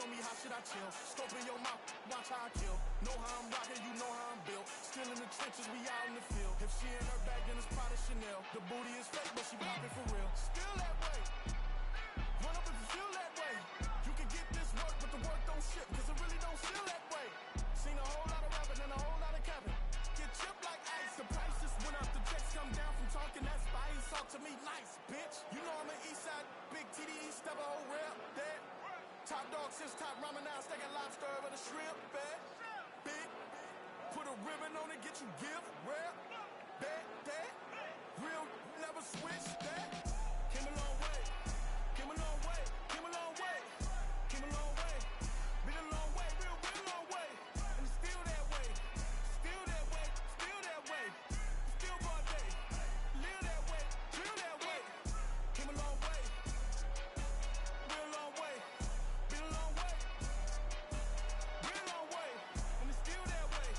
show me how should I chill. Scope in your mouth, watch how I kill. Know how I'm rocking, you know how I'm built. Still in the trenches, we out in the field. If she in her bag, then it's Prada Chanel. The booty is fake, but she poppin' for real. Still that way. Run up if you feel that way. You can get this work, but the work don't ship, cause it really don't feel that way. Seen a whole lot of rapping and a whole lot of capping. Get chipped like ice. The prices went up, the checks come down from talking that spice. Talk to me nice, bitch. You know I'm an east side, big TDE, step a whole rep, dead. Top dog since top ramen now, stacking lobster with a shrimp, bad. Big, put a ribbon on it, get you gift, rare, bad, that. Real, never switch, that. Came a long way, came a long way, came a long way, came a long way. Been a long way, real long way. And it's still that way, still that way, still that way. Still broad day, live that way, drill that way. Came a long way, real long way. Been a long way, real long way. And it's still that way,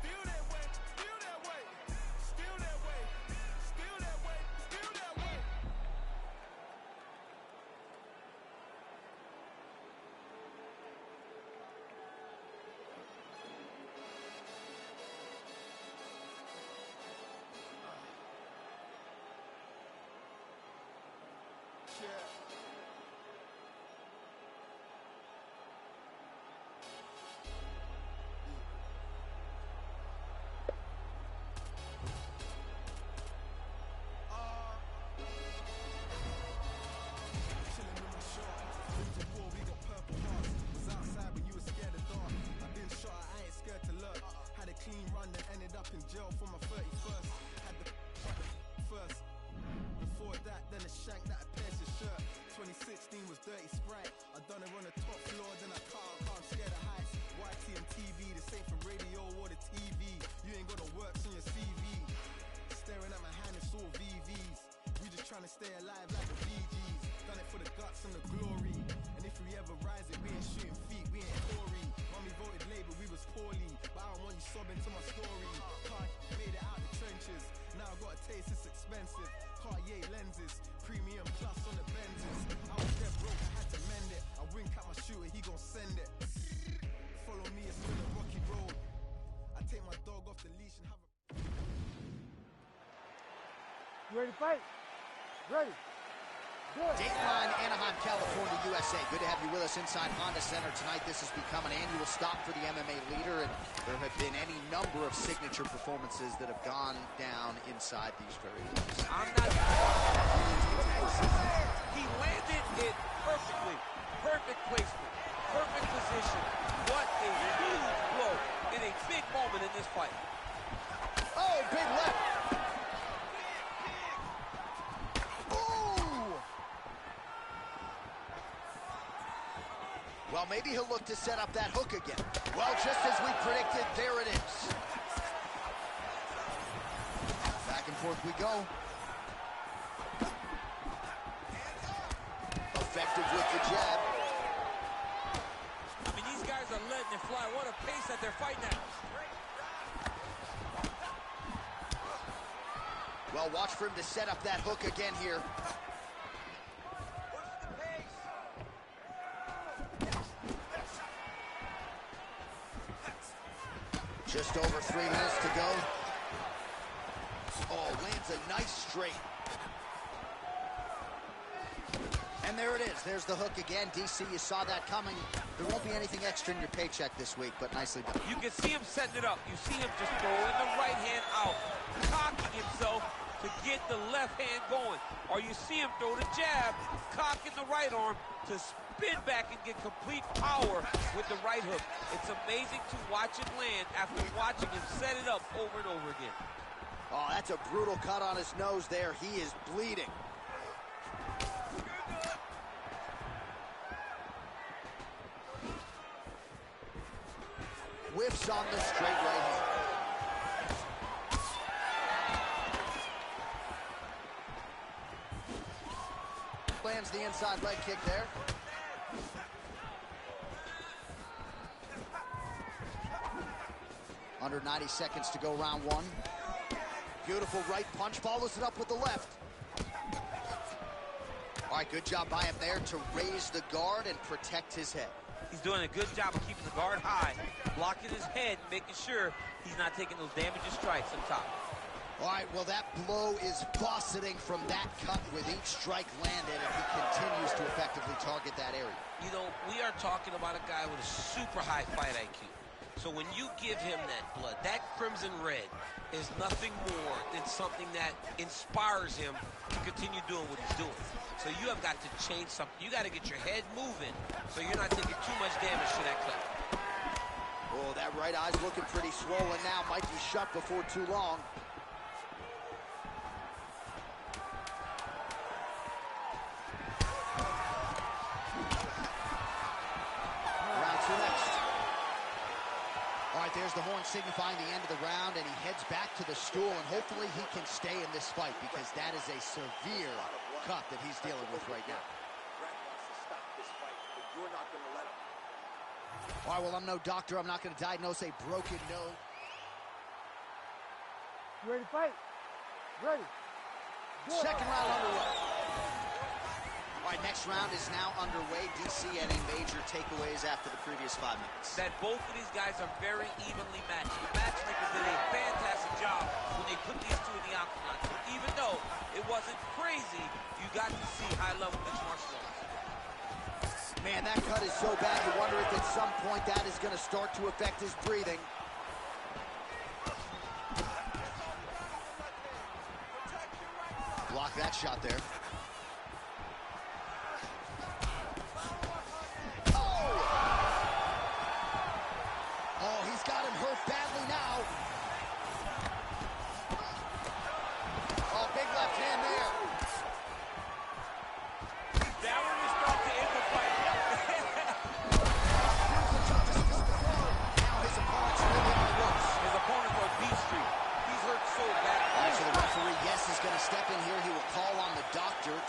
still that way, still that way, still that way, still that way, still that way. Chillin' with my short. Been to war, we got purple hearts. Was outside when you were scared of dark. I've been shot, I ain't scared to look. Had a clean run that ended up in jail for my 31st. Had the first. Before that, then a shank that I pierced his shirt. 2016 was Dirty Sprite. I done it on the top floor, then I can't scared of heights. YT and TV, this ain't from radio or the TV. You ain't got no works on your CV. Staring at my hand, it's all VVs. We just trying to stay alive like the VGs. Done it for the guts and the glory. And if we ever rise it, we ain't shooting feet, we ain't Tory. Mommy voted Labour, we was poorly. But I don't want you sobbing to my story. Can't made it out the trenches. Now I got a taste, it's expensive. Cartier lenses, premium plus on the Benzes. I was dead broke, I had to mend it. I wink at my shooter, he gon' send it. Follow me, it's been a rocky road. I take my dog off the leash and have a... You ready to fight? Ready. Good. Dateline, Anaheim, California, USA. Good to have you with us inside Honda Center tonight. This has become an annual stop for the MMA leader, and there have been any number of signature performances that have gone down inside these very rooms. I'm not. He landed it perfectly. Perfect placement. Perfect position. What a huge blow in a big moment in this fight. Oh, big left. Well, maybe he'll look to set up that hook again. Well, just as we predicted, there it is. Back and forth we go. Effective with the jab. I mean, these guys are letting it fly. What a pace that they're fighting at. Well, watch for him to set up that hook again here. Just over 3 minutes to go. Oh, lands a nice straight. And there it is. There's the hook again. DC, you saw that coming. There won't be anything extra in your paycheck this week, but nicely done. You can see him setting it up. You see him just throwing the right hand out, cocking himself to get the left hand going. Or you see him throw the jab, cocking the right arm to spin back and get complete power with the right hook. It's amazing to watch him land after watching him set it up over and over again. Oh, that's a brutal cut on his nose there. He is bleeding. Whiffs on the straight right hand. Lands the inside leg kick there. Under 90 seconds to go, round one. Beautiful right punch, follows it up with the left. All right, good job by him there to raise the guard and protect his head. He's doing a good job of keeping the guard high, blocking his head, making sure he's not taking those damaging strikes up top. All right, well, that blow is fauceting from that cut with each strike landed, and he continues to effectively target that area. You know, we are talking about a guy with a super high fight IQ. So when you give him that blood, that crimson red is nothing more than something that inspires him to continue doing what he's doing. So you have got to change something. You got to get your head moving so you're not taking too much damage to that cut. Oh, that right eye's looking pretty swollen now. Might be shut before too long. There's the horn signifying the end of the round, and he heads back to the stool, and hopefully he can stay in this fight because that is a severe cut that he's dealing with right now. All right, well, I'm no doctor. I'm not going to diagnose a broken nose. You ready to fight? Ready. Good. Second round underway. All right, next round is now underway. DC any major takeaways after the previous 5 minutes? That both of these guys are very evenly matched. The matchmakers did a fantastic job when they put these two in the octagon. Even though it wasn't crazy, you got to see high-level mixed martial arts. Man, that cut is so bad, you wonder if at some point that is going to start to affect his breathing. Block that shot there.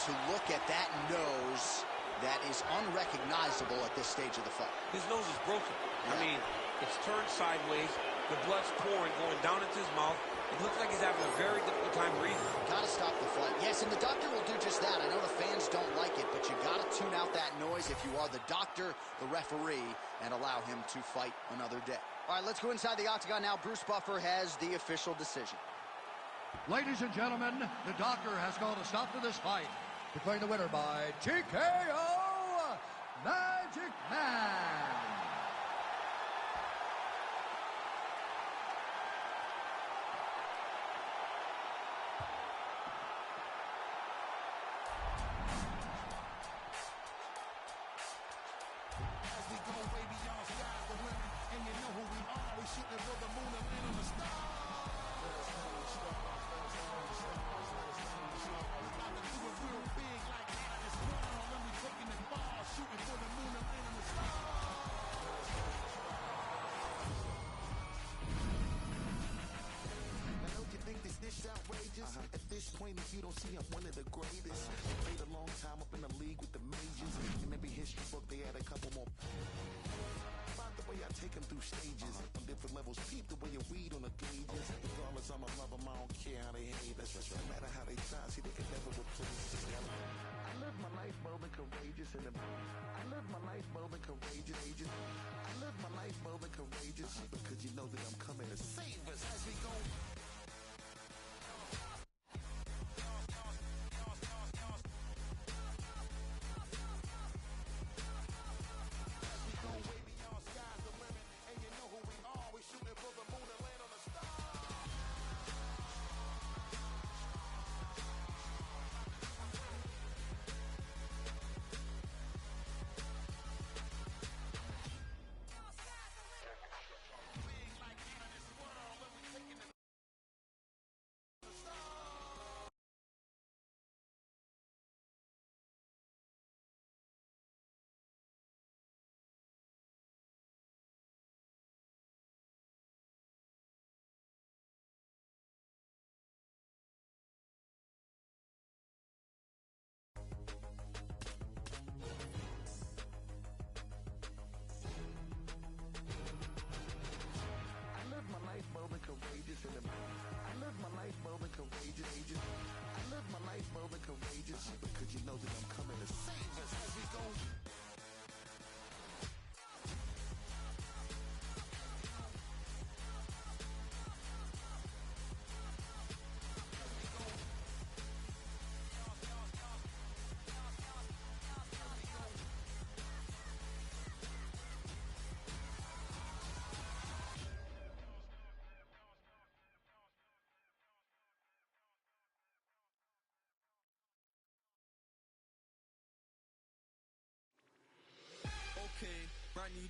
To look at that nose that is unrecognizable at this stage of the fight. His nose is broken. I mean, it's turned sideways. The blood's pouring, going down into his mouth. It looks like he's having a very difficult time breathing. Gotta stop the fight. Yes, and the doctor will do just that. I know the fans don't like it, but you gotta tune out that noise if you are the doctor, the referee, and allow him to fight another day. All right, let's go inside the octagon now. Bruce Buffer has the official decision. Ladies and gentlemen, the doctor has called a stop to this fight, declaring the winner by TKO, Magic Man. As we go way beyond skies the limit, and you know who we are. We shooting for the moon and land on the stars. Outrageous. At this point, if you don't see I'm one of the greatest. Played a long time up in the league with the majors. In every history book, they had a couple more. About the way I take them through stages on different levels. Peep the way you read on the gauges. Regardless, I'ma love them. I don't care how they hate us. No matter how they try, see they can never replace us. I live my life bold and courageous. I live my life bold and courageous. I live my life bold and courageous because you know that I'm coming to save us as we go. I live my life bold and courageous. I live my life bold and courageous because you know that I'm coming to save us as we go.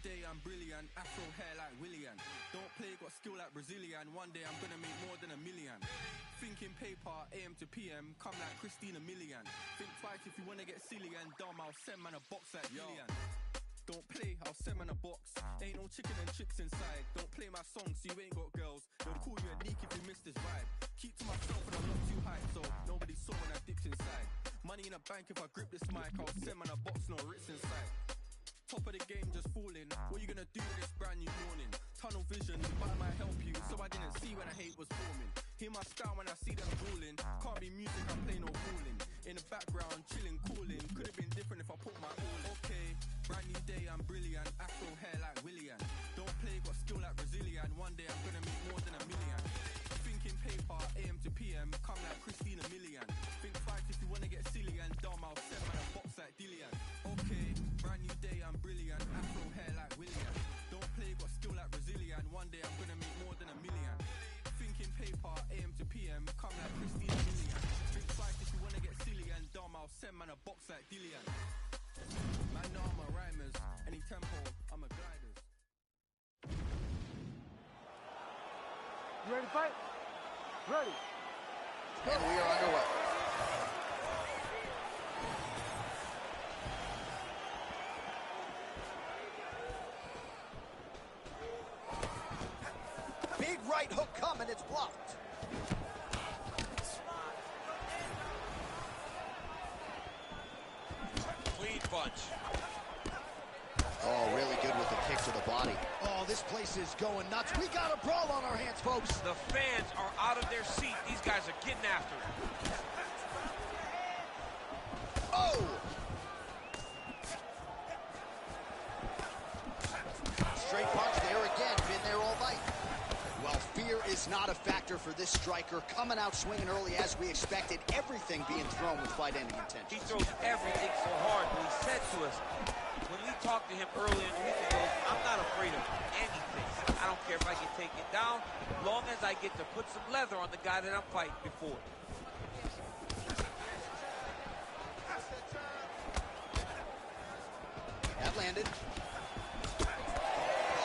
day I'm brilliant, afro hair like Willian. Don't play, got skill like Brazilian. One day I'm gonna make more than $1 million. Thinking paper, AM to PM, come like Christina Milian. Think twice if you wanna get silly and dumb, I'll send man a box like Gillian. Don't play, I'll send man a box. Ain't no chicken and chicks inside. Don't play my songs, so you ain't got girls. They'll call you a leak if you miss this vibe. Keep to myself and I'm not too hype, so nobody saw when I dipped inside. Money in a bank, if I grip this mic, I'll send man a box, no Ritz inside. Top of the game, just falling. What you gonna do this brand new morning? Tunnel vision, but I might help you, so I didn't see when the hate was forming. Hear my style when I see them brawling. Can't be music, I play no fooling. In the background, chilling, cooling. Could have been different if I put my all. Okay, brand new day, I'm brilliant. Afro hair like Willian. Don't play, got skill like Brazilian. One day I'm gonna make more than $1 million. Thinking paper, AM to PM, come like Christina Milian. Think twice if you wanna get silly and dumb, I'll send man a box like Dillian. Okay, brand new day, I'm brilliant. Afro hair like Willian. Don't play, got skill like Brazilian. One day I'm gonna make more than $1 million. Thinking paper, AM to PM, come like Christina Milian. Think twice if you wanna get silly and dumb, I'll send man a box like Dillian. Man, know I'm a rhymers. Any tempo, I'm a gliders. You ready to fight? Ready. And we are underway. Big right hook coming, it's blocked. Clean punch. Oh, really good with the kick to the body. Oh, this place is going nuts. We got a brawl on our hands, folks. The fans are out of their seat. These guys are getting after it. Oh! Straight punch there again. Been there all night. Well, fear is not a factor for this striker. Coming out swinging early as we expected. Everything being thrown with fight-ending intention. He throws everything so hard. When he said to us, when we talked to him earlier in the week, he goes, I'm not afraid of anything. I don't care if I can take it down, long as I get to put some leather on the guy that I'm fighting before. That landed.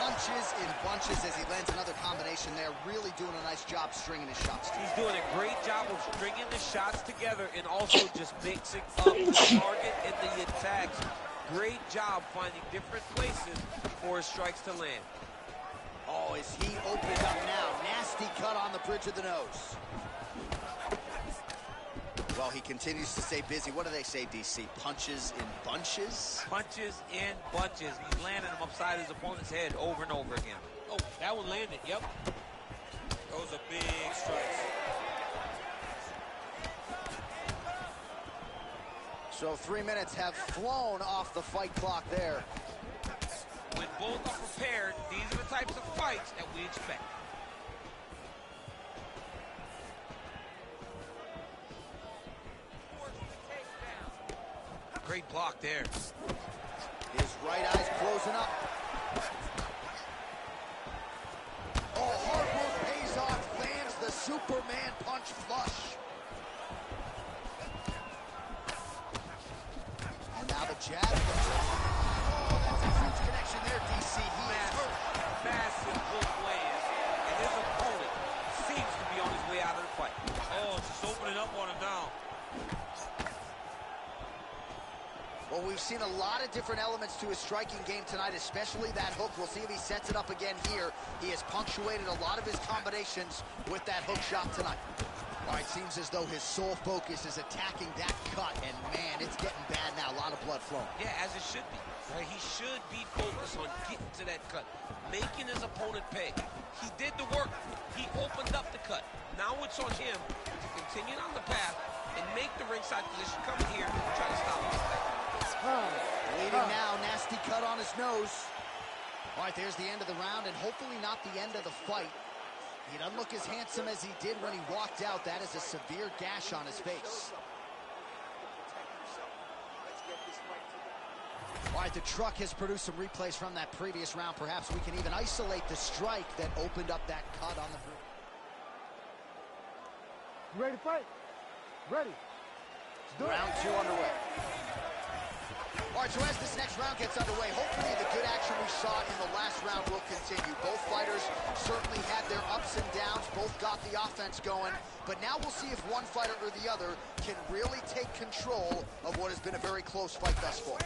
Punches in bunches as he lands another combination there. Really doing a nice job stringing his shots. He's doing a great job of stringing the shots together and also just mixing up the target and the attacks. Great job finding different places for his strikes to land. Oh, is he opened up now? Nasty cut on the bridge of the nose. Well, he continues to stay busy. What do they say, DC? Punches in bunches? Punches in bunches. He's landing them upside his opponent's head over and over again. Oh, that one landed, yep. Those are big strikes. So 3 minutes have flown off the fight clock there. When both are prepared, these are the types of fights that we expect. Great block there. His right eye's closing up. Oh, hard work pays off. Lands the Superman punch flush. And now the jab. Oh, that's a huge connection there, DC. He is hurt. Massive both ways. And his opponent seems to be on his way out of the fight. Oh, just opening up on him now. Well, we've seen a lot of different elements to his striking game tonight, especially that hook. We'll see if he sets it up again here. He has punctuated a lot of his combinations with that hook shot tonight. All right, seems as though his sole focus is attacking that cut, and man, it's getting bad now. A lot of blood flowing. Yeah, as it should be. Right? He should be focused on getting to that cut, making his opponent pay. He did the work. He opened up the cut. Now it's on him to continue on the path and make the ringside position come here and try to stop him. Bleeding now, nasty cut on his nose. All right, there's the end of the round, and hopefully not the end of the fight. He doesn't look as handsome as he did when he walked out. That is a severe gash on his face. All right, the truck has produced some replays from that previous round. Perhaps we can even isolate the strike that opened up that cut on the bridge. You ready to fight? Ready. Round 2 underway. All right, so as this next round gets underway, hopefully the good action we saw in the last round will continue. Both fighters certainly had their ups and downs. Both got the offense going. But now we'll see if one fighter or the other can really take control of what has been a very close fight thus far.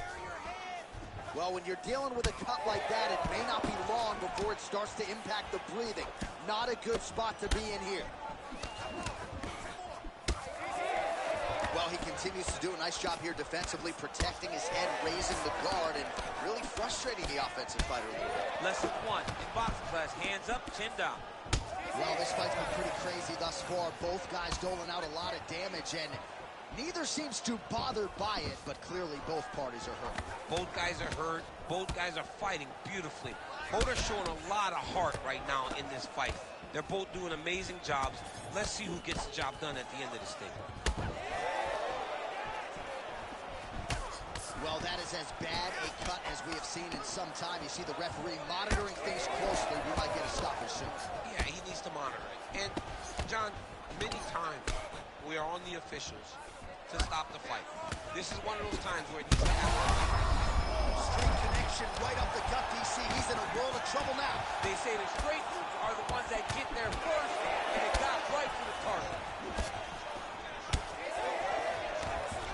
Well, when you're dealing with a cut like that, it may not be long before it starts to impact the breathing. Not a good spot to be in here. Well, he continues to do a nice job here defensively, protecting his head, raising the guard, and really frustrating the offensive fighter a little bit. Lesson 1 in boxing class, hands up, chin down. Well, this fight's been pretty crazy thus far. Both guys doling out a lot of damage, and neither seems too bothered by it, but clearly both parties are hurt. Both guys are hurt. Both guys are fighting beautifully. Both are showing a lot of heart right now in this fight. They're both doing amazing jobs. Let's see who gets the job done at the end of this thing. Well, that is as bad a cut as we have seen in some time. You see the referee monitoring things closely. We might get a stoppage soon. Yeah, he needs to monitor it. And, John, many times we are on the officials to stop the fight. This is one of those times where it needs to happen. Straight connection right up the gut, DC. He's in a world of trouble now. They say the straight moves are the ones that get there first, and it got right to the target.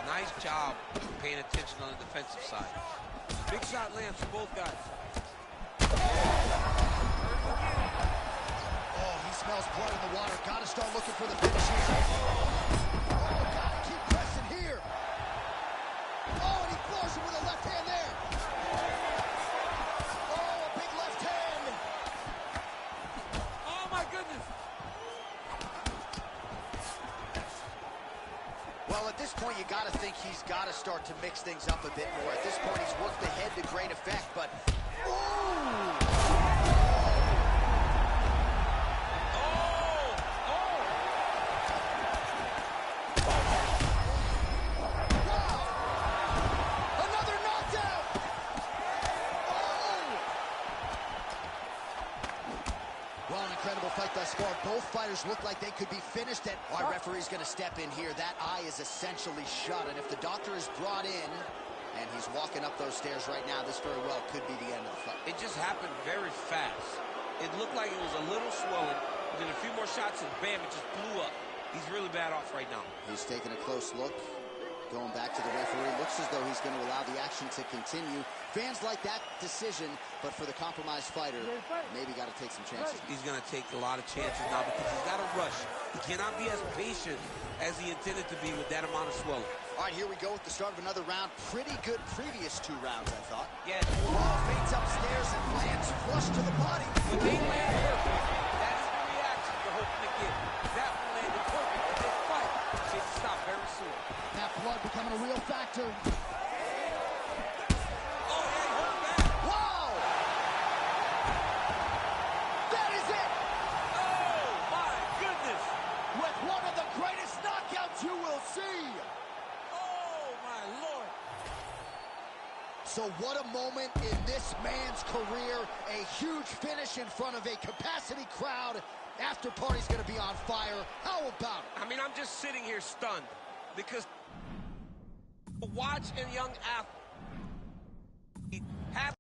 Nice job paying attention on the defensive side. Big shot lands for both guys. Oh, he smells blood in the water. Got to start looking for the finish here. Oh, got to keep pressing here. Oh, and he floors him with a left hand there. Oh, a big left hand. Oh, my goodness. Well, at this point, you got to think he's got to start to mix things up a bit more. At this point, he's worked the head to great effect, but... Fight thus far. Both fighters look like they could be finished. And our referee's going to step in here. That eye is essentially shut. And if the doctor is brought in and he's walking up those stairs right now, this very well could be the end of the fight. It just happened very fast. It looked like it was a little swelling. Then a few more shots and bam, it just blew up. He's really bad off right now. He's taking a close look. Going back to the referee. Looks as though he's going to allow the action to continue. Fans like that decision, but for the compromised fighter, maybe got to take some chances. He's going to take a lot of chances now because he's got to rush. He cannot be as patient as he intended to be with that amount of swelling. All right, here we go with the start of another round. Pretty good previous two rounds, I thought. Yeah. Fades upstairs and lands flush to the body. When they land perfect, that is the reaction you're hoping to get. That one landed perfect in this fight. Should stop very soon. That blood becoming a real factor. So what a moment in this man's career. A huge finish in front of a capacity crowd. After party's going to be on fire. How about it? I mean, I'm just sitting here stunned because watch a young athlete have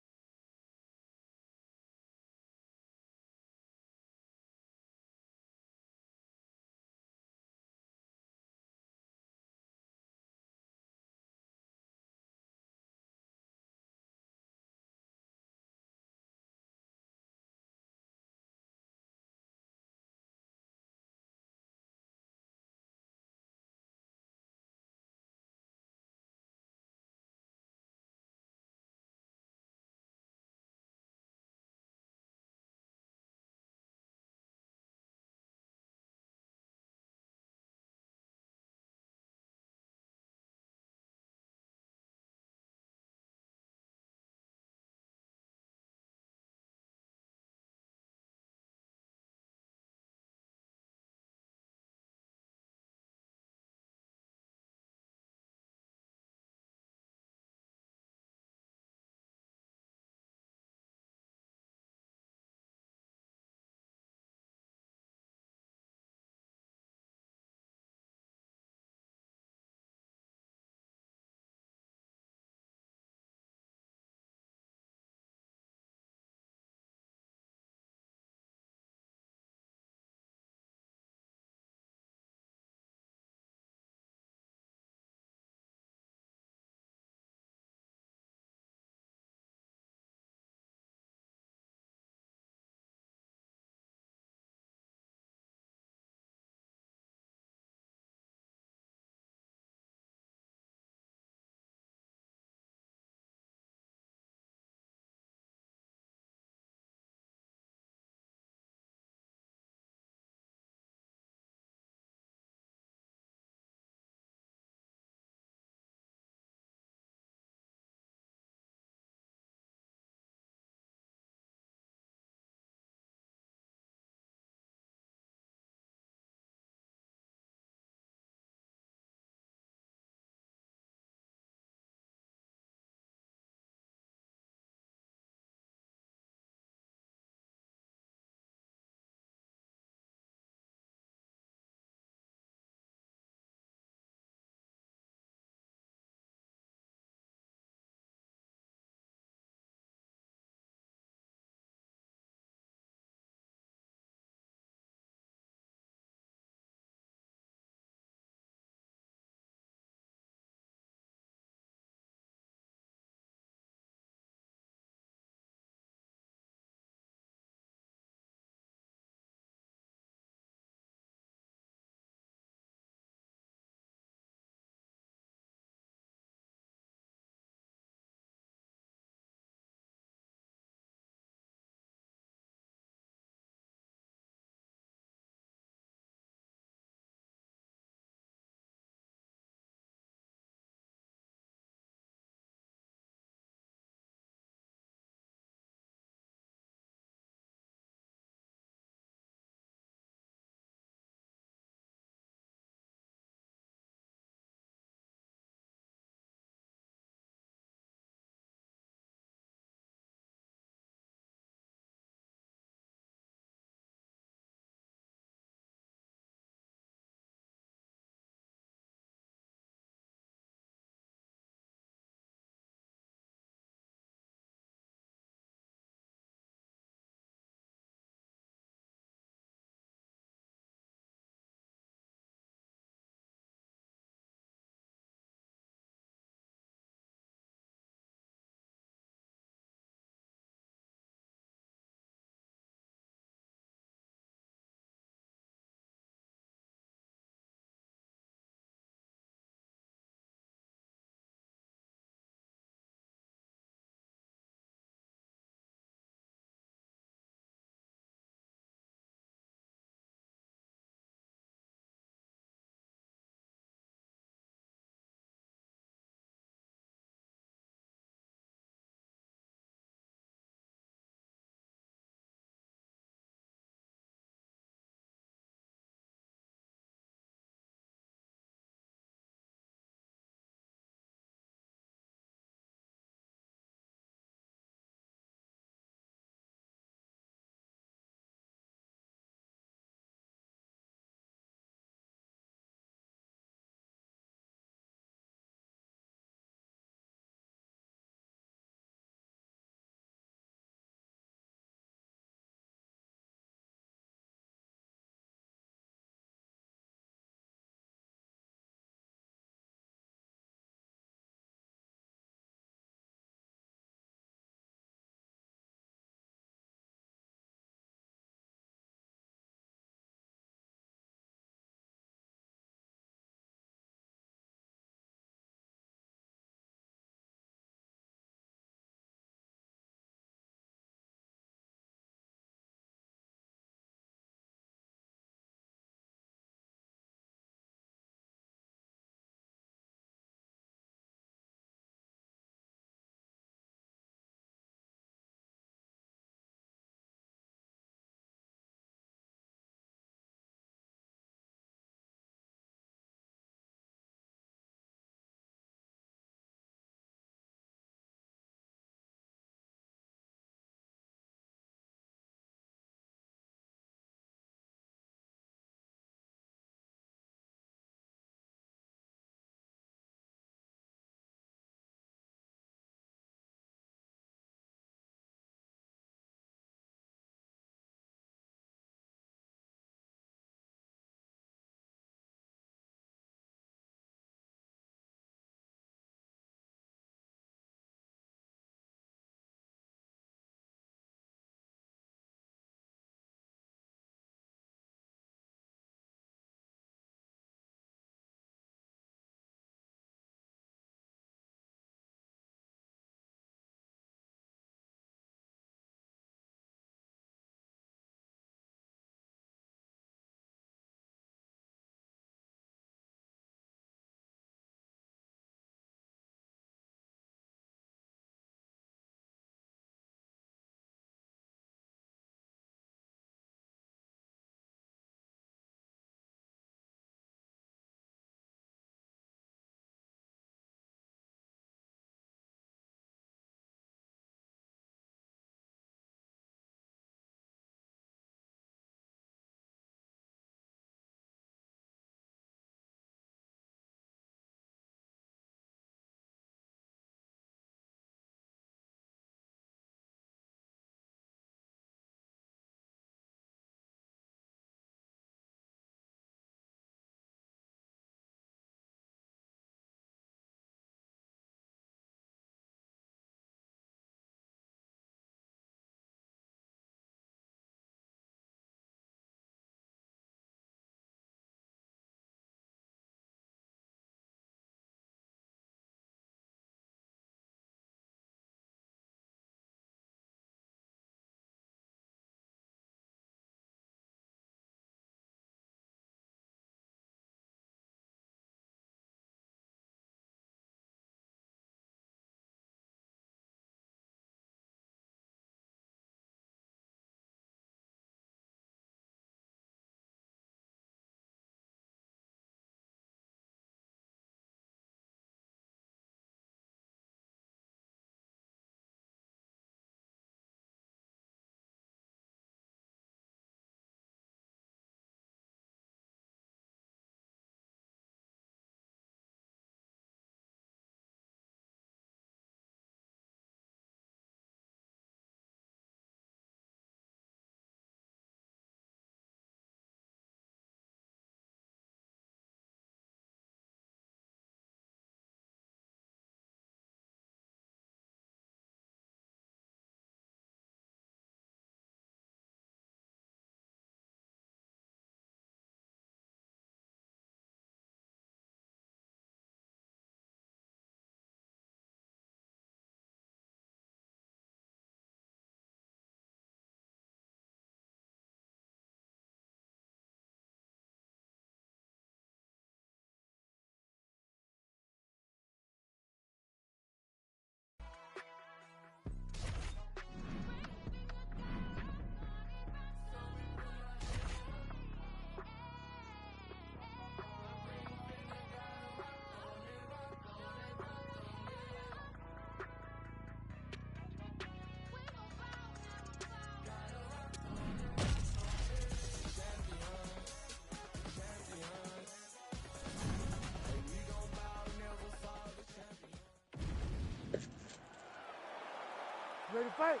to fight?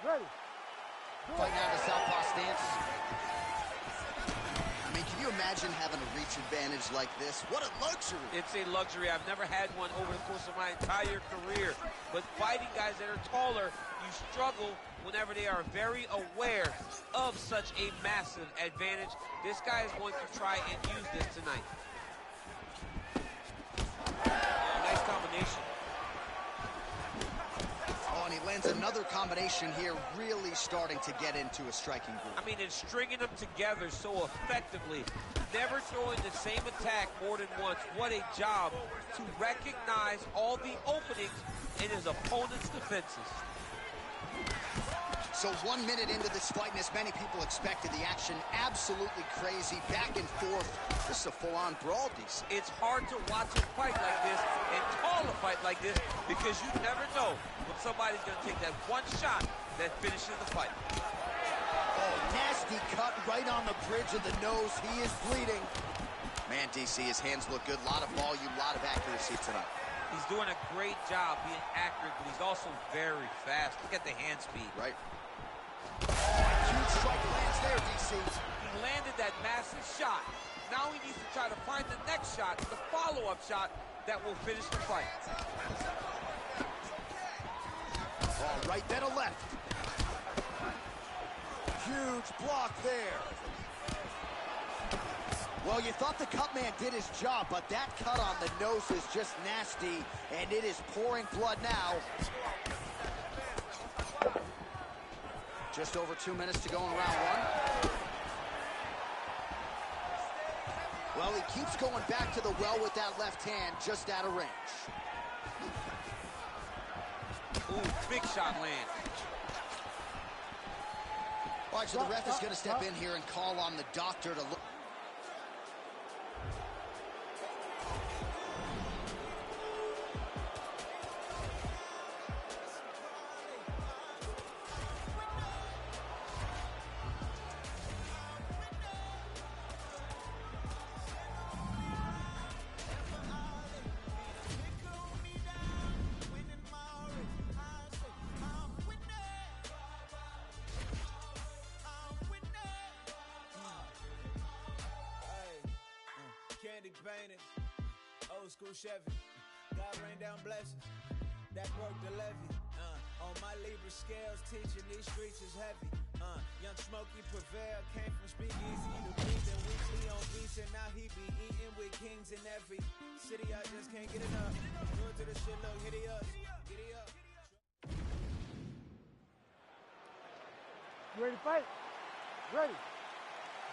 Ready. Fighting out of the southpaw stance. I mean, can you imagine having a reach advantage like this? What a luxury. It's a luxury. I've never had one over the course of my entire career. But fighting guys that are taller, you struggle whenever they are very aware of such a massive advantage. This guy is going to try and use this tonight. Nice combination. Oh, and he lands another combination here, really starting to get into a striking group. I mean, it's stringing them together so effectively. Never throwing the same attack more than once. What a job to recognize all the openings in his opponent's defenses. So 1 minute into this fight, and as many people expected, the action absolutely crazy, back and forth. This is a full-on brawl, DC. It's hard to watch a fight like this and call a fight like this because you never know when somebody's going to take that one shot that finishes the fight. Oh, nasty cut right on the bridge of the nose. He is bleeding. Man, DC, his hands look good. A lot of volume, a lot of accuracy tonight. He's doing a great job being accurate, but he's also very fast. Look at the hand speed. Right. Huge strike lands there, DC. He landed that massive shot. Now he needs to try to find the next shot, the follow-up shot that will finish the fight. Oh, right, then a left. Huge block there. Well, you thought the cut man did his job, but that cut on the nose is just nasty, and it is pouring blood now. Just over 2 minutes to go in round one. Well, he keeps going back to the well with that left hand, just out of range. Ooh, big shot land. All right, so the ref is going to step in here and call on the doctor to look. Candy painted, old school Chevy. God rain down blessings, that broke the levee. On my Libra scales, teaching these streets is heavy. Young Smokey Prevail came from Speakeasy to breathing weekly on beats, and now he be eating with kings in every city. I just can't get enough. Good to the shit, look, giddy up, giddy up. You ready to fight? Ready.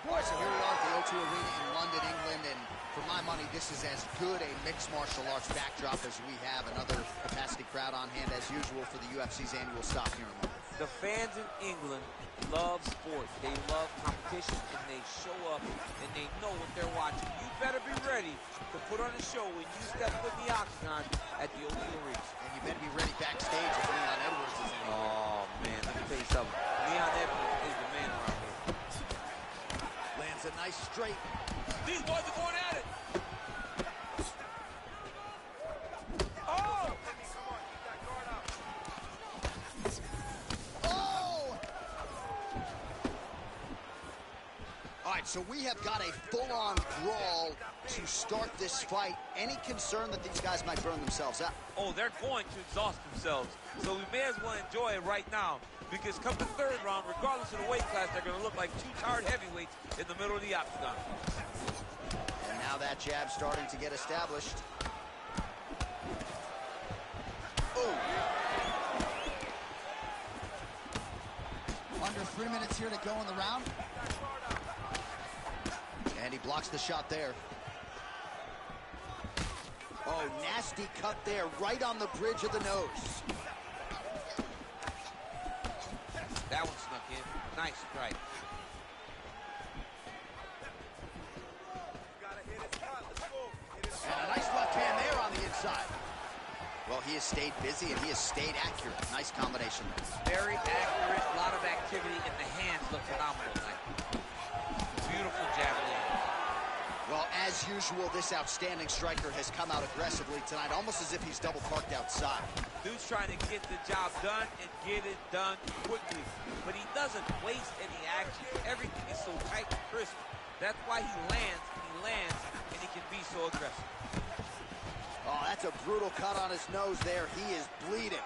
All right, so here we are at the O2 Arena in London, England, and for my money, this is as good a mixed martial arts backdrop as we have. Another capacity crowd on hand, as usual, for the UFC's annual stop here in London. The fans in England love sport. They love competition, and they show up, and they know what they're watching. You better be ready to put on a show when you step in the octagon at the O2 Arena. And you better be ready backstage if Leon Edwards is in here. Oh, man, let me tell you something. Leon Edwards is the man around here. Lands a nice straight. These boys are going at it. Oh! Oh! All right, so we have got a full-on brawl to start this fight. Any concern that these guys might burn themselves out? Oh, they're going to exhaust themselves. So we may as well enjoy it right now, because come the third round, regardless of the weight class, they're going to look like two tired heavyweights in the middle of the octagon. And now that jab starting to get established. Oh! Under 3 minutes here to go in the round. And he blocks the shot there. Oh, nasty cut there, right on the bridge of the nose. That one snuck in. Nice strike. And a nice left hand there on the inside. Well, he has stayed busy and he has stayed accurate. Nice combination. Very accurate, a lot of activity, and the hands look phenomenal tonight. Beautiful javelin. Well, as As usual, this outstanding striker has come out aggressively tonight, almost as if he's double parked outside. Dude's trying to get the job done and get it done quickly. But he doesn't waste any action. Everything is so tight and crisp. That's why he lands, and he can be so aggressive. Oh, that's a brutal cut on his nose there. He is bleeding.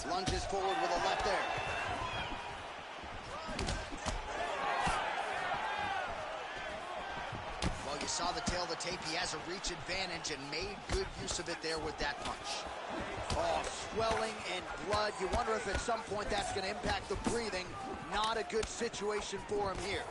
Lunges forward with a left there. Well, you saw the tail of the tape. He has a reach advantage and made good use of it there with that punch. Oh, swelling and blood. You wonder if at some point that's going to impact the breathing. Not a good situation for him here.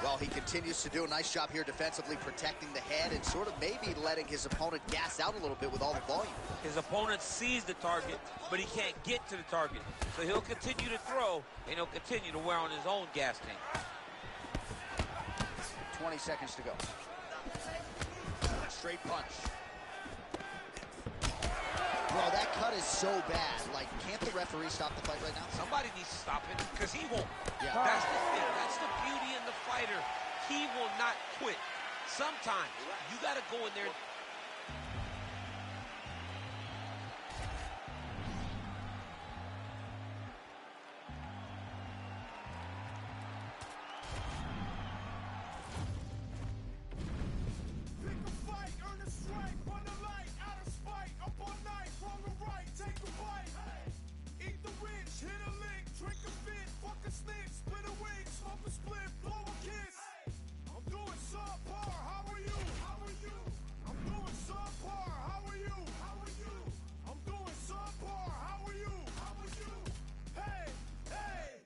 Well, he continues to do a nice job here defensively, protecting the head and sort of maybe letting his opponent gas out a little bit with all the volume. His opponent sees the target, but he can't get to the target. So he'll continue to throw, and he'll continue to wear on his own gas tank. 20 seconds to go. Straight punch. Bro, that cut is so bad. Like, can't the referee stop the fight right now? Somebody needs to stop it, because he won't. Yeah. That's the thing. That's the beauty in the fighter. He will not quit. Sometimes you got to go in there. Pick a fight, earn a strike, run the light, out of spite, up all night, wrong or right, take a bite. Eat the rich, hit a lick, drink a fit, fuck a snitch, split a wig, smoke a split, blow a kiss. I'm doing subpar, how are you? How are you? I'm doing subpar, how are you? How are you? I'm doing subpar, how are you? How are you? Hey, hey!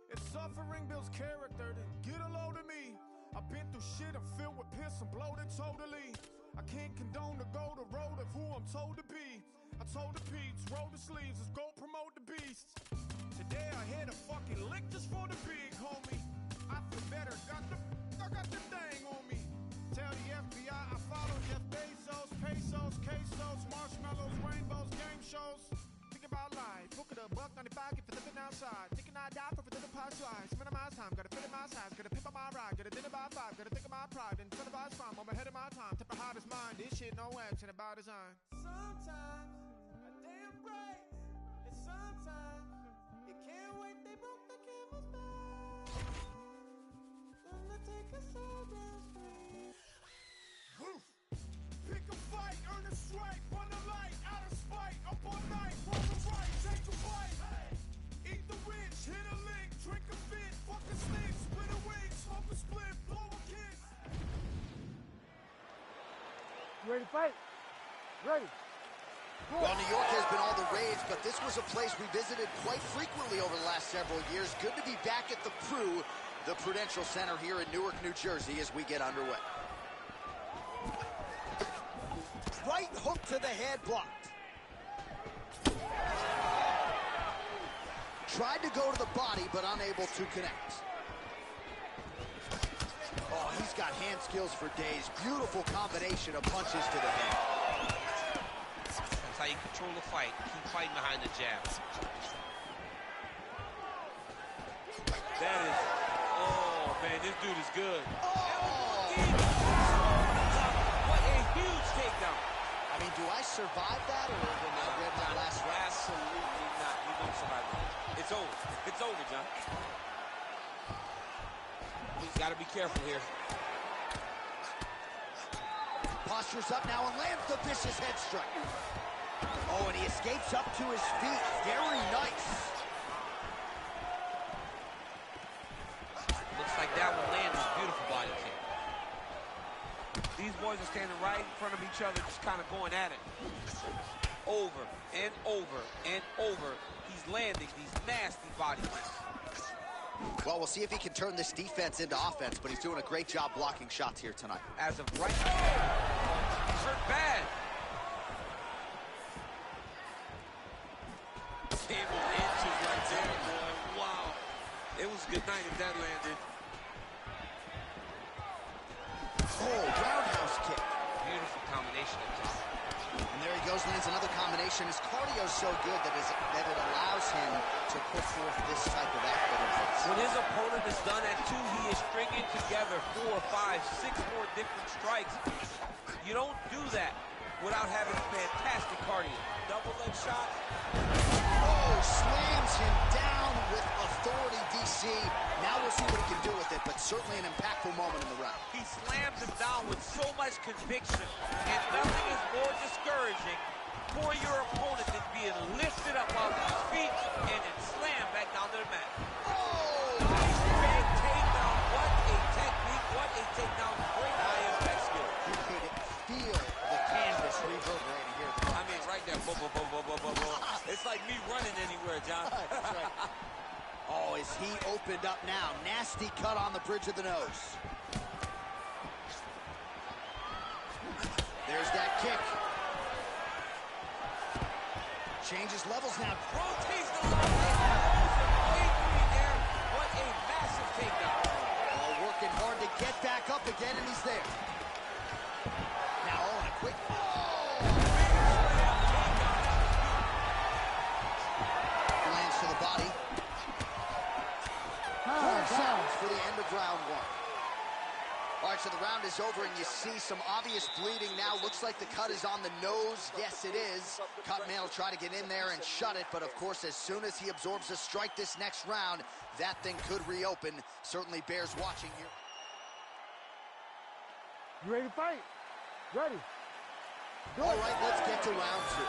If suffering builds character, then get a load of me. I've been through shit, I'm filled with piss, I'm bloated totally. I can't condone to go the road of who I'm told to be. I told the peeps, roll the sleeves, let's go promote the beast. Today I hit a fucking lick just for the big homie. I feel better, I got the thing on me. Tell the FBI I follow Jeff Bezos, pesos, quesos, marshmallows, rainbows, game shows. Think about life, book it a $1.95, get for living outside. Thinking I die for the past twice. Minimize time, gotta fit in my size, gotta pick up my ride, gotta dinner by 5, gotta think of my pride, and incentivize crime, I'm ahead of my time. Tip the hottest mind, this shit no action about design. Sometimes a damn right, and sometimes you can't wait, they broke the camel's back. Gonna take us all down street. Pick a fight, earn a strike, run the light, out of spite, up all night, wrong or right, take a bite. Eat the rich, hit a lick, drink a fit, fuck a snitch, split a wig, smoke a split, blow a kiss. You ready to fight? Ready. Go. Well, New York has been all the rage, but this was a place we visited quite frequently over the last several years. Good to be back at the Prudential Center here in Newark, New Jersey, as we get underway. Right hook to the head, blocked. Tried to go to the body, but unable to connect. Oh, he's got hand skills for days. Beautiful combination of punches to the head. That's how you control the fight. Keep fighting behind the jabs. That is, oh man, this dude is good. Oh! What a huge takedown. I mean, do I survive that, or when I read my last round? Absolutely not. You don't survive that. It's over. It's over, John. He's got to be careful here. Postures up now and lands the vicious head strike. Oh, and he escapes up to his feet. Very nice. Looks like that one landed. Beautiful body kick. These boys are standing right in front of each other, just kind of going at it. Over and over and over. He's landing these nasty body kicks. Well, we'll see if he can turn this defense into offense, but he's doing a great job blocking shots here tonight. As of right now, he's hurt bad. Table inches right there, boy. Wow. It was a good night if that landed. Oh, roundhouse kick. Beautiful combination of top. And there he goes, lands adds another combination. His cardio is so good that it allows him to put forth this type of effort. When his opponent is done at 2, he is stringing together 4, 5, 6 more different strikes. You don't do that without having fantastic cardio. Double leg shot. Oh, slams him down with authority, DC. Now we'll see what he can do with it, but certainly an impactful moment in the round. He slams him down with so much conviction, and nothing is more discouraging for your opponent than being lifted up off his feet and then slammed back down to the mat. Oh! Nice big takedown. What a technique. What a takedown. Great high impact skill. You could feel the canvas reverberating here. I mean, right there. Boom, boom, boom, boom, boom, boom, boom. It's like me running anywhere, John. That's right. Oh, is he opened up now? Nasty cut on the bridge of the nose. There's that kick. Changes levels now. Rotates the left hand. What a massive takedown. Oh, working hard to get back up again, and he's there. Now, oh, a quick. Lands to the body. Sounds for the end of round 1. All right, so the round is over, and you see some obvious bleeding now. Looks like the cut is on the nose. Yes, it is. Cutman will try to get in there and shut it, but of course, as soon as he absorbs a strike this next round, that thing could reopen. Certainly bears watching here. You ready to fight? Ready. All right, let's get to round 2.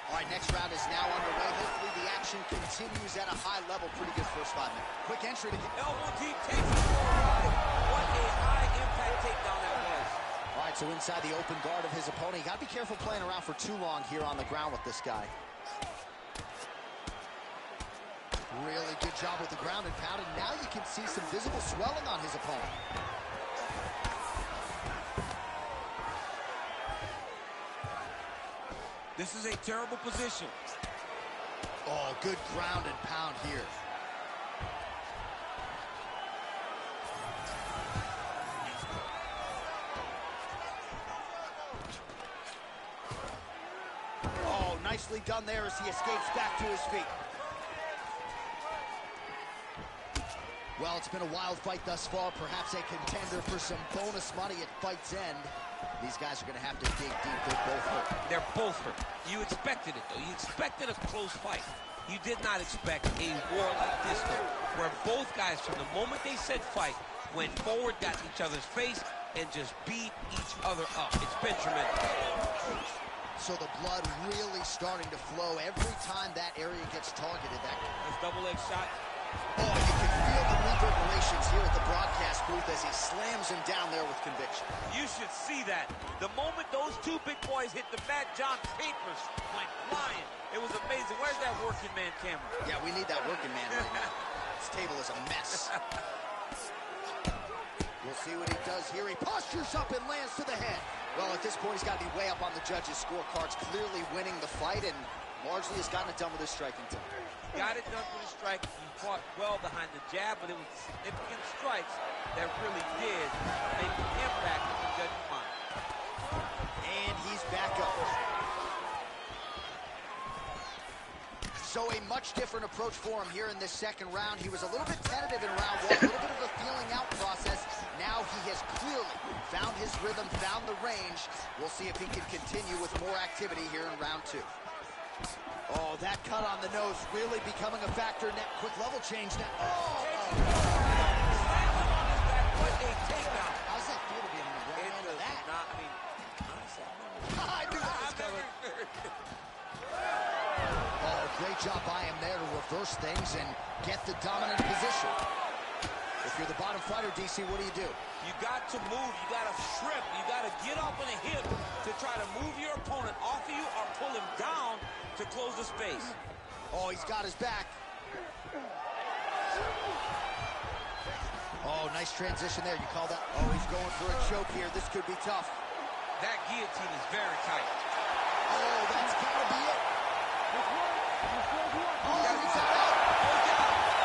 All right, next round is now underway. Hopefully the action continues at a high level. Pretty good first 5 minutes. Quick entry to get... Elbow deep, takes it forward. What a high impact takedown that was. All right, so inside the open guard of his opponent. You got to be careful playing around for too long here on the ground with this guy. Really good job with the ground and pound, and now you can see some visible swelling on his opponent. This is a terrible position. Oh, good ground and pound here. Oh, nicely done there as he escapes back to his feet. Well, it's been a wild fight thus far. Perhaps a contender for some bonus money at fight's end. These guys are going to have to dig deep. They're both hurt. They're both hurt. You expected it, though. You expected a close fight. You did not expect a war like this, though, where both guys, from the moment they said fight, went forward, got in each other's face, and just beat each other up. It's been tremendous. So the blood really starting to flow every time that area gets targeted. That's double leg shot. Oh, you can feel the reverberations here at the broadcast booth as he slams him down there with conviction. You should see that. The moment those two big boys hit the mat, John, papers went flying. It was amazing. Where's that working man camera? Yeah, we need that working man right now. This table is a mess. We'll see what he does here. He postures up and lands to the head. Well, at this point, he's got to be way up on the judges' scorecards, clearly winning the fight, and largely has gotten it done with his striking team. Got it done with a strike. He fought well behind the jab, but it was significant strikes that really did make an impact on the judge's mind. And he's back up. So a much different approach for him here in this second round. He was a little bit tentative in round 1, a little bit of a feeling out process. Now he has clearly found his rhythm, found the range. We'll see if he can continue with more activity here in round 2. Oh, that cut on the nose really becoming a factor. Net quick level change now. Oh! Slams him on his back. What a takedown. How's that feel to be on the wrong end of that? Not, I mean, honestly, I knew that was coming. Oh, great job by him there to reverse things and get the dominant position. If you're the bottom fighter, DC, what do you do? You got to move. You got to shrimp. You got to get up on a hip to try to move your opponent off of you or pull him down to close the space. Oh, he's got his back. Oh, nice transition there. You call that? Oh, he's going for a choke here. This could be tough. That guillotine is very tight. Oh, that's got to be it. Oh, he's out.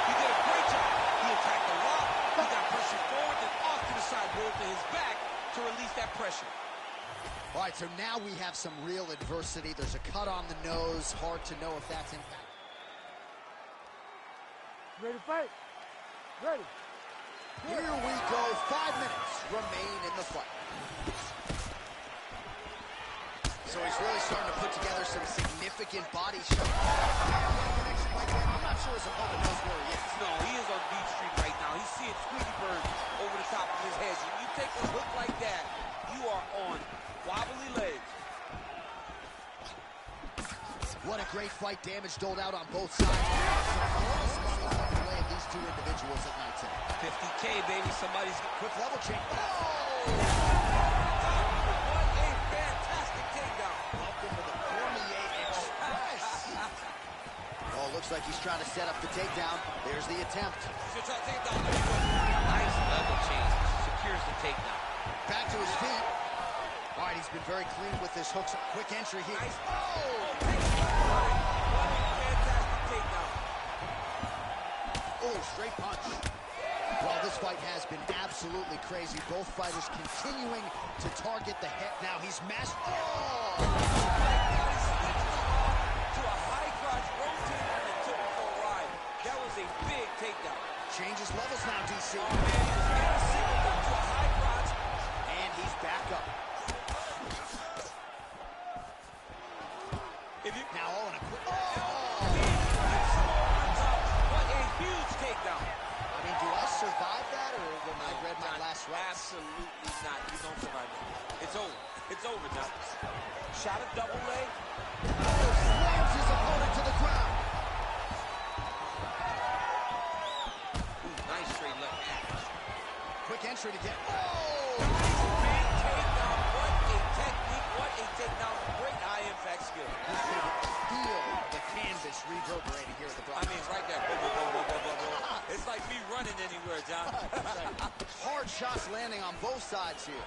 He did a great job. He attacked the lock. He got pressure forward and off to the side, rolled to his back to release that pressure. All All right, so now we have some real adversity. There's a cut on the nose. Hard to know if that's impact. Ready to fight? Ready. Here we go. 5 minutes remain in the fight. So he's really starting to put together some significant body shots. I'm not sure his opponent knows where he is. No, he is on Beach Street right now. He's seeing Tweety Bird over the top of his head. When you take a hook like that, you are on wobbly legs. What a great fight. Damage doled out on both sides. Some on the way of these two individuals at night tonight. 50K, baby. Somebody's Quick level change. Oh! What a fantastic takedown. Welcome to the Cormier Express. Oh, looks like he's trying to set up the takedown. There's the attempt. He's gonna try to take it down. nice level change. Secures the takedown. Back to his feet. All right, he's been very clean with his hooks. Quick entry here. Nice. Oh! Fantastic takedown. Oh, straight punch. Well, this fight has been absolutely crazy. Both fighters continuing to target the head. Now he's mashed. Oh! To a high crotch, rotated and took him for a ride. That was a big takedown. Changes levels now, DC. Oh, man, he was getting singled up to a high crotch. And he's back up. If you Now all in a quick. Oh! What a huge takedown. I mean, do I survive that, or when I read my last rights? Absolutely not. You don't survive that. It's over. It's over now. Shot a double leg. Slams his opponent to the ground. Ooh, nice straight left hand. Quick entry to get. Oh! Big takedown. What a technique. What a takedown. Great high impact skill. You can feel the canvas reverberating here at the I broadcast. mean, right there. Boom, boom, boom, boom, boom, boom, boom. It's like me running anywhere, John. Hard shots landing on both sides here.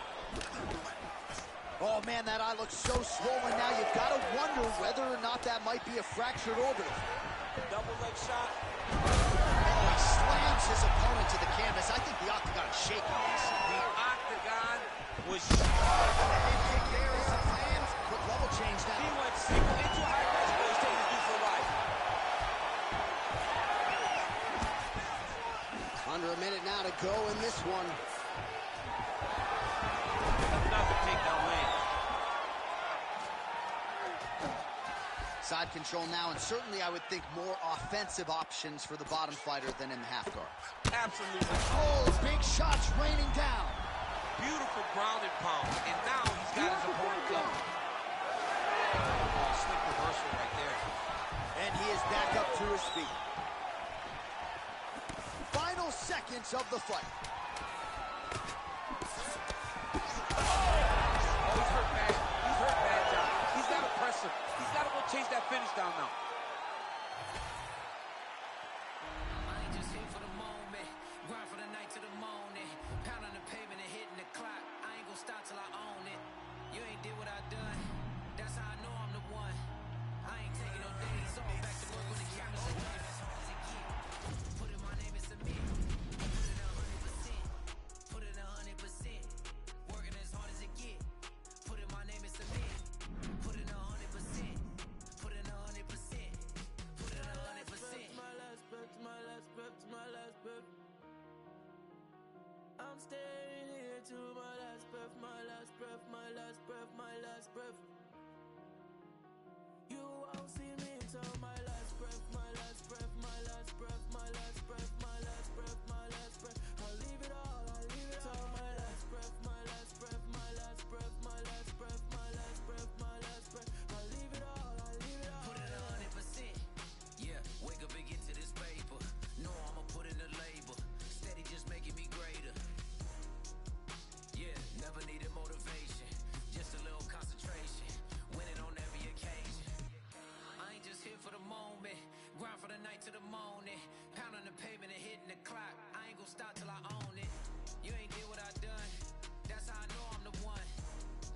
Oh, man, that eye looks so swollen now. You've got to wonder whether or not that might be a fractured orbital. Double leg shot. Oh, he slams his opponent to the canvas. I think the octagon is shaking. The octagon was Head kick there as it lands. Quick level change now. He went single into a high crotch, but he's taking his due for a ride. Under a minute now to go in this one. Another takedown land. Side control now, and certainly I would think more offensive options for the bottom fighter than in the half guard. Absolutely. Oh, big shots raining down. Beautiful ground and pound. And now he's got his opponent covered. Oh, slick reversal right there. And he is back up to his feet. Final seconds of the fight. Oh, he's hurt bad. He's hurt bad, John. He's got to press him. He's got to go chase that finish down now. I ain't just here for the moment. Grind for the night to the morning. Pound on the pavement and hitting the clock. I ain't gonna stop till I own it. You ain't did what I done. That's how I know I'm the one. I ain't taking no days off. Back to work when the cameras are done. As hard as it get. Put in my name and submit. Put it 100%. Put it 100%. Working as hard as it get. Put in my name and submit. Put it 100%. Put it 100%. Put it 100%. My last breath, to my last breath, to my last breath. I'm staying here to my last breath, my last breath, my last breath, my last breath. You won't see me until my last breath, my last breath, my last breath, my last breath, my last breath, my last breath. I'll leave it all, I'll leave it all. My last breath, my last breath, my last breath, my last breath, my last breath, my last breath. I'll leave it all, I'll leave it all. Put it 100%. Yeah, wake up and get to this paper. Know I'ma put in the labor. Steady just making me greater. Yeah, never needed motivation. Just a little concentration. Winning on every occasion. I ain't just here for the moment. Grind for the night to the morning. Pound on the pavement and hitting the clock. I ain't gonna stop till I own it. You ain't did what I done. That's how I know I'm the one.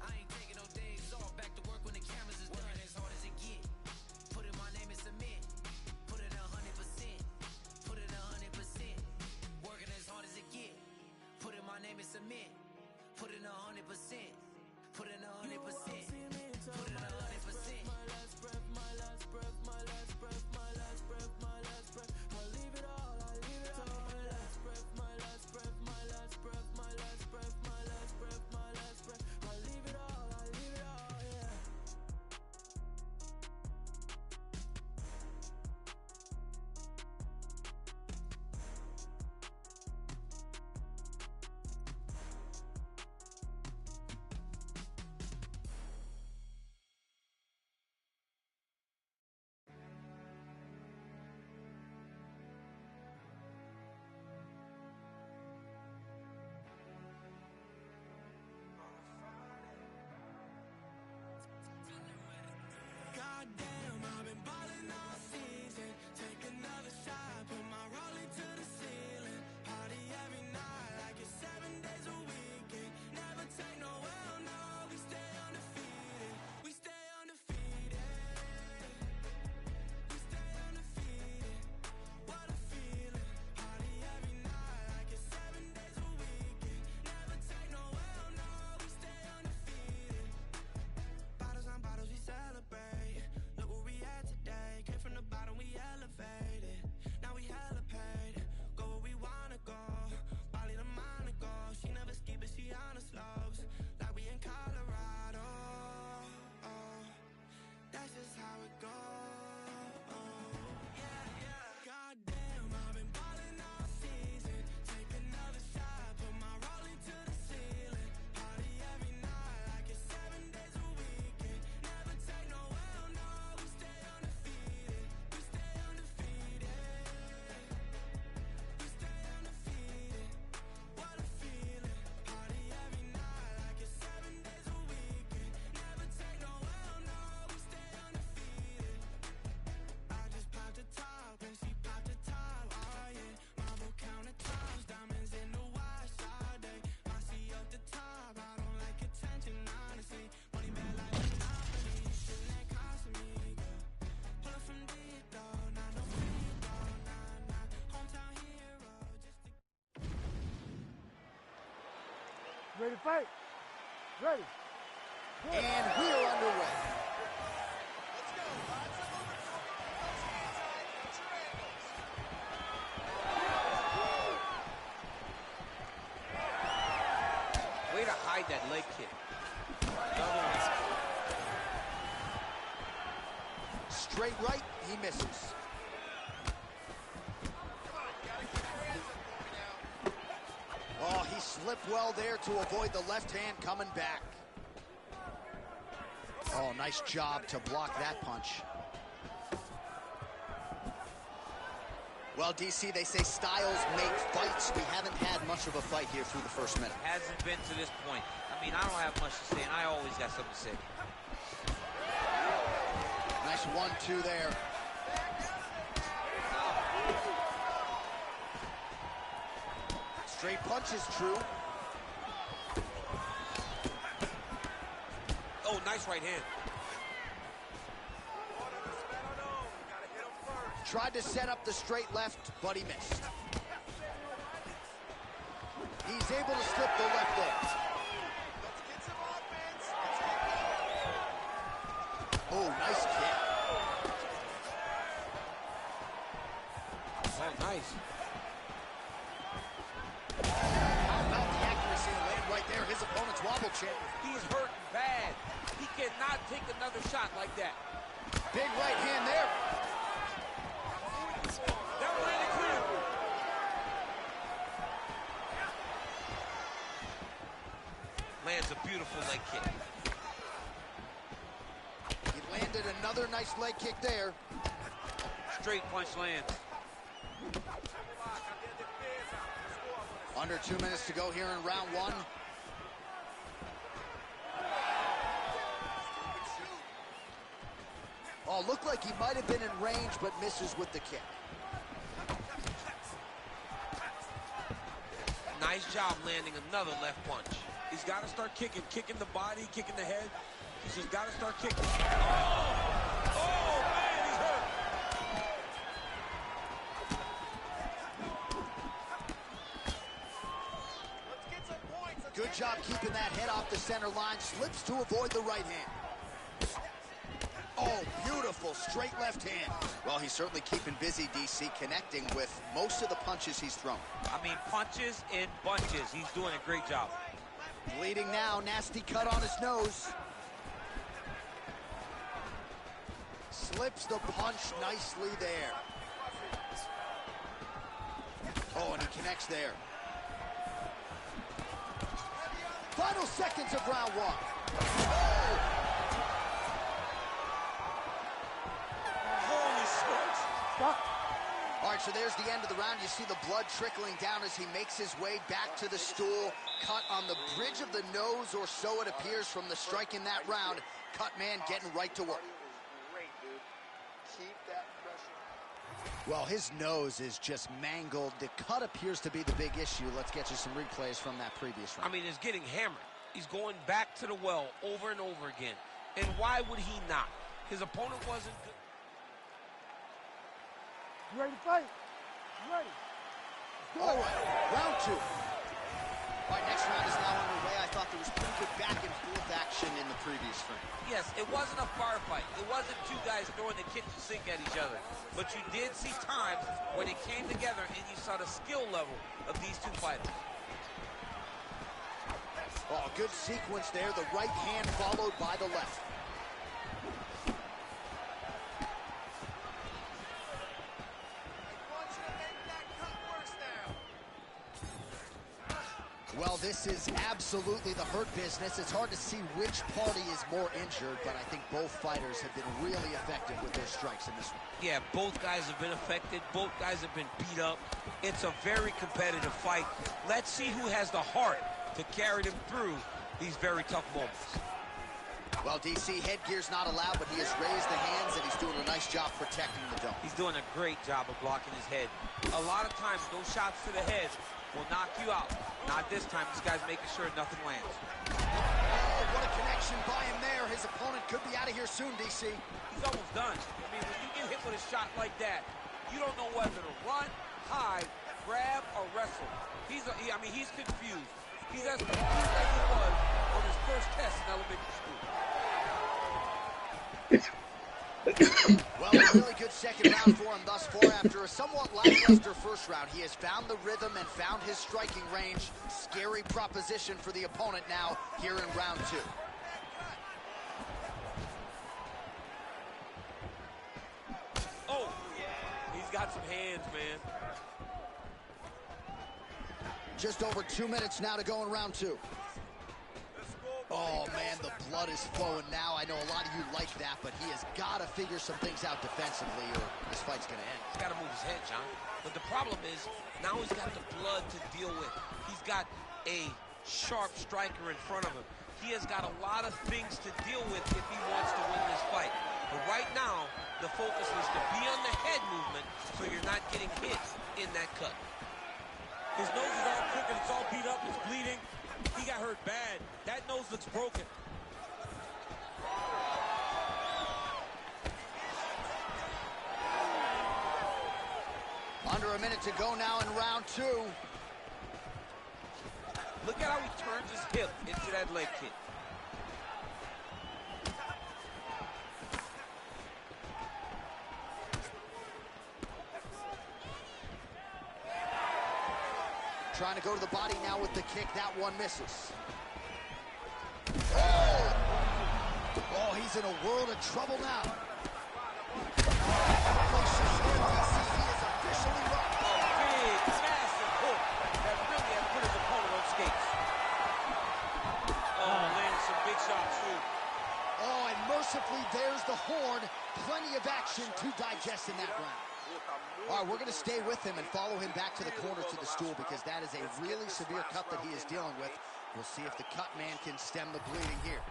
I ain't taking no days off. Back to work when the cameras is done. As hard as it get. Put in my name and submit. Put it 100%. Put it 100%. Working as hard as it get. Put in my name and submit. Put in 100%. Put in 100%. Ready to fight? Ready. Good. And we're underway. Let's go. Lots of movement. Put your hands high. Put your ankles. Way to hide that leg kick. Straight right, he misses. Oh, he slipped well there to avoid the left hand coming back. Oh, nice job to block that punch. Well, DC, they say styles make fights. We haven't had much of a fight here through the first minute. Hasn't been to this point. I mean, I don't have much to say, and I always got something to say. Nice 1-2 there. Straight punch is true. Oh, nice right hand. Tried to set up the straight left, but he missed. He's able to slip the left there. Let's get some offense. Let's get Oh, nice kick. Oh, nice. How about the accuracy and land right there? His opponent's wobble champ. He's hurting bad. He cannot take another shot like that. Big right hand there. That landed clear. Lands a beautiful leg kick. He landed another nice leg kick there. Straight punch lands. Under 2 minutes to go here in round one. Oh, looked like he might have been in range, but misses with the kick. Nice job landing another left punch. He's got to start kicking the body, kicking the head. He's just got to start kicking. Oh, man, he's hurt. Let's get some points. Good job keeping that head off the center line. Slips to avoid the right hand. Oh, beautiful straight left hand. Well, he's certainly keeping busy, DC, connecting with most of the punches he's thrown. I mean, punches in bunches. He's doing a great job. Bleeding now, nasty cut on his nose. Slips the punch nicely there. Oh, and he connects there. Final seconds of round one. Oh! Holy smokes. Stop. All right, so there's the end of the round. You see the blood trickling down as he makes his way back to the stool. Cut on the bridge of the nose, or so it appears from the strike in that round. Cut man getting right to work. Great, dude. Keep that pressure. Well, his nose is just mangled. The cut appears to be the big issue. Let's get you some replays from that previous round. I mean, it's getting hammered. He's going back to the well over and over again. And why would he not? His opponent wasn't good. You ready to fight? You ready? All right, round two. All right, next round is now underway. I thought there was pretty good back and forth action in the previous frame. Yes, it wasn't a firefight. It wasn't two guys throwing the kitchen sink at each other. But you did see times where they came together and you saw the skill level of these two fighters. Oh, good sequence there. The right hand followed by the left. Well, this is absolutely the hurt business. It's hard to see which party is more injured, but I think both fighters have been really effective with their strikes in this one. Yeah, both guys have been affected. Both guys have been beat up. It's a very competitive fight. Let's see who has the heart to carry them through these very tough moments. Well, DC, headgear's not allowed, but he has raised the hands, and he's doing a nice job protecting the dome. He's doing a great job of blocking his head. A lot of times, those shots to the head will knock you out. Not this time. This guy's making sure nothing lands. Oh, what a connection by him there. His opponent could be out of here soon, DC. He's almost done. I mean, when you get hit with a shot like that, you don't know whether to run, hide, grab, or wrestle. He's confused. He's as confused as he was on his first test in elementary school. Well, a really good second round for him thus far. After a somewhat lackluster first round, he has found the rhythm and found his striking range. Scary proposition for the opponent now here in round 2. Oh, he's got some hands, man. Just over 2 minutes now to go in round 2. Oh, man, the blood is flowing now. I know a lot of you like that, but he has got to figure some things out defensively or this fight's going to end. He's got to move his head, John. But the problem is, now he's got the blood to deal with. He's got a sharp striker in front of him. He has got a lot of things to deal with if he wants to win this fight. But right now, the focus is to be on the head movement so you're not getting hit in that cut. His nose is all crooked, it's all beat up, it's bleeding. He got hurt bad. That nose looks broken. Under a minute to go now in round 2. Look at how he turns his hip into that leg kick. Trying to go to the body now with the kick. That one misses. Oh! Oh, he's in a world of trouble now. He is officially rocked. A big, massive hook that really has put his opponent on skates. Oh, landed some big shots, too. Oh, and mercifully, there's the horn. Plenty of action to digest in that round. All right, we're going to stay with him and follow him back to the corner to the stool because that is a really severe cut that he is dealing with. We'll see if the cut man can stem the bleeding here.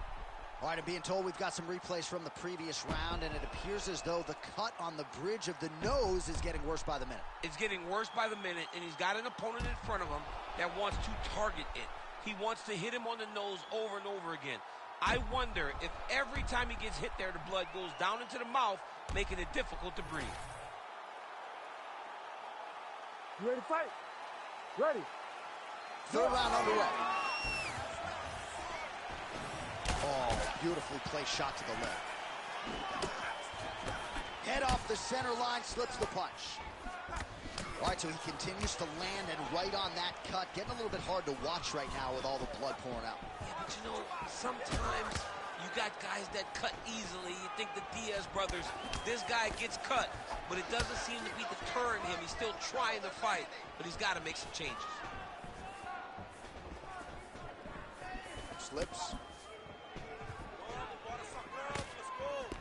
All right, I'm being told we've got some replays from the previous round, and it appears as though the cut on the bridge of the nose is getting worse by the minute. It's getting worse by the minute, and he's got an opponent in front of him that wants to target it. He wants to hit him on the nose over and over again. I wonder if every time he gets hit there, the blood goes down into the mouth, making it difficult to breathe. You ready to fight? Ready. Third round underway. Oh, beautifully placed shot to the leg. Head off the center line, slips the punch. All right, so he continues to land and right on that cut. Getting a little bit hard to watch right now with all the blood pouring out. Yeah, but you know, sometimes you got guys that cut easily. You think the Diaz brothers, this guy gets cut, but it doesn't seem to be deterring him. He's still trying to fight, but he's got to make some changes. Slips.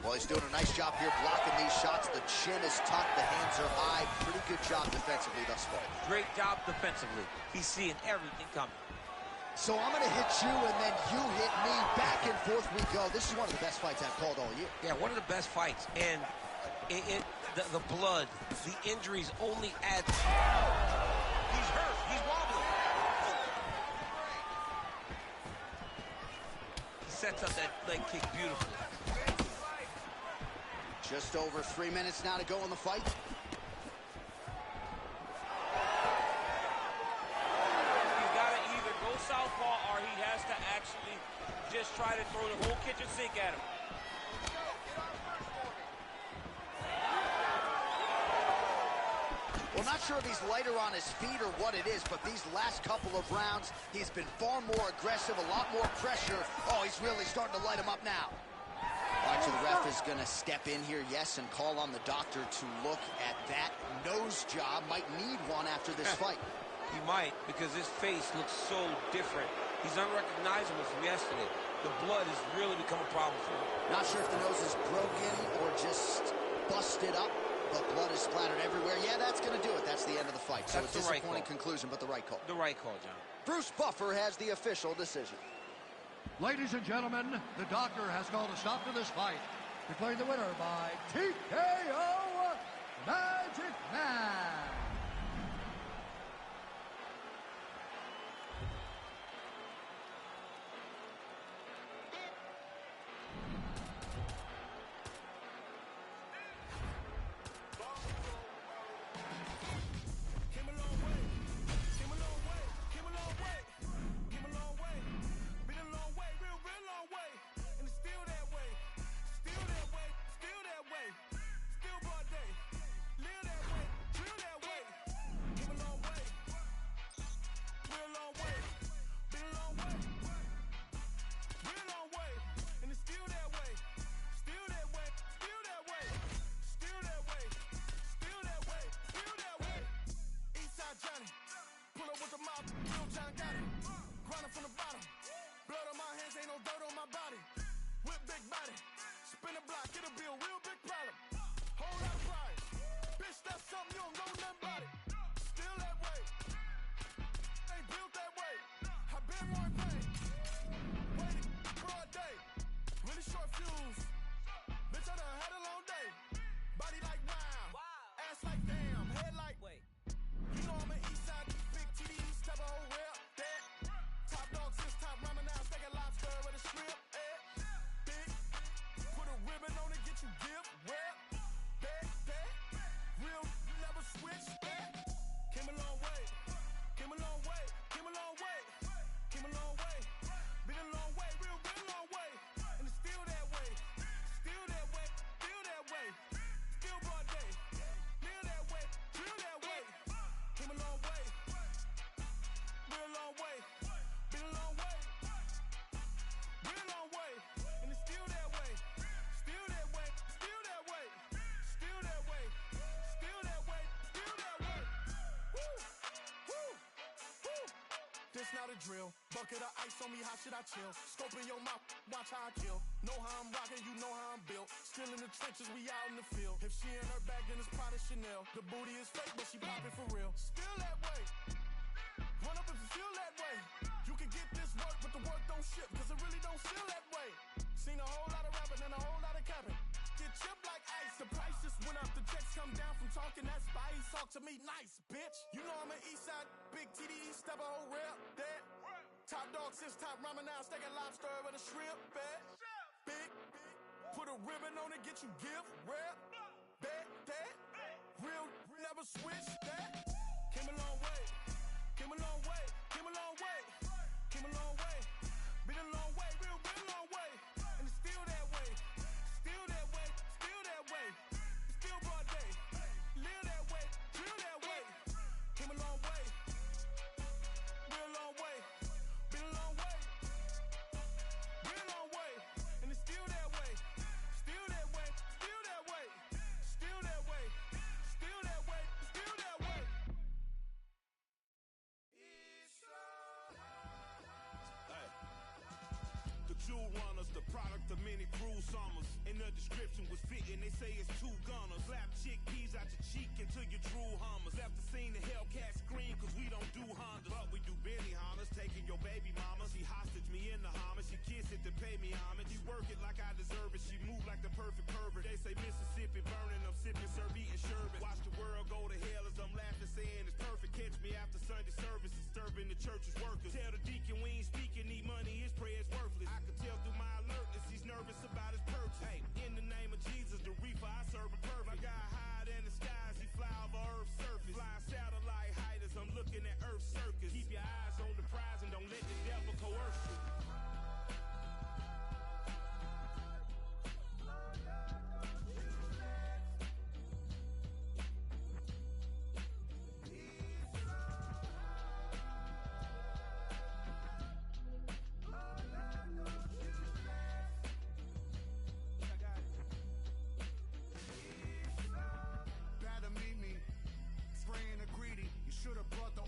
Well, he's doing a nice job here blocking these shots. The chin is tucked, the hands are high. Pretty good job defensively thus far. Great job defensively. He's seeing everything coming. So I'm going to hit you, and then you hit me. Back and forth we go. This is one of the best fights I've called all year. Yeah, one of the best fights. And the blood, the injuries only add. He's hurt. He's wobbling. He sets up that leg kick beautifully. Just over 3 minutes now to go in the fight. He's got to either go southpaw or he has to actually just try to throw the whole kitchen sink at him. Well, not sure if he's lighter on his feet or what it is, but these last couple of rounds, he's been far more aggressive, a lot more pressure. Oh, he's really starting to light him up now. All right, so the ref is going to step in here, yes, and call on the doctor to look at that nose job. Might need one after this fight. He might, because his face looks so different. He's unrecognizable from yesterday. The blood has really become a problem for him. Not sure if the nose is broken or just busted up, but blood is splattered everywhere. Yeah, that's going to do it. That's the end of the fight. So That's a the right disappointing call. conclusion, but the right call. The right call, John. Bruce Buffer has the official decision. Ladies and gentlemen, the doctor has called a stop to this fight, declaring the winner by TKO, Magic Man. Came a long way, came a long way, came a long way, came a the drill. Bucket of ice on me, how should I chill? Scope in your mouth, watch how I kill. Know how I'm rocking, you know how I'm built. Still in the trenches, we out in the field. If she in her bag, then it's Prada Chanel. The booty is fake, but she poppin' for real. Still that way. Run up if you feel that way. You can get this work, but the work don't ship, cause it really don't feel that way. Seen a whole lot of rapping and a whole lot of capping. Get chipped like ice, the price just went up. The checks come down from talking that spice. Talk to me nice, bitch. You know I'm an east side, big TDE, step a whole rep, that. Top dog since top ramen now, steak and lobster with a shrimp, bet. Big, put a ribbon on it, get you gift, rep, bet, that. Real, never switch, that. Came a long way, came a long way, came a long way, came a long way. Been a long way, real long way. And it's still that way, still that way, still that way. Still broad day, live that way, drill that way. Came a long way, real long way. Been a long way, real long way. And it's still that way, still that way, still that way. Still that way, still that way, still that way. Hey. The Jewel Runners, the product of many cruel summers. And the description was fitting, they say it's two gunners. Slap chickpeas out your cheek until you drool hummers. Left the scene, the Hellcat scream, cause we don't do Hondas. But we do Benny Hondas, taking your baby mama. She hostage me in the homage, she kiss it to pay me homage. She work it like I deserve it, she move like the perfect pervert. They say Mississippi burning, I'm sipping, serve, eating sherbet. Watch the world go to hell as I'm laughing, saying it's perfect. Catch me after Sunday service, disturbing the church's workers. Tell the deacon we ain't speaking, need money, his prayer's worthless. I can tell through my alertness, he's nervous about his purchase. Hey, in the name of Jesus, the reefer I serve a perfect. My guy hide in the skies, he fly over Earth's surface. Flying satellite height as I'm looking at Earth's circus. Keep your eyes on the prize and don't let the devil coerce you. Better meet me, spraying a greedy. You should have brought the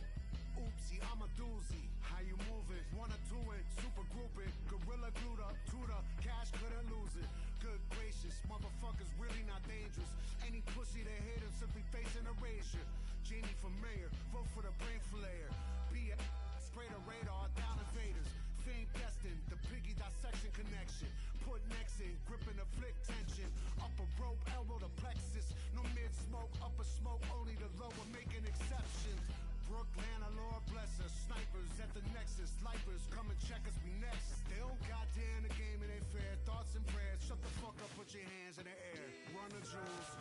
oopsie, I'm a doozy. How you moving? One or two it, super grouping. Gorilla glued up, tutor, cash couldn't lose it. Good gracious, motherfuckers really not dangerous. Any pussy that hit him simply facing erasure. Genie for mayor, vote for the brain flayer. Be a spray the radar down invaders. Fame destined, the piggy dissection connection. Put necks in, gripping the flick tension. Upper rope, elbow to plexus. No mid smoke, upper smoke, only the lower making exceptions. Brooklyn, our Lord bless us. Snipers at the nexus. Lifers come and check us, we next. They don't goddamn the game, it ain't fair. Thoughts and prayers, shut the fuck up, put your hands in the air. Run the jewels.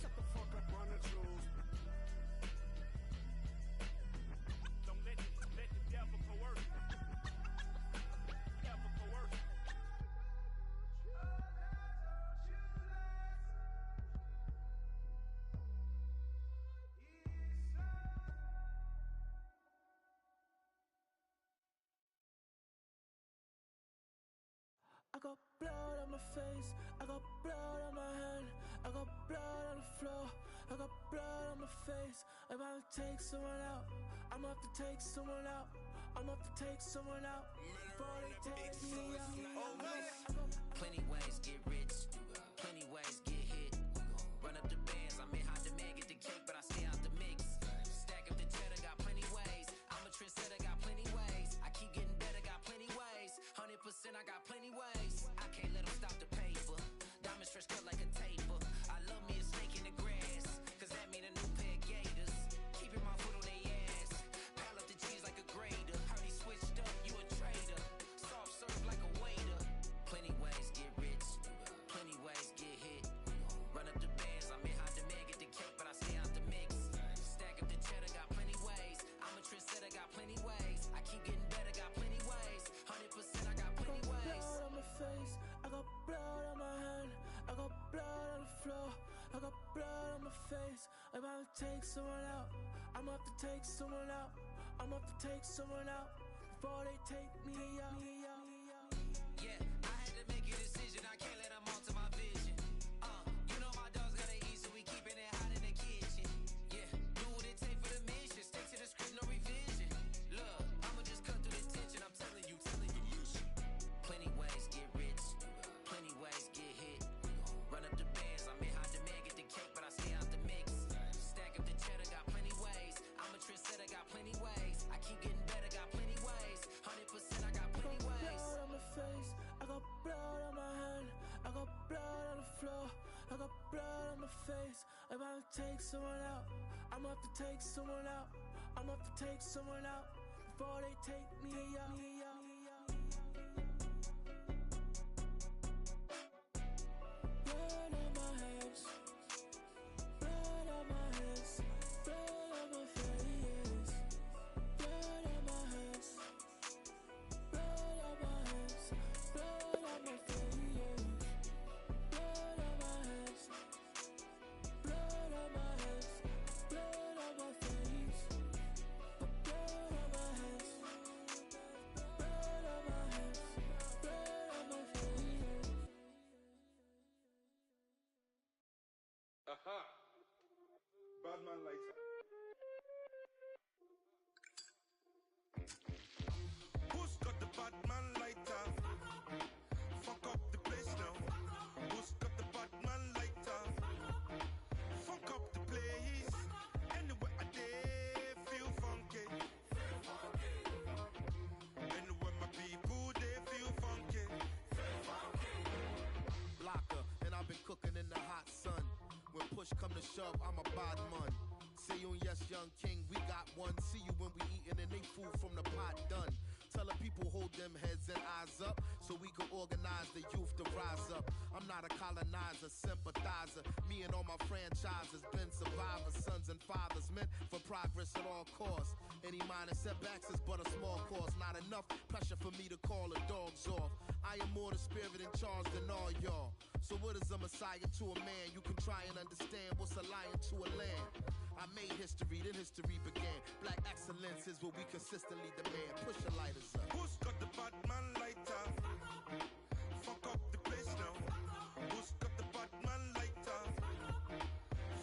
Shut the fuck up, run the jewels. Don't let the devil coerce you. Devil coerce you. I got blood on my face, I got blood on my hand, I got blood on the floor, I got blood on my face. I'm about to take someone out, I'm about to take someone out, I'm about to take someone out. Before they take me out. Plenty ways get rich, plenty ways get hit. Run up the bands, I'm in hot demand, get the cake, but I stay out the mix. Stack up the cheddar, got plenty ways. I'm a trendsetter, got plenty ways. I keep getting better, got plenty ways. 100%, I got plenty ways. I can't let them stop the paper. Diamond stretch cut like a taper. I love me a snake in the grass, cause that mean a new pair of gators. Keeping my foot on their ass. Pile up the cheese like a grater. Heard he switched up, you a traitor. Soft serve like a waiter. Plenty ways get rich, plenty ways get hit. Run up the bands, I'm in face. I'm about to take someone out. I'm about to take someone out. I'm about to take someone out before they take me out. Yeah, I had to make a decision. I can't let them alter my vision. You know my dogs gotta eat, so we keeping it hot in the kitchen. Yeah, do what it take for the mission. Stick to the script, no revision. Look, I'ma just cut through the tension. I'm telling you, listen. Plenty ways get rich, plenty ways get hit. Run up the bands, I'm in high demand. Get the cake, but I stay out the mix. Stack up the cheddar, got plenty ways. I'm a trendsetter, got plenty ways. I keep getting better, got plenty ways. 100%, I got plenty ways. Blood on my face, I got blood on my hand. I got blood on the floor, I got blood on my face. I'm about to take someone out. I'm about to take someone out. I'm about to take someone out before they take me out. Blood on my hands, blood on my hands, blood on my face. Blood on my hands, blood on my hands, blood on my face. Blood on my hands, blood on my hands, blood on my face. Blood on my hands, blood on my hands, blood on my face. Aha! Bad man lighter. Who's got the bad man lighter? Fuck up the place now. Who's got the bad man lighter? Fuck up the place. Anywhere I day feel funky. Anywhere my people they feel funky. Blocker, and I've been cooking in the hot sun. When push come to shove, I'm a bad man. Say you and yes, young king, we got one. See you when we eatin' and they food from the pot done. Tell the people hold them heads and eyes up so we can organize the youth to rise up. I'm not a colonizer, sympathizer. Me and all my franchises been survivors, sons and fathers meant for progress at all costs. Any minor setbacks is but a small cost. Not enough pressure for me to call the dogs off. I am more the spirit in charge than all y'all. So what is a messiah to a man? You can try and understand what's a lion to a lamb. I made history, then history began. Black excellence is what we consistently demand. Push your lighters up. Who's got the bad man lighter? Fuck up the place now. Who's got the bad man lighter?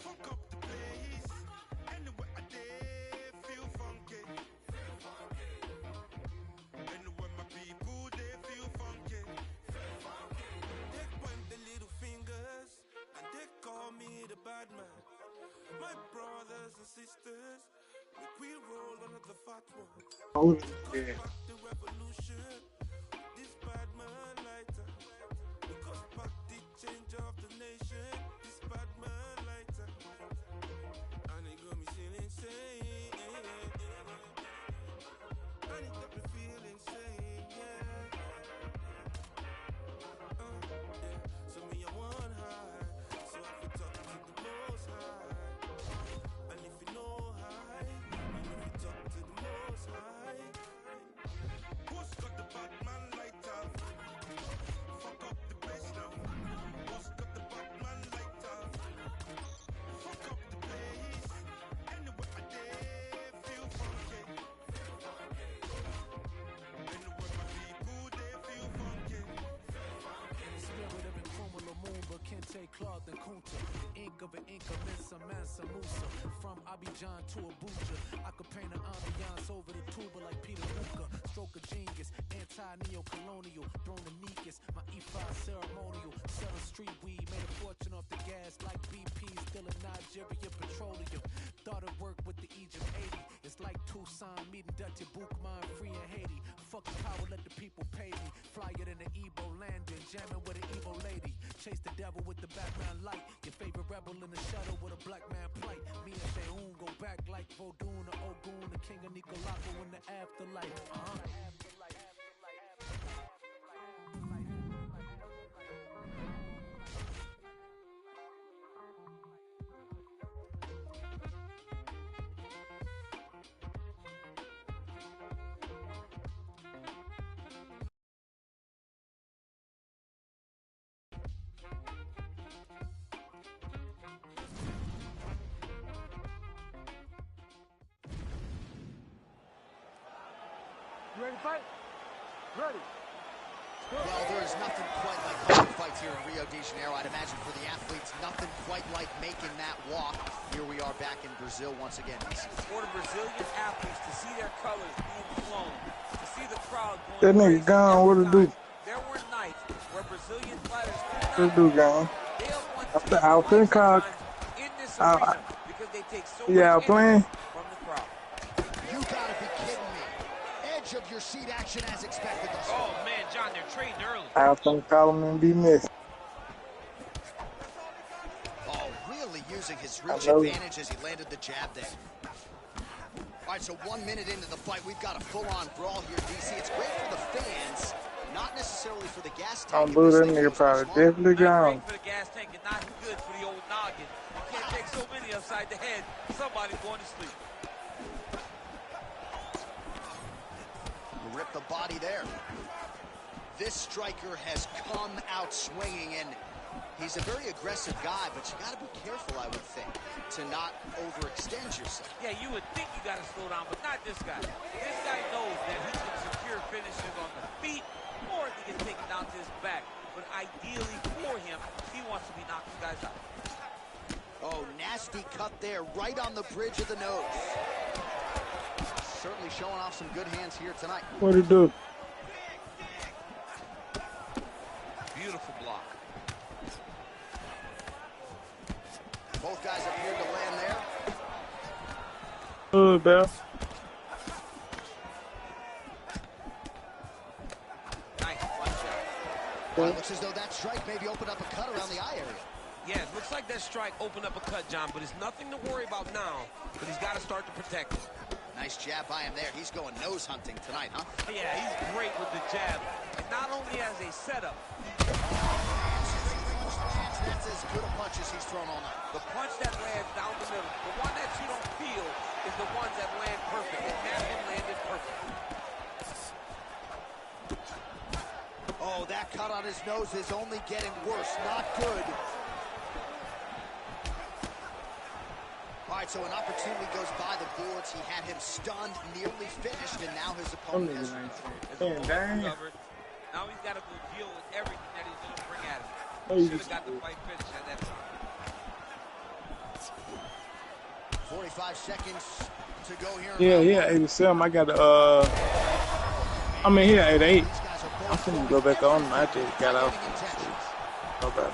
Fuck up the place. Anywhere I day feel funky. Anywhere my people they feel funky. They point the little fingers and they call me the bad man. My brothers and sisters, make we roll another fat one. Oh, Cause back the revolution, this bad man lighter. Because back the change of the nation, this bad man lighter. And it got me feeling insane. And it got me feeling insane, yeah. So me I want high, so I can talk to the most high. And if you know high, you know you talk to the most high. Who's got the bad man lighter? Fuck up the place now. Who's got the bad man lighter? Fuck up the place. Anywhere I day feel funky. Anywhere my people they feel funky. Spirit of Nkrumah Lumumba, Kente Cloth and Kunta. Ink of an Inca, Mensa Mansa Musa. From Abidjan to Abuja, I could paint an ambiance over the tuba like Peter Luca. Stroke of genius, anti-neo-colonial, throne the Negus. My E5 ceremonial, selling street weed, made a fortune off the gas like BP, still in Nigeria petroleum. Thought it worked with the Egypt 80. It's like Tucson meeting Dutch Bookman, free in Haiti. Fucking power, let the people pay me. Flyer than the Igbo landing, jamming with an Igbo lady. Chase the devil with the Batman light. Your favorite rebel in the shuttle with a black man plight. Me and Sheun go back like Vodun or Ogun, the king of Nicolaco in the afterlife. You ready to fight? Ready. Well, there is nothing quite like hard fights here in Rio de Janeiro. I'd imagine for the athletes, nothing quite like making that walk. Here we are back in Brazil once again. For the Brazilian athletes to see their colors being flown, to see the crowd going That nigga crazy gone, what every it do? time. There were nights where Brazilian fighters What it do, gone? they have won I was thinking called. in this arena because they take so Yeah, much playing. energy from the crowd. You gotta be kidding me. Edge of your seat action as expected thus far. Oh, man, John, they're trading early. I was thinking call him and be missed. Oh, really using his reach advantage as he landed the jab there. All right, so 1 minute into the fight, we've got a full-on brawl here, DC. It's great for the fans, not necessarily for the gas tank. Boo, that nigga probably definitely gone. Great for the gas tank and not good for the old noggin. You can't take so many upside the head. Somebody's going to sleep. Rip the body there. This striker has come out swinging, and he's a very aggressive guy, but you got to be careful, I would think, to not overextend yourself. Yeah, you would think you got to slow down, but not this guy. This guy knows that he can secure finishes on the feet, or he can take it down to his back. But ideally for him, he wants to be knocking guys out. Oh, nasty cut there, right on the bridge of the nose. Certainly showing off some good hands here tonight. What it do? Beautiful block. Both guys appeared to land there. Good, Bell. Nice one shot. Well, it looks as though that strike maybe opened up a cut around the eye area. Yeah, it looks like that strike opened up a cut, John, but it's nothing to worry about now, but he's got to start to protect it. Nice jab by him there. He's going nose hunting tonight, huh? Yeah, he's great with the jab. And not only as a setup. That's as good a punch as he's thrown all night. The punch that lands down the middle, the one that you don't feel, is the ones that land perfect. And that one landed perfect. Oh, that cut on his nose is only getting worse. Not good. All right, so an opportunity goes by the boards. He had him stunned, nearly finished, and now his opponent has covered. Now he's got to go deal with everything that he's going to bring at him. Should have got the fight finished at that time. 45 seconds to go here. Yeah, 87. I got I mean, here at 8. I'm finna go back on. I just got off. Okay.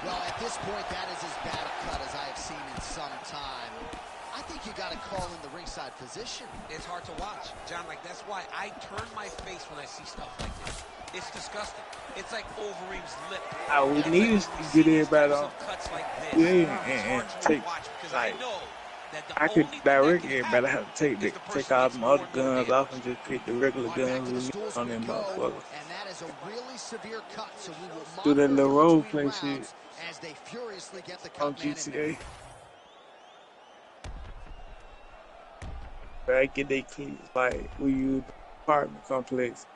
Well, at this point, that is as bad a cut as I have seen in some time. I think you got to call in the ringside position. It's hard to watch, John. Like, that's why I turn my face when I see stuff like this. It's disgusting. It's like Overeem's lip. We need to get everybody on. Cuts like this. Yeah, and take, like, I could direct everybody how to take all them other guns off and just pick the regular guns we need on them motherfuckers. And that is a really severe cut, so we will do that little role play shit as they furiously get the cut on GTA. Back in their keys, like we use apartment complex.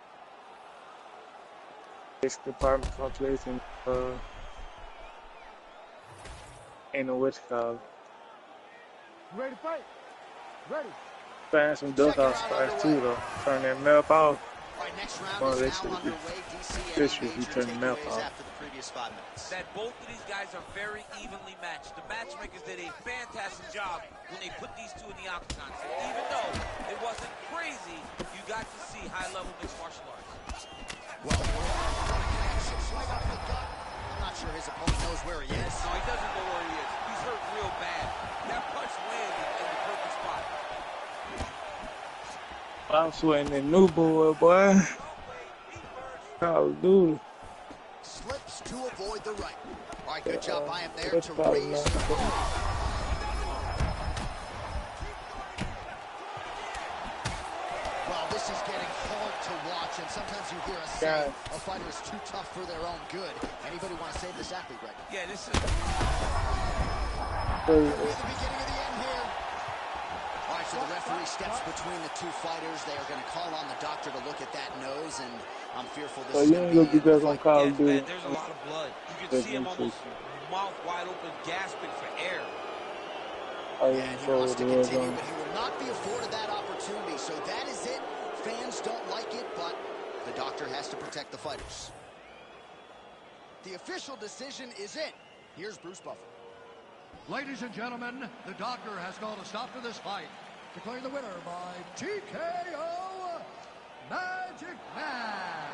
This apartment complex and what's it called. You ready to fight? Ready. Find some duck house spots too though. Turn that map off. Next round is now underway. DC and major takeaways after the previous 5 minutes. That both of these guys are very evenly matched. The matchmakers did a fantastic job when they put these two in the octagon. So even though it wasn't crazy, you got to see high-level mixed martial arts. Well, I'm not sure his opponent knows where he is. No, he doesn't know where he is. He's hurt real bad. That punch landed in the perfect spot. I'm sweating that new boy. Call of Duty. Slips to avoid the right. All right, good job by him there to raise. Well, this is getting hard to watch, and sometimes you hear us say a fighter is too tough for their own good. Anybody want to save this athlete right now? Yeah, this is the beginning of the end here. All right, so the referee steps between the two fighters. They are going to call on the doctor to look at that nose, and I'm fearful this is going to be back on Call of Duty. There's a lot of blood. You can see him almost mouth wide open, gasping for air. And he wants to continue, but he will not be afforded that opportunity. So that is it. Fans don't like but the doctor has to protect the fighters. The official decision is in. Here's Bruce Buffer. Ladies and gentlemen, the doctor has called a stop to this fight, declaring the winner by TKO, Magic Man.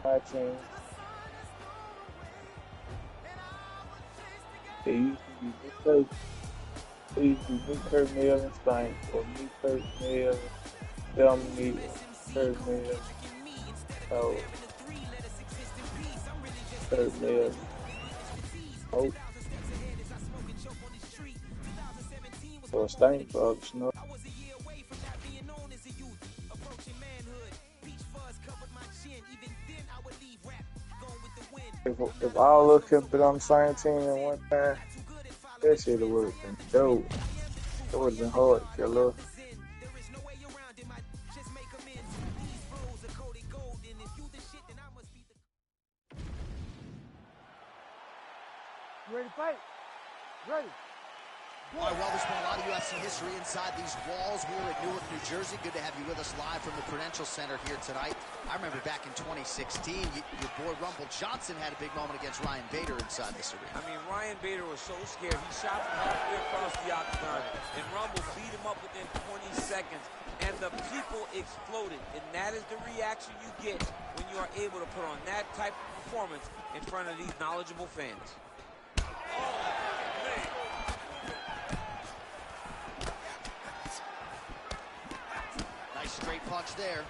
My team. They used to be me, Kurt. They used to be me, Kurt, Mill, and Stank, or me, Kurt, Mill, Dominique, Kurt, Mill, oh, Kurt, Mill, oh, or Stank, folks, no. If all of us kept it on the same team at one time, that shit would have been dope. It would have been hard to kill us. You ready to fight? Ready. All right, well, there's been a lot of UFC history inside these walls. We are at Newark, New Jersey. Good to have you with us live from the Prudential Center here tonight. I remember back in 2016, your boy Rumble Johnson had a big moment against Ryan Bader inside this arena. I mean, Ryan Bader was so scared. He shot from halfway across the octagon, and Rumble beat him up within 20 seconds, and the people exploded. And that is the reaction you get when you are able to put on that type of performance in front of these knowledgeable fans. Nice straight punch there.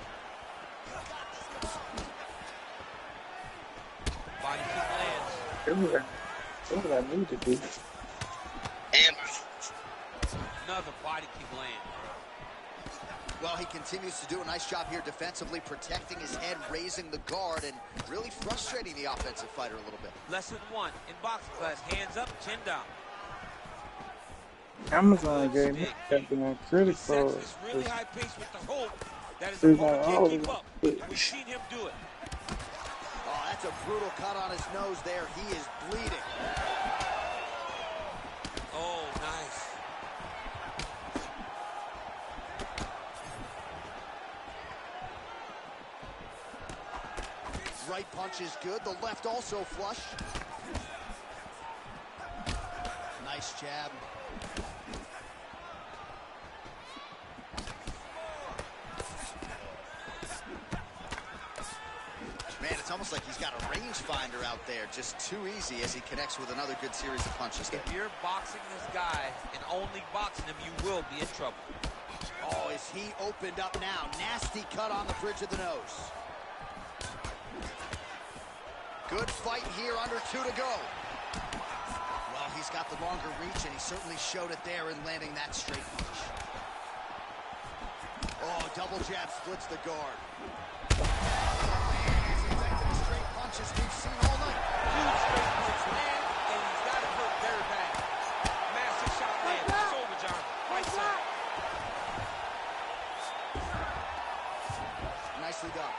Body kick lands. That's what I need to do. And another body kick land. Well, he continues to do a nice job here defensively, protecting his head, raising the guard, and really frustrating the offensive fighter a little bit. Lesson 1 in boxing class: hands up, chin down. Amazon gave me something critical. This really high pace with the hope that his opponent can't keep up. We've seen him do it. Oh, that's a brutal cut on his nose there. He is bleeding. Oh, nice. Right punch is good. The left also flush. Nice jab. Man, it's almost like he's got a rangefinder out there. Just too easy as he connects with another good series of punches there. If you're boxing this guy and only boxing him, you will be in trouble. Oh, is he opened up now? Nasty cut on the bridge of the nose. Good fight here, under 2 to go. Well, he's got the longer reach, and he certainly showed it there in landing that straight punch. Oh, double jab splits the guard. He's effective straight punches we've seen all night. Huge straight punch land, and he's got it hurt very bad. Massive shot land. It's over, John. Right side. Nicely done.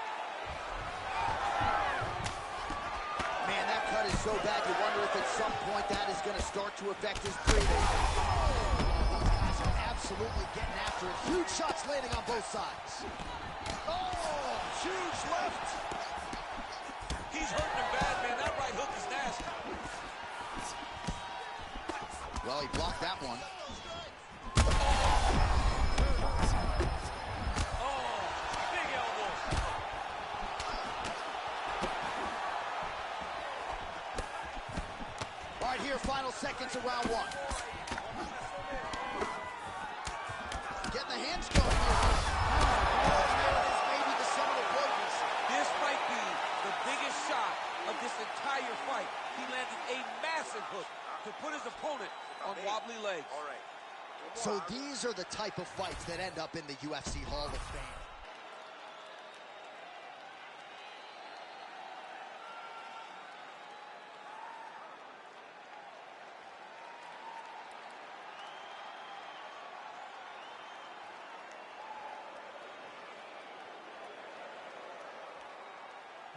Man, that cut is so bad, you wonder if at some point that is going to start to affect his breathing. These guys are absolutely getting after it. Huge shots landing on both sides. Oh, huge left. He's hurting him bad, man. That right hook is nasty. Well, he blocked that one. Final seconds of round 1. Getting the hands going here. Oh, there it is, maybe the seminal blows. This might be the biggest shot of this entire fight. He landed a massive hook to put his opponent on wobbly legs. So these are the type of fights that end up in the UFC Hall of Fame.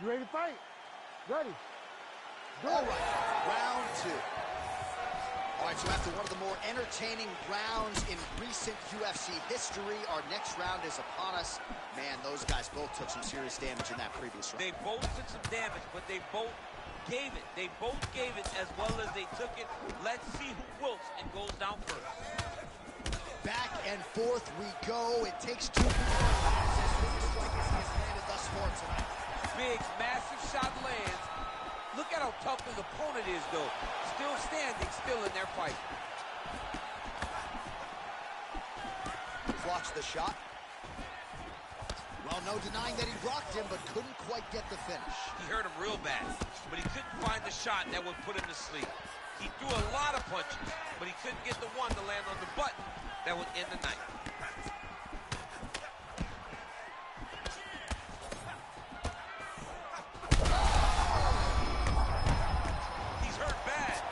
You ready to fight? Ready. All right, round 2. right, so after one of the more entertaining rounds in recent UFC history, our next round is upon us. Man, those guys both took some serious damage in that previous round. They both took some damage, but they both gave it. They both gave it as well as they took it. Let's see who wilts and goes down first. Back and forth we go. It takes two. Biggest strike he has landed thus far tonight. Big, massive shot lands. Look at how tough his opponent is, though. Still standing, still in their fight. Blocks the shot. Well, no denying that he rocked him, but couldn't quite get the finish. He hurt him real bad, but he couldn't find the shot that would put him to sleep. He threw a lot of punches, but he couldn't get the one to land on the button that would end the night. He's hurt bad.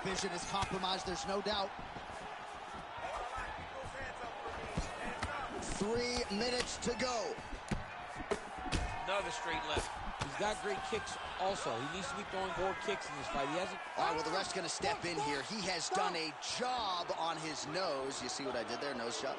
Vision is compromised, there's no doubt. 3 minutes to go. Another straight left. He's got great kicks also. He needs to be throwing more kicks in this fight. He hasn't. All right, well, the ref's going to step in here. He has done a job on his nose. You see what I did there? Nose job.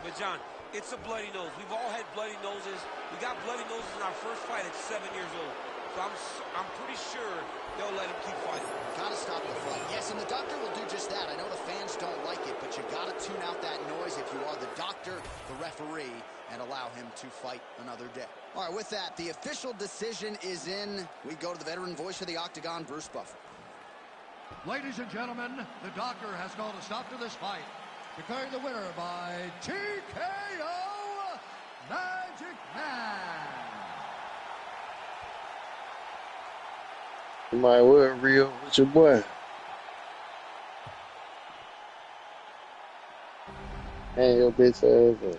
But, John, it's a bloody nose. We've all had bloody noses. We got bloody noses in our first fight at 7 years old. So I'm pretty sure they'll let him keep fighting. Got to stop the fight. Yes, and the doctor will do just that. I know the fans don't like it, but you got to tune out that noise if you are the doctor, the referee, and allow him to fight another day. All right, with that, the official decision is in. We go to the veteran voice of the Octagon, Bruce Buffer. Ladies and gentlemen, the doctor has called a stop to this fight, declaring the winner by TKO, Magic Man. My word, real with your boy. And your bitch ass.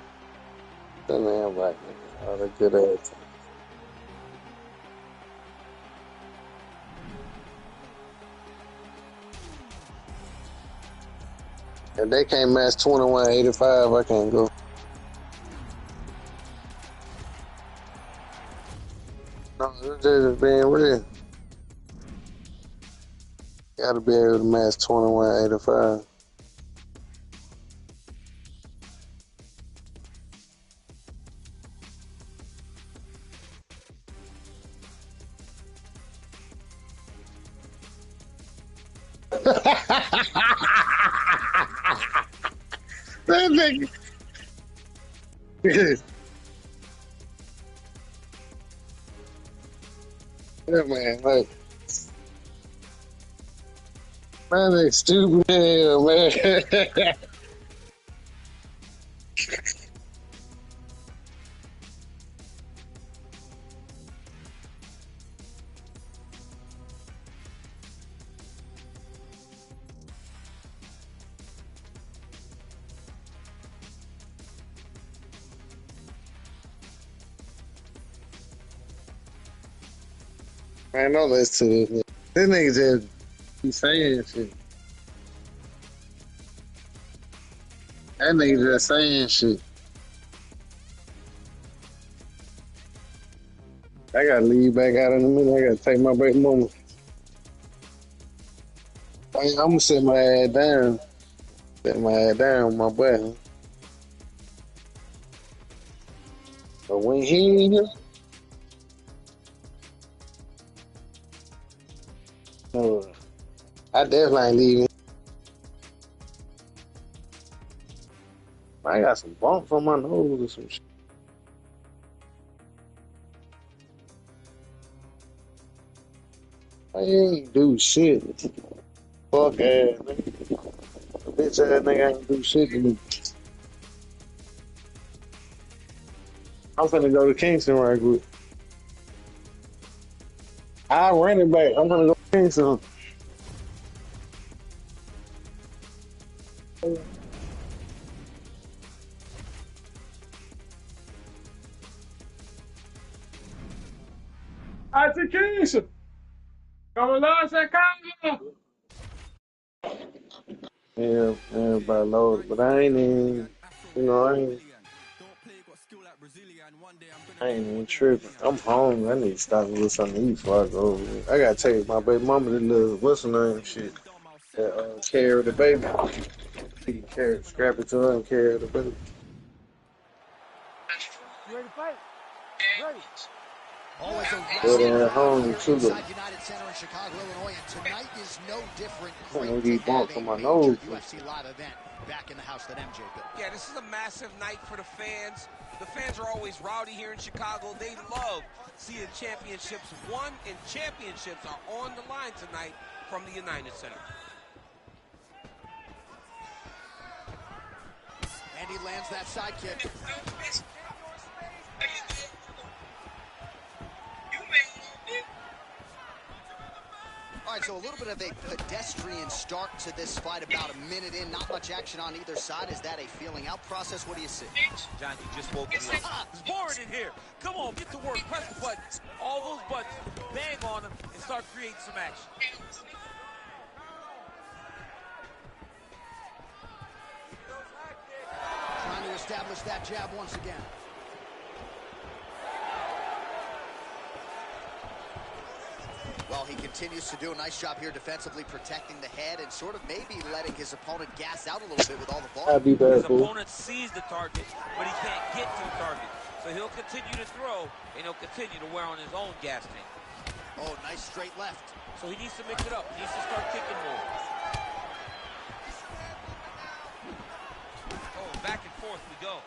That man like all the good ass. If they can't match 21.85, I can't go. No, it's just being real. Gotta be able to match 21.85. That nigga. That man, like, man, they stupid hell, man. Man, don't listen to this nigga. This nigga just be saying shit. That nigga just saying shit. I gotta leave back out in a minute. I gotta take my baby mama. I'm gonna sit my ass down. Sit my ass down with my boy. But when he ain't here, I definitely ain't leaving. I got some bumps on my nose or some shit. I ain't do shit. Fuck ass nigga. Bitch ass nigga ain't do shit to me. I'm finna go to Kingston right quick. I ran it back. I'm gonna go to Kingston. I took Kingston. Como lá, Chicago? Yeah, everybody loaded, but I ain't even, you know, I ain't. Don't play, got skill like Brazilian. One day I'm gonna I ain't even tripping. I'm home. I need to stop and get something to eat before I go over there. I gotta take my baby mama to little what's her name shit. That carry the baby. She can carry, scrap it to her and carry the baby. You ready to fight? Ready. Always a But rowdy at crowd home here too. inside United Center in Chicago, Illinois, and tonight is no different. I'm gonna Great to get bumped have a on my major nose. UFC live event back in the house that MJ built. Yeah, this is a massive night for the fans. The fans are always rowdy here in Chicago. They love seeing championships won, and championships are on the line tonight from the United Center. And he lands that side kick. All right, so a little bit of a pedestrian start to this fight, about a minute in. Not much action on either side. Is that a feeling out process? What do you see? John, you just woke me up. It's boring in here. Come on, get to work. Press the buttons. All those buttons. Bang on them and start creating some action. Trying to establish that jab once again. Well, he continues to do a nice job here defensively, protecting the head and sort of maybe letting his opponent gas out a little bit with all the volume. His opponent sees the target, but he can't get to the target. So he'll continue to throw, and he'll continue to wear on his own gas tank. Oh, nice straight left. So he needs to mix it up. He needs to start kicking more. Oh, back and forth we go.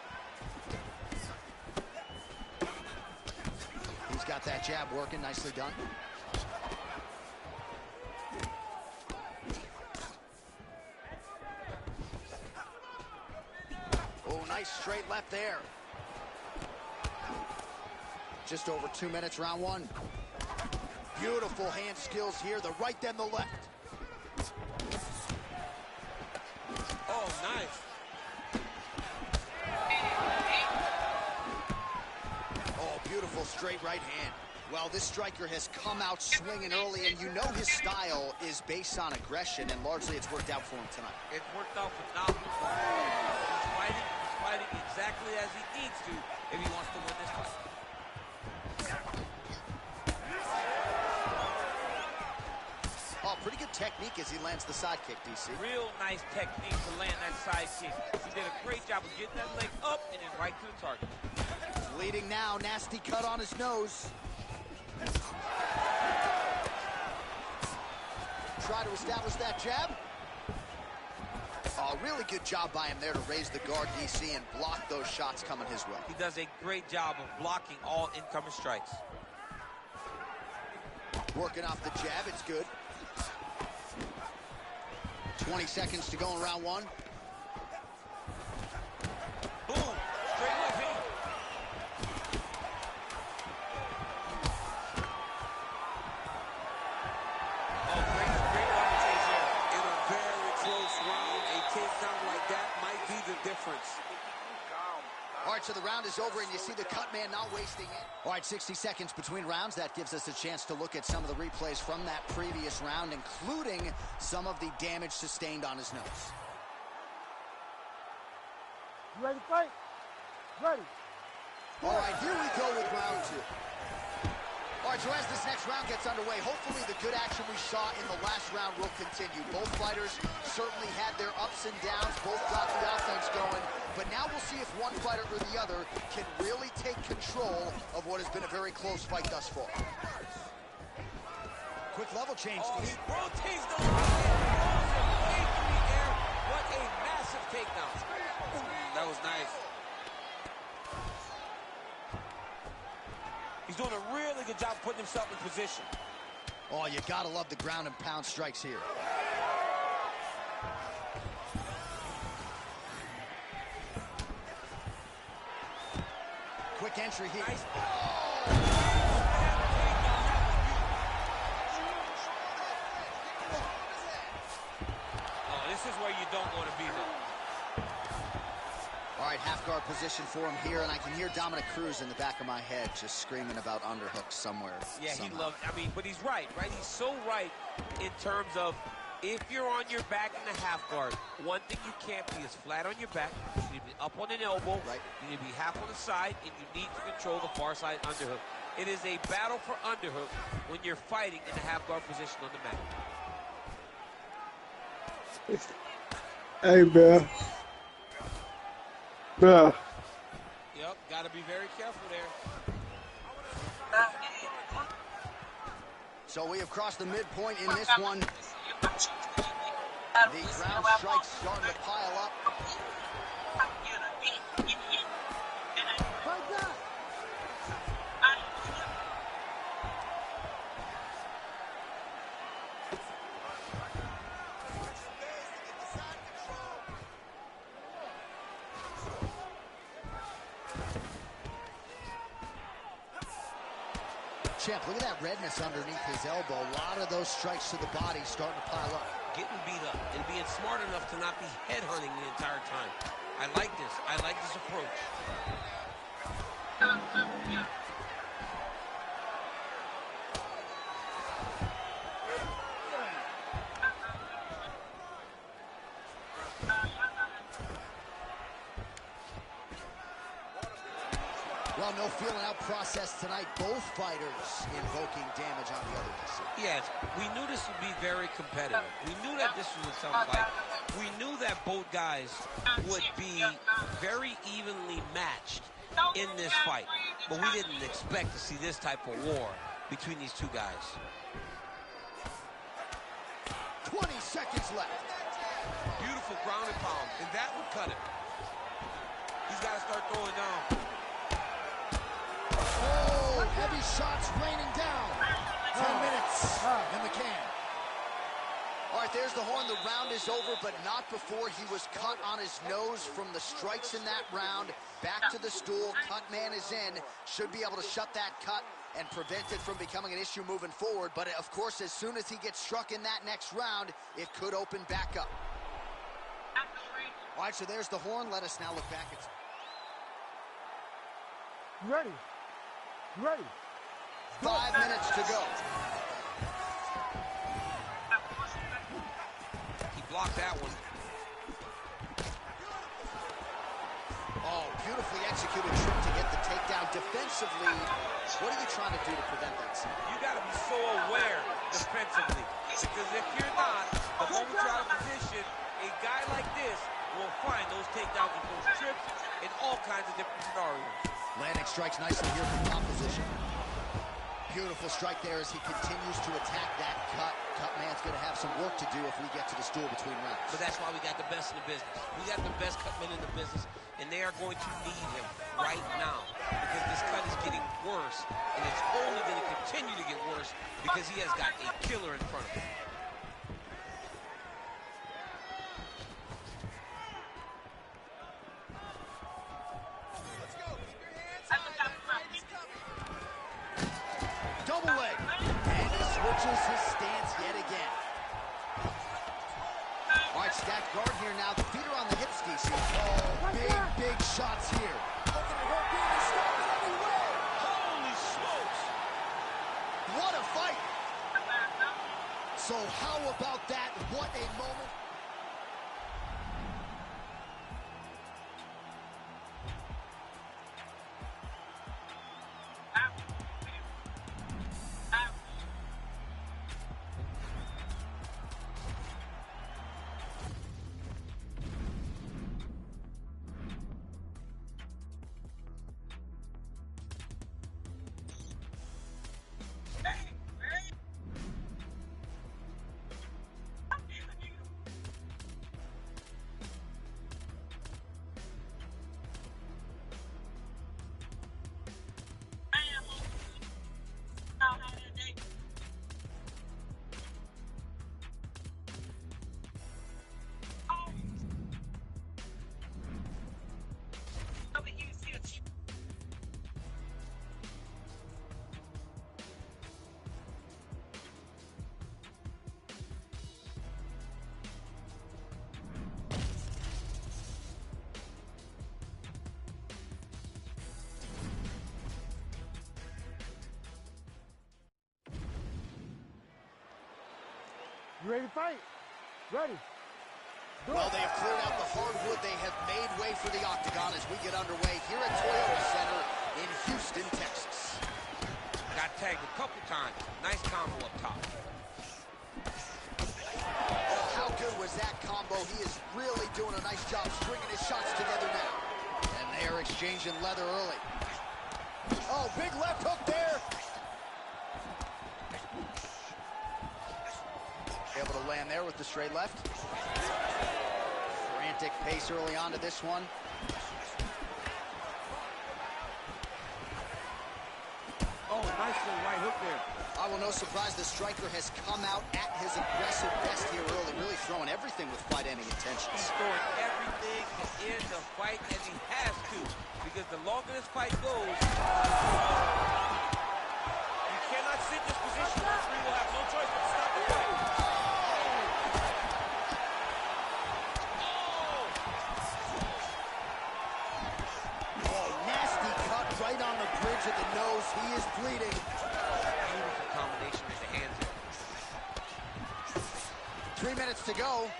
He's got that jab working. Nicely done. Oh, nice straight left there. Just over 2 minutes, round one. Beautiful hand skills here, the right then the left. Oh, nice. Oh, beautiful straight right hand. Well, this striker has come out swinging early, and you know his style is based on aggression, and largely it's worked out for him tonight. It's worked out phenomenally. He's fighting exactly as he needs to if he wants to win this fight. Oh, pretty good technique as he lands the side kick, DC. Real nice technique to land that side kick. He did a great job of getting that leg up and then right to the target. Leading now, nasty cut on his nose. Try to establish that jab. Oh, really good job by him there to raise the guard, DC, and block those shots coming his way. He does a great job of blocking all incoming strikes. Working off the jab, it's good. 20 seconds to go in round one. Boom, straight left hand. All right, so the round is over, and you see the cut man not wasting it. All right, 60 seconds between rounds. That gives us a chance to look at some of the replays from that previous round, including some of the damage sustained on his nose. You ready to fight? Ready. All right, here we go with round two. All right, so as this next round gets underway, hopefully the good action we saw in the last round will continue. Both fighters certainly had their ups and downs. Both got the offense going. But now we'll see if one fighter or the other can really take control of what has been a very close fight thus far. Quick level change. Oh, he rotates the line and throws him way through the air. What a massive takedown. That was nice. He's doing a really good job putting himself in position. Oh, you gotta love the ground and pound strikes here. Quick entry here. Nice. Oh, this is where you don't want to be there. All right, half guard position for him here, and I can hear Dominic Cruz in the back of my head just screaming about underhooks somewhere. Yeah, somehow. he loved, but he's right? He's so right in terms of If you're on your back in the half guard, one thing you can't be is flat on your back. You need to be up on an elbow. Right. You need to be half on the side, and you need to control the far side underhook. It is a battle for underhook when you're fighting in the half guard position on the mat. Hey, bro. Bro. Yep, got to be very careful there. So we have crossed the midpoint in this one. The ground strikes starting to pile up. Champ, look at that redness underneath his elbow. A lot of those strikes to the body starting to pile up. Getting beat up and being smart enough to not be headhunting the entire time. I like this. I like this approach. Well, no feeling out process tonight. Both fighters invoking damage on the other. Yes, we knew this would be very competitive. We knew that this was a tough fight. We knew that both guys would be very evenly matched in this fight. But we didn't expect to see this type of war between these two guys. 20 seconds left. Beautiful ground and pound, and that would cut it. He's got to start throwing down. Oh, heavy shots raining down. 10 minutes in the can. All right, there's the horn. The round is over, but not before he was cut on his nose from the strikes in that round. Back to the stool. Cut man is in. Should be able to shut that cut and prevent it from becoming an issue moving forward. But, of course, as soon as he gets struck in that next round, it could open back up. All right, so there's the horn. Let us now look back at... Ready. Ready. 5 minutes to go. He blocked that one. Oh, beautifully executed trick to get the takedown. Defensively, what are you trying to do to prevent that? You got to be so aware defensively. Because if you're not, the moment you're out of position, a guy like this will find those takedowns with those trips in all kinds of different scenarios. Landing strikes nicely here from top position. Beautiful strike there as he continues to attack that cut. Cut man's going to have some work to do if we get to the stool between rounds. But that's why we got the best in the business. We got the best cut men in the business, and they are going to need him right now because this cut is getting worse, and it's only going to continue to get worse because he has got a killer in front of him. Double leg. And he switches his stance yet again. All right, stacked guard here now. The feet are on the hips, DC. Oh, big shots here. Holy smokes. What a fight. So how about that? What a moment. You ready to fight? Ready. Well, they have cleared out the hardwood. They have made way for the octagon as we get underway here at Toyota Center in Houston, Texas. Got tagged a couple times. Nice combo up top. Oh, how good was that combo? He is really doing a nice job stringing his shots together now. And they are exchanging leather early. Oh, big left hook there. Able to land there with the straight left. Frantic pace early on to this one. Oh, nice little right hook there. I will no surprise the striker has come out at his aggressive best here early, really throwing everything with fight-ending intentions. He's throwing everything to end the fight, and he has to, because the longer this fight goes, you cannot sit in this position. Referee will have no choice but to stop the fight. Oh, nasty cut right on the bridge of the nose. He is bleeding. Beautiful combination with the hands there. 3 minutes to go.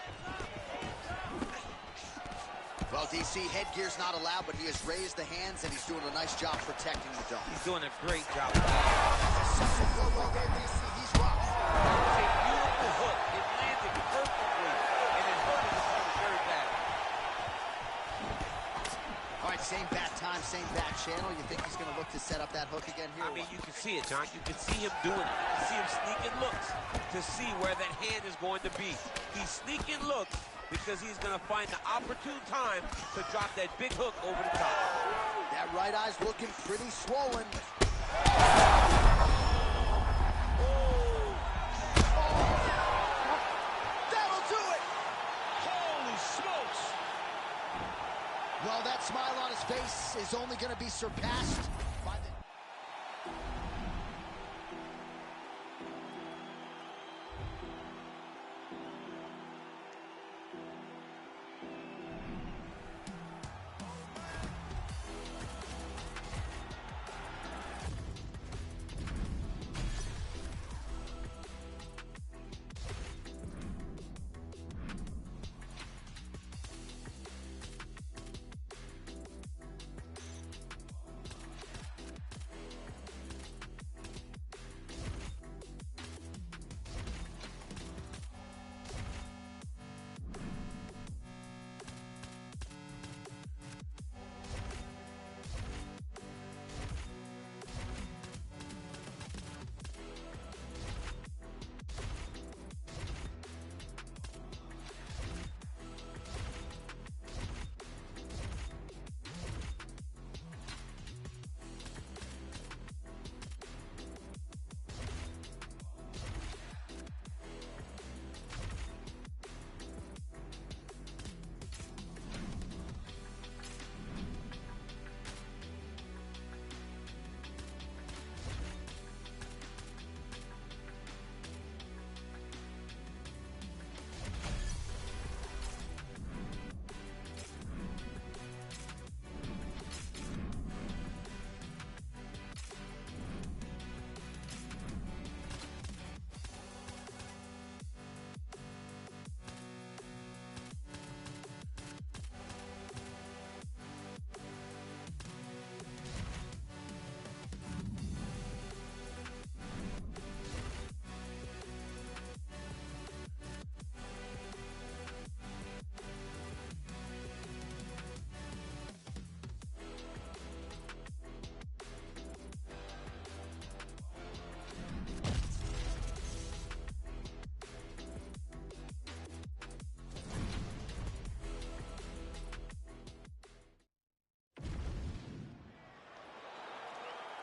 Well, DC, headgear's not allowed, but he has raised the hands, and he's doing a nice job protecting the dome. He's doing a great job. Successful blow right there, DC. He's rocked. It's a beautiful hook. It landed perfectly, and it hurt his arm very bad. All right, same bat time, same bat channel. You think he's going to look to set up that hook again here? I mean, you can see it, John. You can see him doing it. You can see him sneaking looks to see where that hand is going to be. He's sneaking looks because he's going to find the opportune time to drop that big hook over the top. That right eye's looking pretty swollen. That'll do it! Holy smokes! Well, that smile on his face is only going to be surpassed by the...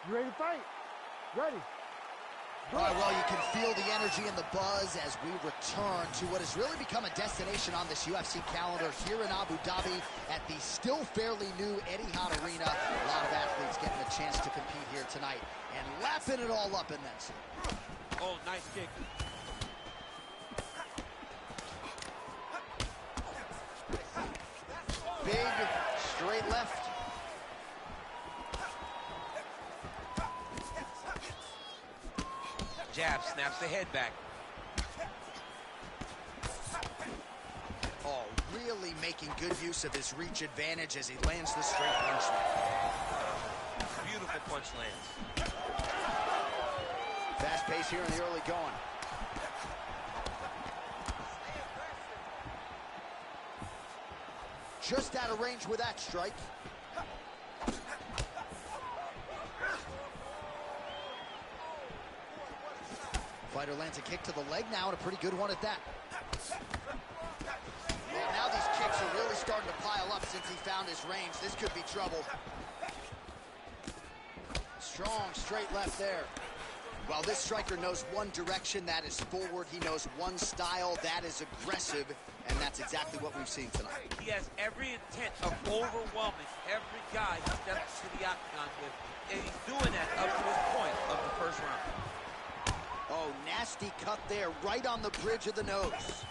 You ready to fight? Ready. All right, well, you can feel the energy and the buzz as we return to what has really become a destination on this UFC calendar here in Abu Dhabi at the still fairly new Etihad Arena. A lot of athletes getting a chance to compete here tonight and lapping it all up in then some. Oh, nice kick. Big straight left. Jab snaps the head back. Oh, really making good use of his reach advantage as he lands the straight punch. Beautiful punch lands. Fast pace here in the early going. Just out of range with that strike. Fighter lands a kick to the leg now, and a pretty good one at that. Well, now these kicks are really starting to pile up since he found his range. This could be trouble. Strong straight left there. Well, this striker knows one direction, that is forward. He knows one style, that is aggressive, and that's exactly what we've seen tonight. He has every intent of overwhelming every guy he steps to the octagon with, and he's doing that up to this point of the first round. Oh, nasty cut there, right on the bridge of the nose.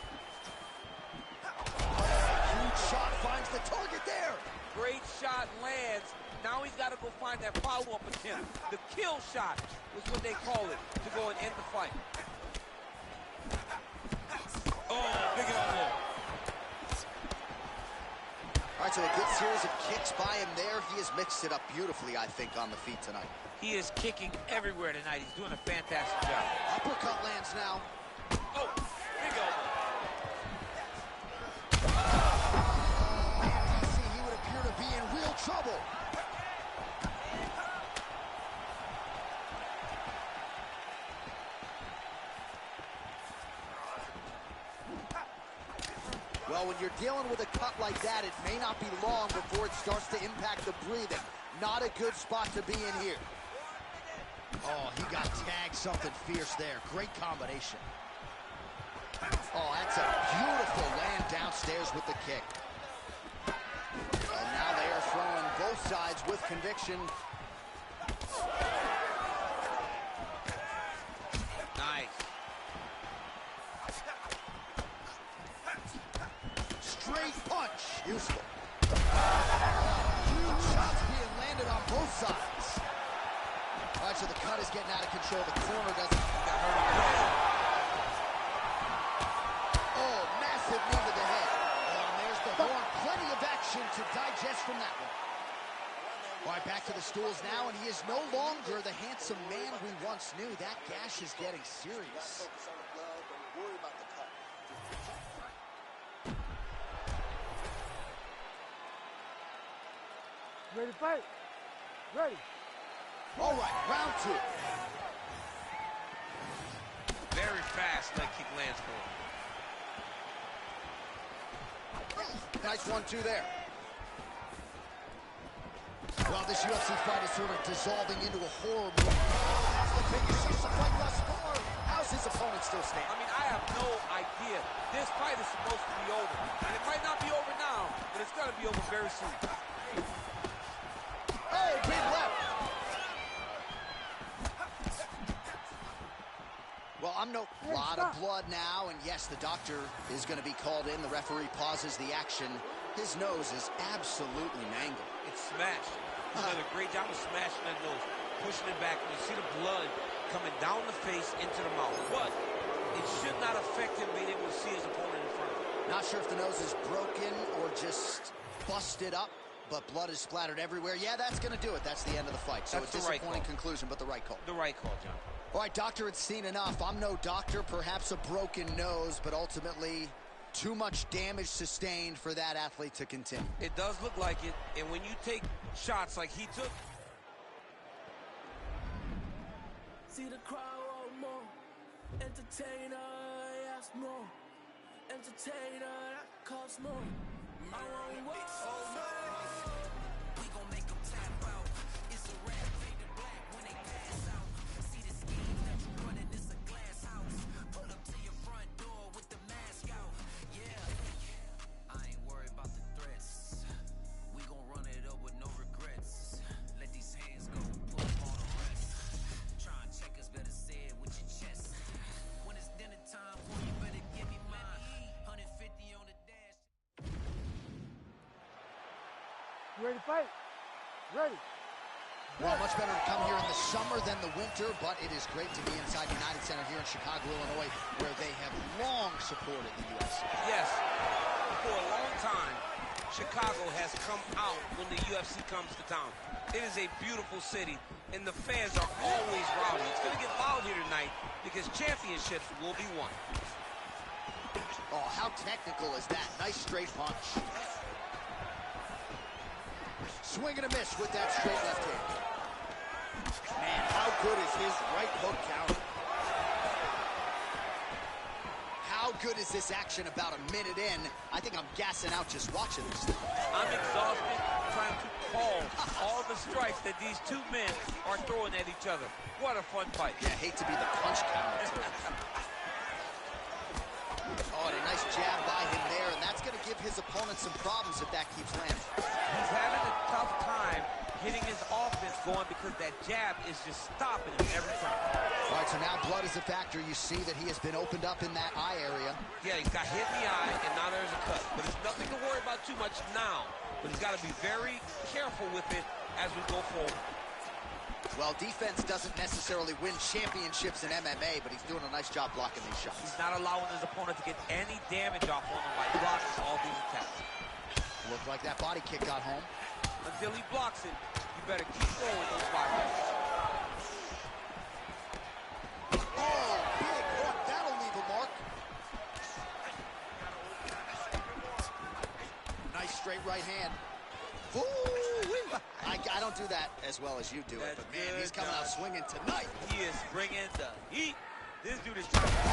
Huge shot finds the target there. Great shot lands. Now he's got to go find that follow-up attempt. The kill shot was what they call it, to go and end the fight. Oh, big elbow. All right, so a good series of kicks by him there. He has mixed it up beautifully, I think, on the feet tonight. He is kicking everywhere tonight. He's doing a fantastic job. Uppercut lands now. Oh, big elbow. DC, he would appear to be in real trouble. Well, when you're dealing with a cut like that, it may not be long before it starts to impact the breathing. Not a good spot to be in here. Oh, he got tagged something fierce there. Great combination. Oh, that's a beautiful land downstairs with the kick. And now they are throwing both sides with conviction. Nice. Straight punch. Useful. Huge shots being landed on both sides. All right, so the cut is getting out of control. The corner doesn't got hurt again. Oh, massive knee to the head. And there's the horn. Plenty of action to digest from that one. All right, back to the stools now, and he is no longer the handsome man we once knew. That gash is getting serious. Ready to fight? Ready. All right, round two. Very fast leg kick lands for him. Nice 1-2 there. Well, this UFC fight is sort of dissolving into a horror movie. That's the biggest use of fight thus far. How's his opponent still standing? I mean, I have no idea. This fight is supposed to be over. And it might not be over now, but it's going to be over very soon. Oh, big left. Well, I'm no lot of blood now, and yes, the doctor is going to be called in. The referee pauses the action. His nose is absolutely mangled. It's smashed. He's done a great job of smashing that nose, pushing it back. You see the blood coming down the face into the mouth. But it should not affect him being able to see his opponent in front of him. Not sure if the nose is broken or just busted up, but blood is splattered everywhere. Yeah, that's going to do it. That's the end of the fight. So That's a the right disappointing call. conclusion, but the right call. The right call, John. All right, doctor, it's seen enough. I'm no doctor, perhaps a broken nose, but ultimately too much damage sustained for that athlete to continue. It does look like it, and when you take shots like he took. See the crowd want more. Entertainer, yes, more. Entertainer, that costs more. I want more. We gon' make them tap out. It's a rap, faded black when they pass out. See the scheme that you running, it's a glass house. Pull up to your front door with the mask out. Yeah, I ain't worried about the threats. We gon' run it up with no regrets. Let these hands go, put them on the rest. Try and check us, better say it with your chest. When it's dinner time, boy, you better give me mine. 150 on the dash. You ready to fight? Ready. Well, much better to come here in the summer than the winter, but it is great to be inside United Center here in Chicago, Illinois, where they have long supported the UFC. Yes, for a long time, Chicago has come out when the UFC comes to town. It is a beautiful city, and the fans are always rowdy. It's going to get loud here tonight because championships will be won. Oh, how technical is that? Nice straight punch. Swing and a miss with that straight left hand. Man, how good is his right hook counter? How good is this action about a minute in? I think I'm gassing out just watching this thing. I'm exhausted trying to call all the strikes that these two men are throwing at each other. What a fun fight. Yeah, hate to be the punch counter. Oh, and a nice jab by him there, and that's going to give his opponent some problems if that keeps landing. He's having a tough time getting his offense going because that jab is just stopping him every time. All right, so now blood is a factor. You see that he has been opened up in that eye area. Yeah, he's got hit in the eye, and now there's a cut. But it's nothing to worry about too much now. But he's got to be very careful with it as we go forward. Well, defense doesn't necessarily win championships in MMA, but he's doing a nice job blocking these shots. He's not allowing his opponent to get any damage off on him by blocking all these attacks. Looked like that body kick got home. Until he blocks it, you better keep going with those body kicks. Oh, big hook. That'll leave a mark. Nice straight right hand. Ooh-wee. I don't do that as well as you do it, but man, he's coming out swinging tonight. He is bringing the heat. This dude is trying to... See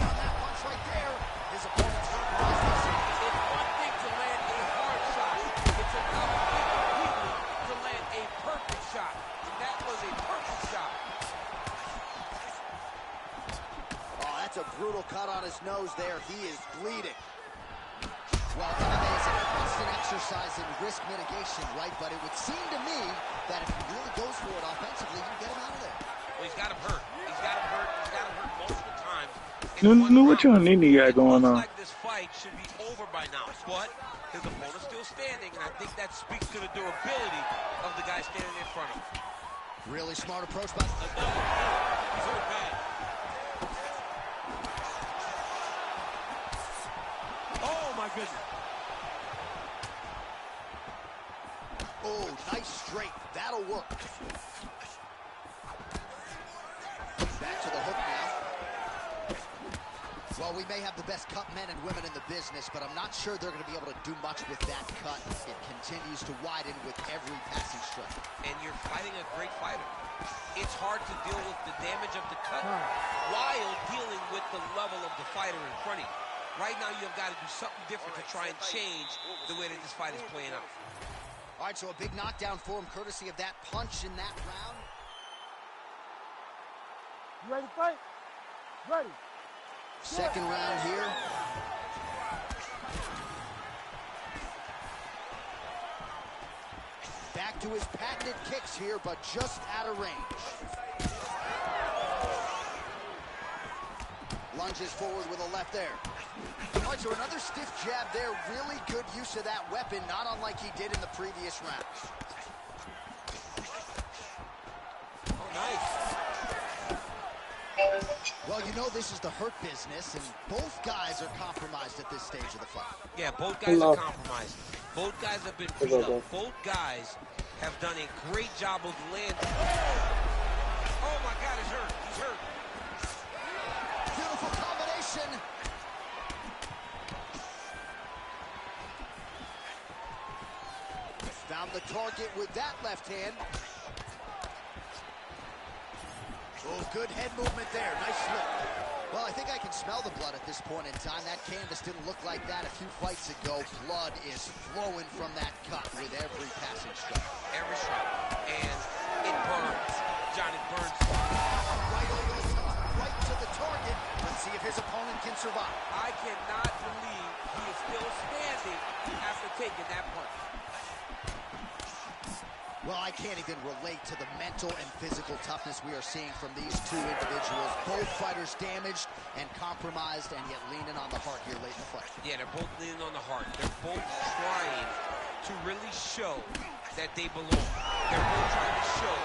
on that punch right there. His opponent's compromised. It's one thing to land a hard shot. It's another thing completely to land a perfect shot. And that was a perfect shot. Oh, that's a brutal cut on his nose there. He is bleeding. Well, MMA is a constant exercise in risk mitigation, right? But it would seem to me that if he really goes for it offensively, you can get him out of there. Well, he's got him hurt. He's got him hurt. He's got him hurt multiple times. What you and Nini got going on? Like this fight should be over by now, but his opponent's still standing, and I think that speaks to the durability of the guy standing in front of him. Really smart approach by... He's hurt bad. Oh, my goodness. Oh, nice straight. That'll work. Back to the hook now. Well, we may have the best cut men and women in the business, but I'm not sure they're going to be able to do much with that cut. It continues to widen with every passing strike. And you're fighting a great fighter. It's hard to deal with the damage of the cut while dealing with the level of the fighter in front of you. Right now, you've got to do something different to try and change the way that this fight is playing out. All right, so a big knockdown for him, courtesy of that punch in that round. You ready to fight? Ready. Second round here. Back to his patented kicks here, but just out of range. Lunges forward with a left there. All right, so another stiff jab there. Really good use of that weapon, not unlike he did in the previous round. Oh, nice. Well, you know this is the hurt business, and both guys are compromised at this stage of the fight. Yeah, both guys are compromised. Both guys have been beat up. Both guys have done a great job of landing. Oh, my God, he's hurt. He's hurt. Beautiful combination. Found the target with that left hand. Oh, good head movement there. Nice slip. Well, I think I can smell the blood at this point in time. That canvas didn't look like that a few fights ago. Blood is flowing from that cut with every passing strike. Every strike. And it burns. Johnny burns. Right over the top, right to the target. Let's see if his opponent can survive. I cannot believe he is still standing after taking that punch. Well, I can't even relate to the mental and physical toughness we are seeing from these two individuals. Both fighters damaged and compromised, and yet leaning on the heart here late in the fight. Yeah, they're both leaning on the heart. They're both trying to really show that they belong. They're both trying to show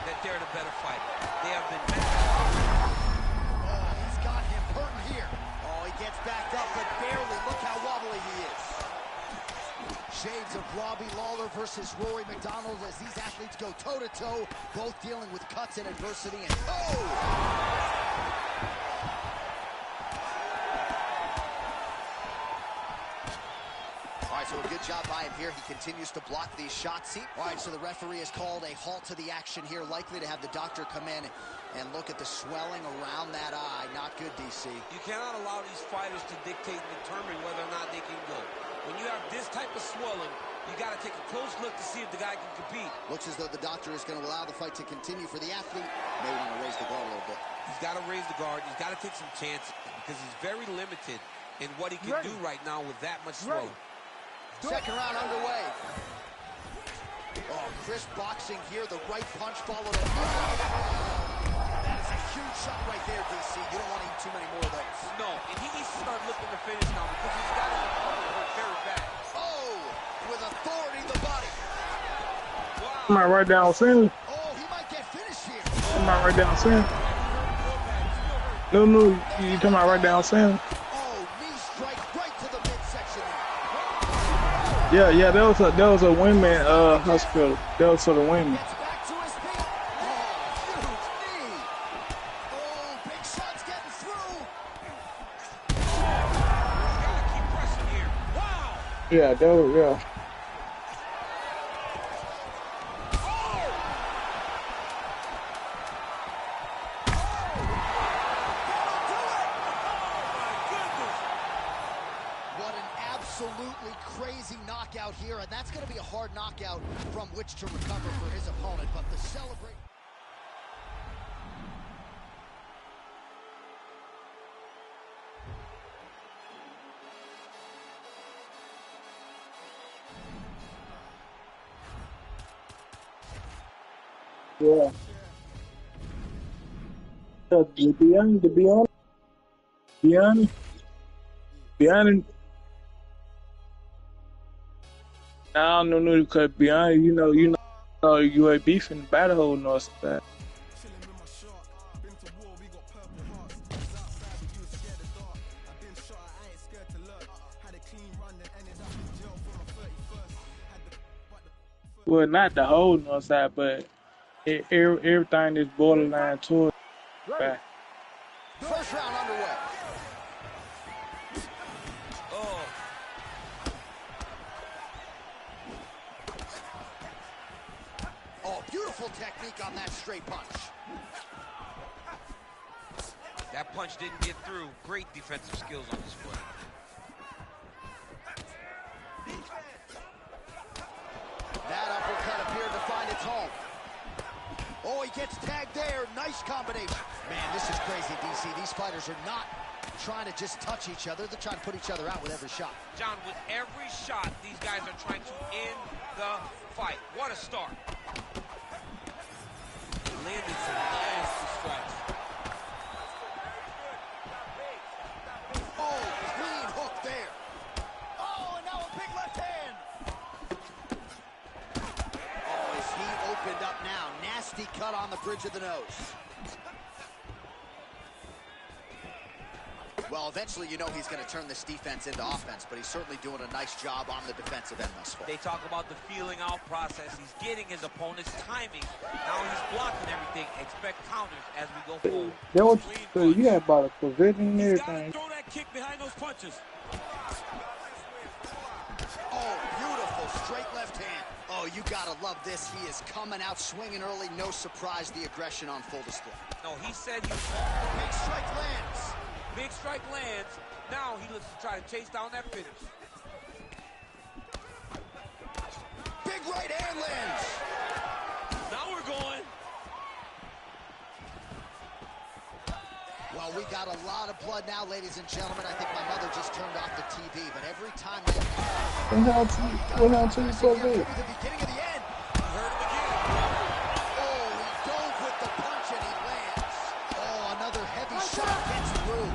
that they're the better fighter. They have been matched. Oh, he's got him hurting here. Oh, he gets backed up, but barely. Look how wobbly he is. Shades of Robbie Lawler versus Rory McDonald as these athletes go toe-to-toe, both dealing with cuts and adversity. And oh! All right, so a good job by him here. He continues to block these shots. All right, so the referee has called a halt to the action here, likely to have the doctor come in and look at the swelling around that eye. Not good, DC. You cannot allow these fighters to dictate and determine whether or not they can go. When you have this type of swelling, you got to take a close look to see if the guy can compete. Looks as though the doctor is going to allow the fight to continue for the athlete. May want to raise the guard a little bit. He's got to raise the guard. He's got to take some chances because he's very limited in what he can do right now with that much swelling. Second round underway. Oh, crisp boxing here. The right punch followed up. That is a huge shot right there, DC. You don't want to eat too many more of those. No, and he needs to start looking to finish now because he's got him hurt very bad. Oh, with authority, the body. Wow. Come on, right down center. Oh, he might get finished here. Come on, right down center. No, you talking about right down center. Oh, knee strike right to the midsection. Yeah, that was a women hospital. That was for the women. Gets back to his feet. Oh, huge knee. Oh, big shots getting through. He's got to keep pressing here. Wow. Yeah, that was, yeah. Absolutely crazy knockout here, and that's going to be a hard knockout from which to recover for his opponent, but the celebrate. Yeah. To be honest, I don't know because beyond, you ain't beefing the battle hole north side. Well, not the whole north side, but everything is borderline towards back. First round underway. Oh, beautiful technique on that straight punch. That punch didn't get through. Great defensive skills on display. That uppercut appeared to find its home. Oh, he gets tagged there. Nice combination. Man, this is crazy, DC. These fighters are not trying to just touch each other. They're trying to put each other out with every shot. John, with every shot, these guys are trying to end the fight. What a start. Landed some nasty strikes. Oh, clean hook there. Oh, and now a big left hand. Oh, his heat opened up now. Nasty cut on the bridge of the nose. Well, eventually, you know he's going to turn this defense into offense, but he's certainly doing a nice job on the defensive end thus far. They talk about the feeling out process. He's getting his opponent's timing. Now he's blocking everything. Expect counters as we go forward. That was, you had about a provision and everything. Throw that kick behind those punches. Oh, beautiful straight left hand. Oh, you gotta love this. He is coming out swinging early. No surprise, the aggression on full display. No, he said he was... Big strike lands. Big strike lands. Now he looks to try to chase down that finish. Big right hand lands. Now we're going. Well, we got a lot of blood now, ladies and gentlemen. I think my mother just turned off the TV, but every time that... What happened to you so good? The beginning of the end. You heard him again. Oh, he dove with the punch and he lands. Oh, another heavy shot gets through.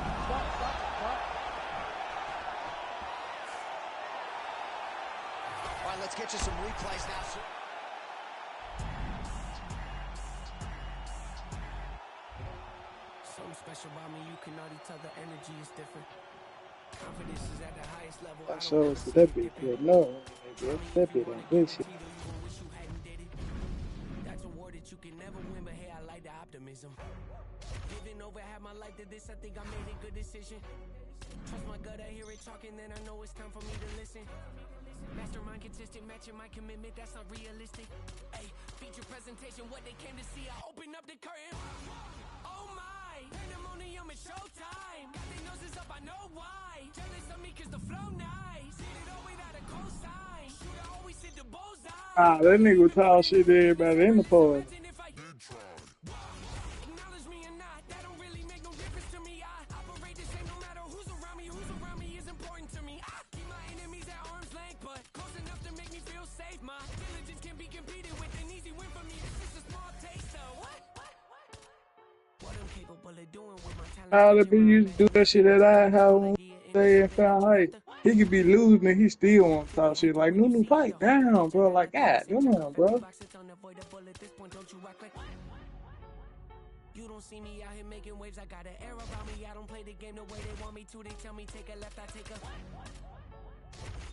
All right, let's get you some replays now, sir. Something special about me, you can already tell the energy is different. Confidence is at the highest level. I showed to that bitch good love. That bitch on good shit. That's a war that you can never win, but hey, I like the optimism. Giving over half my life to this, I think I made a good decision. Trust my gut, I hear it talking, then I know it's time for me to listen. Mastermind consistent, matching my commitment, that's not realistic. Hey, feature presentation, what they came to see, I open up the curtain. Oh my, pandemonium is showtime. Got their noses up, I know why. Jealous of me cause the flow nice. Hit it all without a cosign. Shooter always hit the bullseye. Ah, that nigga talk shit to everybody in the party. Acknowledge me or not, that don't really make no difference to me. I operate the same no matter who's around me is important to me. I keep my enemies at arm's length, but close enough to make me feel safe. My diligence can be competed with, an easy win for me. It's just a small taste of what I'm capable of doing with my talent. How the bitch used to do that shit at our house when we stay in Fountain Heights. He could be losing and he still want to talk shit. Like, Nunu, pipe down, bro. Like, God, come on, bro. You don't see me out here making waves, I got an air about me. I don't play the game the way they want me to. They tell me take a left, I take a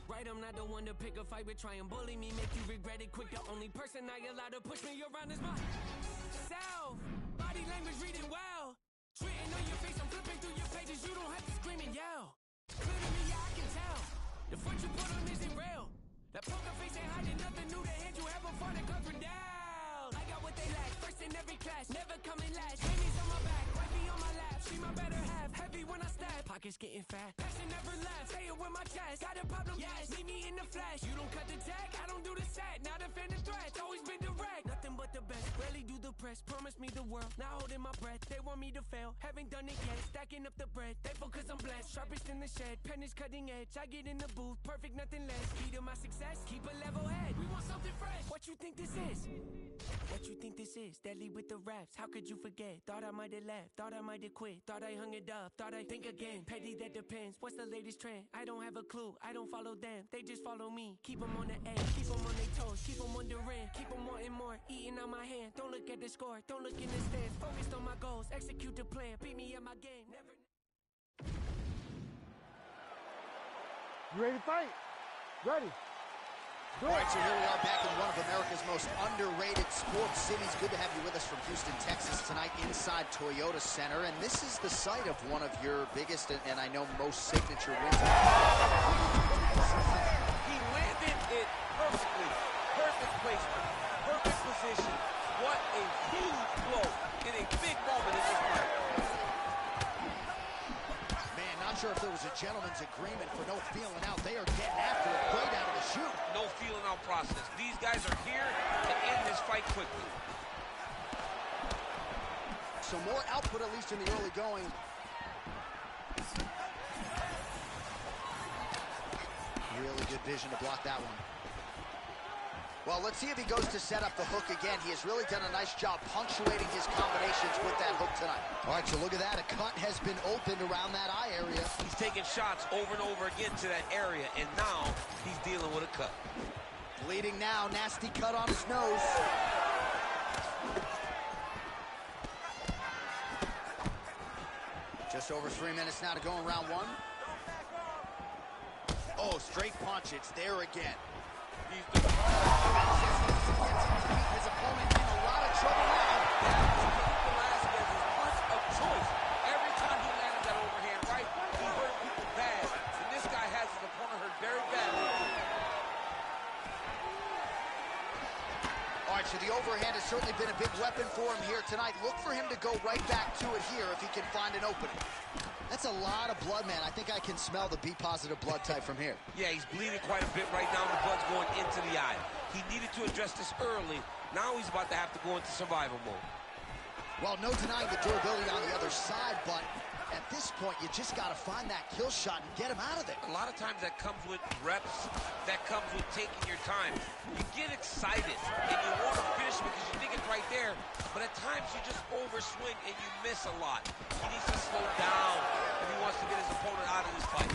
right. I'm not the one to pick a fight, but try and bully me, make you regret it quick. The only person I allow to push me around is myself. Body language reading well. Written on your face, I'm flipping through your pages. You don't have to scream and yell. Clear to me, yeah, I can tell. The front you put on isn't real. That poker face ain't hiding nothing new. The hand you have before the cover down. I got what they lack, first in every class, never coming last. Baby's on my back, wifey on my lap. She my better half, heavy when I stab. Pockets getting fat, passion never left. Say it with my chest, got a problem, yes. Meet me in the flesh. You don't cut the tag, I don't do the set. Not defend the threats, always been direct. Nothing but the best, rarely do the press. Promise me the world, not holding my breath. They want me to fail, haven't done it yet. Stacking up the bread, thankful cause I'm blessed. Sharpest in the shed, pen is cutting edge. I get in the booth, perfect, nothing less. Key to my success, keep a level head. We want something fresh. What you think this is? What you think this is? Deadly with the raps, how could you forget? Thought I might have left, thought I might have quit. Thought I hung it up, thought I think again. Petty, that depends, what's the latest trend? I don't have a clue, I don't follow them. They just follow me, keep them on the edge. Keep them on their toes, keep them wondering. Keep them wanting more, eating out my hand. Don't look at the score, don't look in the stands. Focused on my goals, execute the plan. Beat me at my game, never. You ready to fight? Ready. All right, so here we are back in one of America's most underrated sports cities. Good to have you with us from Houston, Texas tonight inside Toyota Center. And this is the site of one of your biggest and I know most signature wins. He landed it perfectly. Perfect placement. Perfect position. What a huge blow in a big moment in this fight. Man, not sure if there was a gentleman's agreement for no feeling out. They are getting after it right out of the chute. No feeling out process. These guys are here to end this fight quickly. So more output, at least in the early going. Really good vision to block that one. Well, let's see if he goes to set up the hook again. He has really done a nice job punctuating his combinations with that hook tonight. All right, so look at that. A cut has been opened around that eye area. He's taking shots over and over again to that area, and now he's dealing with a cut. Bleeding now, nasty cut on his nose. Just over 3 minutes now to go in round one. Oh, straight punch, it's there again. He's the... His opponent in a lot of trouble now. Velasquez's punch of choice. Every time he landed that overhand right, he hurt people bad. And this guy has his opponent hurt very badly. All right, so the overhand has certainly been a big weapon for him here tonight. Look for him to go right back to it here if he can find an opening. That's a lot of blood, man. I think I can smell the B-positive blood type from here. Yeah, he's bleeding quite a bit right now. The blood's going into the eye. He needed to address this early. Now he's about to have to go into survival mode. Well, no denying the durability on the other side, but at this point, you just got to find that kill shot and get him out of there. A lot of times that comes with reps. That comes with taking your time. You get excited, and you want to finish because you think it's right there, but at times you just overswing and you miss a lot. He needs to slow down if he wants to get his opponent out of this fight.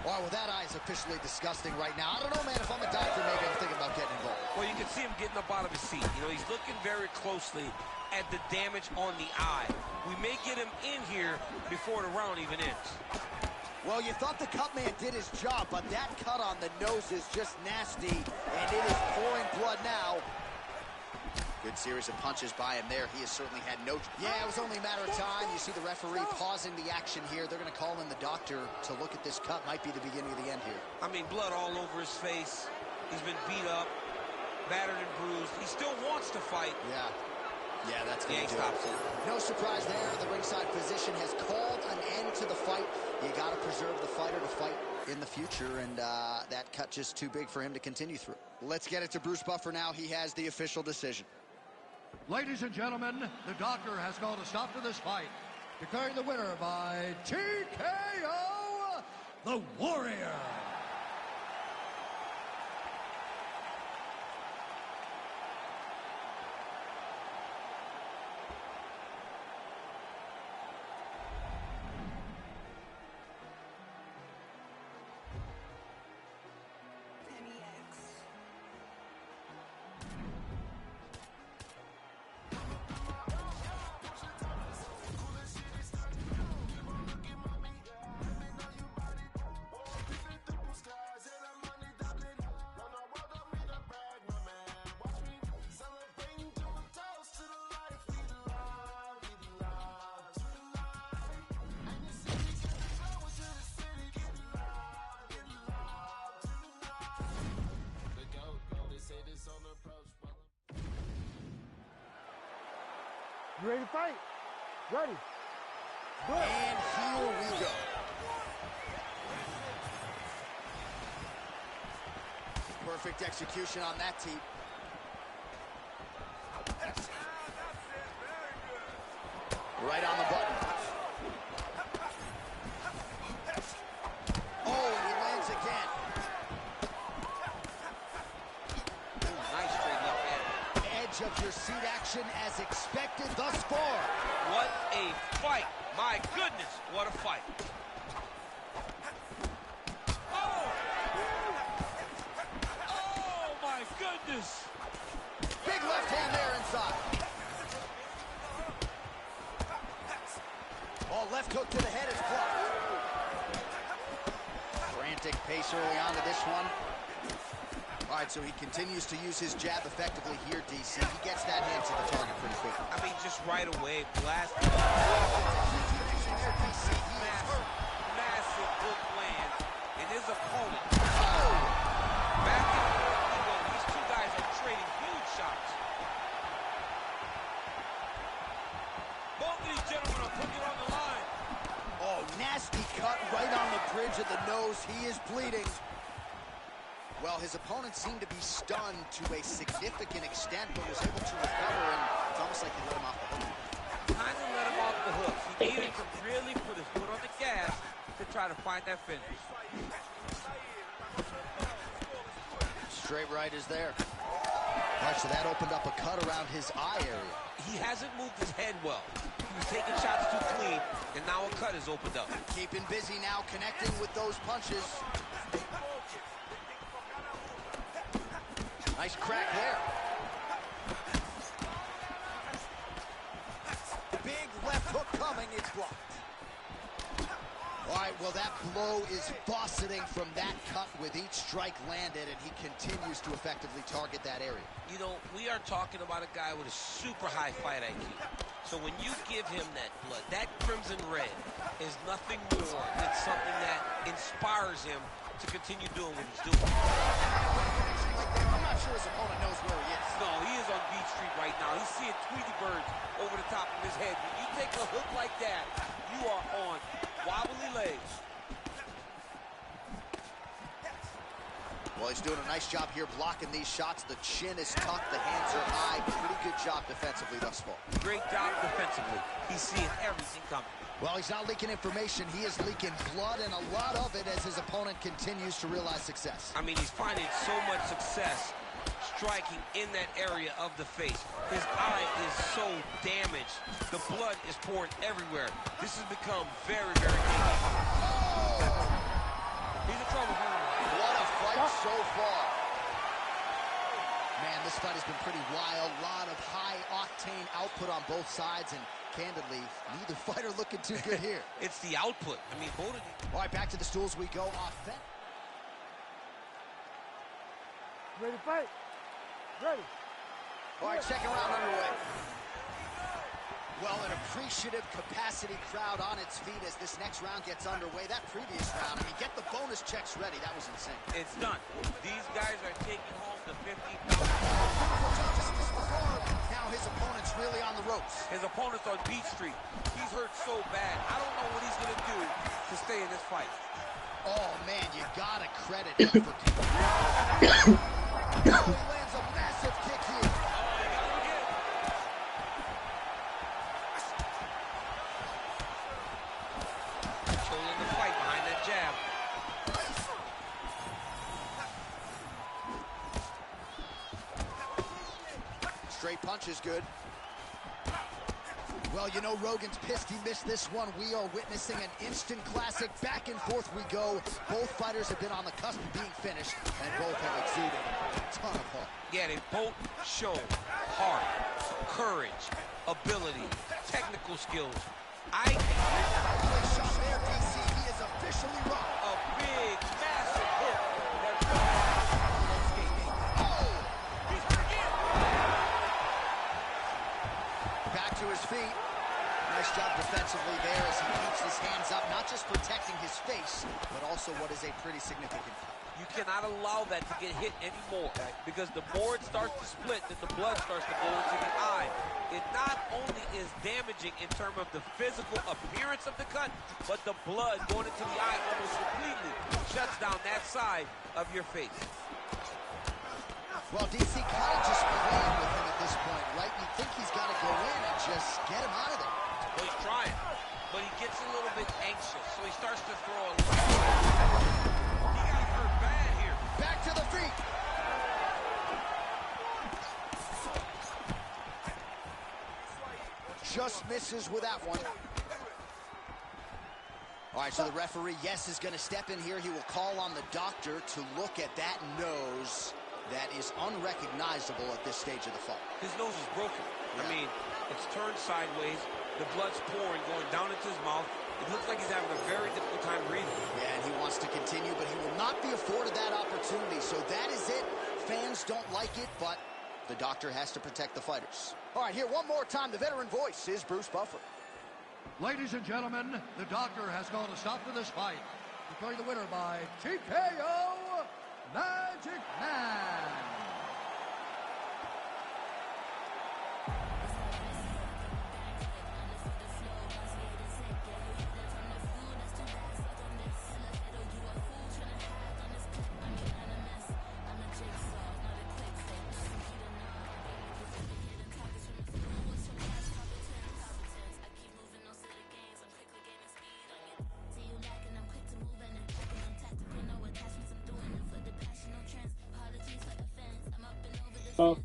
All right, well, that eye is officially disgusting right now. I don't know, man, if I'm a doctor, maybe I'm thinking about getting involved. Well, you can see him getting up out of his seat. You know, he's looking very closely at the damage on the eye. We may get him in here before the round even ends. Well, you thought the cut man did his job, but that cut on the nose is just nasty, and it is pouring blood now. Good series of punches by him there. He has certainly had no... Yeah, it was only a matter of time. You see the referee pausing the action here. They're going to call in the doctor to look at this cut. Might be the beginning of the end here. I mean, blood all over his face. He's been beat up, battered and bruised. He still wants to fight. Yeah, that's going to do it. No surprise there. The ringside physician has called an end to the fight. You got to preserve the fighter to fight in the future, and that cut just too big for him to continue through. Let's get it to Bruce Buffer now. He has the official decision. Ladies and gentlemen, the doctor has called a stop to this fight, declaring the winner by TKO, the Warrior. You ready to fight? Ready. Good. And here we go. Perfect execution on that team. Right on the button. Oh, he lands again. Nice straight left hand. Edge of your seat action as expected thus far. What a fight. My goodness, what a fight. Oh my goodness. Big left hand there inside. Oh, left hook to the head is blocked. Frantic pace early on to this one. All right, so he continues to use his jab effectively here, DC. He gets that hand to the target pretty quickly. I mean, just right away, blast. Massive hook land, and his opponent. Back and forth we go. These two guys are trading huge shots. Both of these gentlemen are putting it on the line. Oh, nasty cut right on the bridge of the nose. He is bleeding. Well, his opponent seemed to be stunned to a significant extent, but was able to recover, and it's almost like he let him off the hook. Kind of let him off the hook. He needed to really put his foot on the gas to try to find that finish. Straight right is there. All right, so that opened up a cut around his eye area. He hasn't moved his head well. He was taking shots too clean, and now a cut has opened up. Keeping busy now, connecting with those punches. Nice crack there. Big left hook coming, it's blocked. All right, well, that blow is fauceting from that cut with each strike landed, and he continues to effectively target that area. You know, we are talking about a guy with a super high fight IQ. So when you give him that blood, that crimson red is nothing more than something that inspires him to continue doing what he's doing. I'm not sure his opponent knows where he is. No, he is on Beach Street right now. He's seeing Tweety birds over the top of his head. When you take a hook like that, you are on wobbly legs. Well, he's doing a nice job here blocking these shots. The chin is tucked, the hands are high. Pretty good job defensively thus far. Great job defensively. He's seeing everything coming. Well, he's not leaking information. He is leaking blood, and a lot of it as his opponent continues to realize success. I mean, he's finding so much success striking in that area of the face. His eye is so damaged. The blood is pouring everywhere. This has become very, very dangerous. Oh! He's in trouble. What a fight so far. Man, this fight has been pretty wild. A lot of high-octane output on both sides, and candidly, neither fighter looking too good here. It's the output. I mean, both of you. All right, back to the stools we go. Ready to fight? Ready. All right, second round underway. Well, an appreciative capacity crowd on its feet as this next round gets underway. That previous round, I mean, get the bonus checks ready. That was insane. It's done. These guys are taking home the $50,000. Now his opponent's really on the ropes. His opponent's on Beach Street. He's hurt so bad. I don't know what he's going to do to stay in this fight. Oh, man, you got to credit him for... Oh, he lands a massive kick here. Straight punch is good. Well, you know Rogan's pissed he missed this one. We are witnessing an instant classic. Back and forth we go. Both fighters have been on the cusp of being finished, and both have exuded a ton of heart. Yeah, they both show heart, courage, ability, technical skills. Shot there, DC. He is officially rocked. A big, massive hook. Back to his feet. Nice job defensively there as he keeps his hands up, not just protecting his face, but also what is a pretty significant cut. You cannot allow that to get hit anymore, because the more it starts to split, then the blood starts to go into the eye. It not only is damaging in terms of the physical appearance of the cut, but the blood going into the eye almost completely shuts down that side of your face. Well, DC kind of just playing with him at this point, right? You think he's got to go in and just get him out of there. Well, he's trying, but he gets a little bit anxious, so he starts to throw a little. He got hurt bad here. Back to the feet. Just misses with that one. All right, so the referee, yes, is going to step in here. He will call on the doctor to look at that nose that is unrecognizable at this stage of the fight. His nose is broken. Yeah. I mean, it's turned sideways. The blood's pouring, going down into his mouth. It looks like he's having a very difficult time breathing. Yeah, and he wants to continue, but he will not be afforded that opportunity. So that is it. Fans don't like it, but the doctor has to protect the fighters. All right, here one more time. The veteran voice is Bruce Buffer. Ladies and gentlemen, the doctor has called a stop to this fight, declaring the winner by TKO, Magic Man. Oh.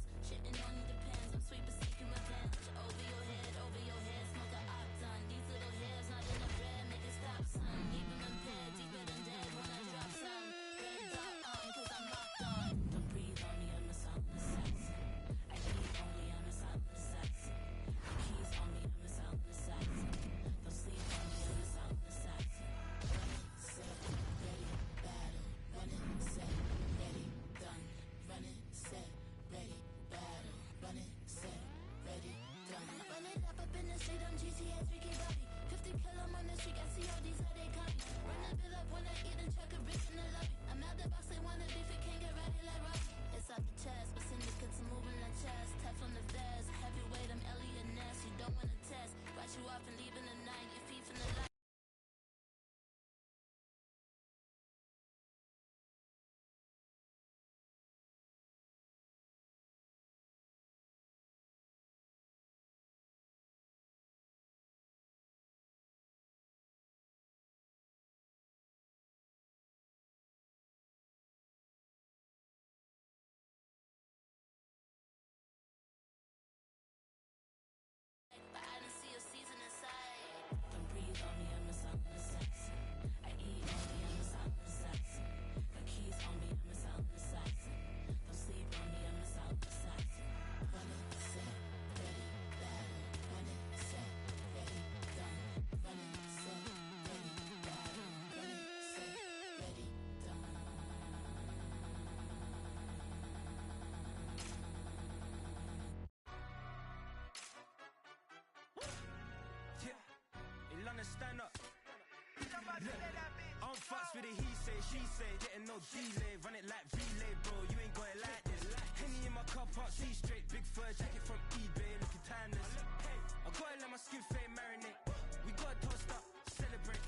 trying to stand up. I'm fucks with it, he say, she say, getting no delay, run it like relay, bro, you ain't got it like this. Henny in my car park, see straight, big fur jacket from eBay, looking timeless. I gotta let my skin fade marinate, we gotta toast up, celebrate.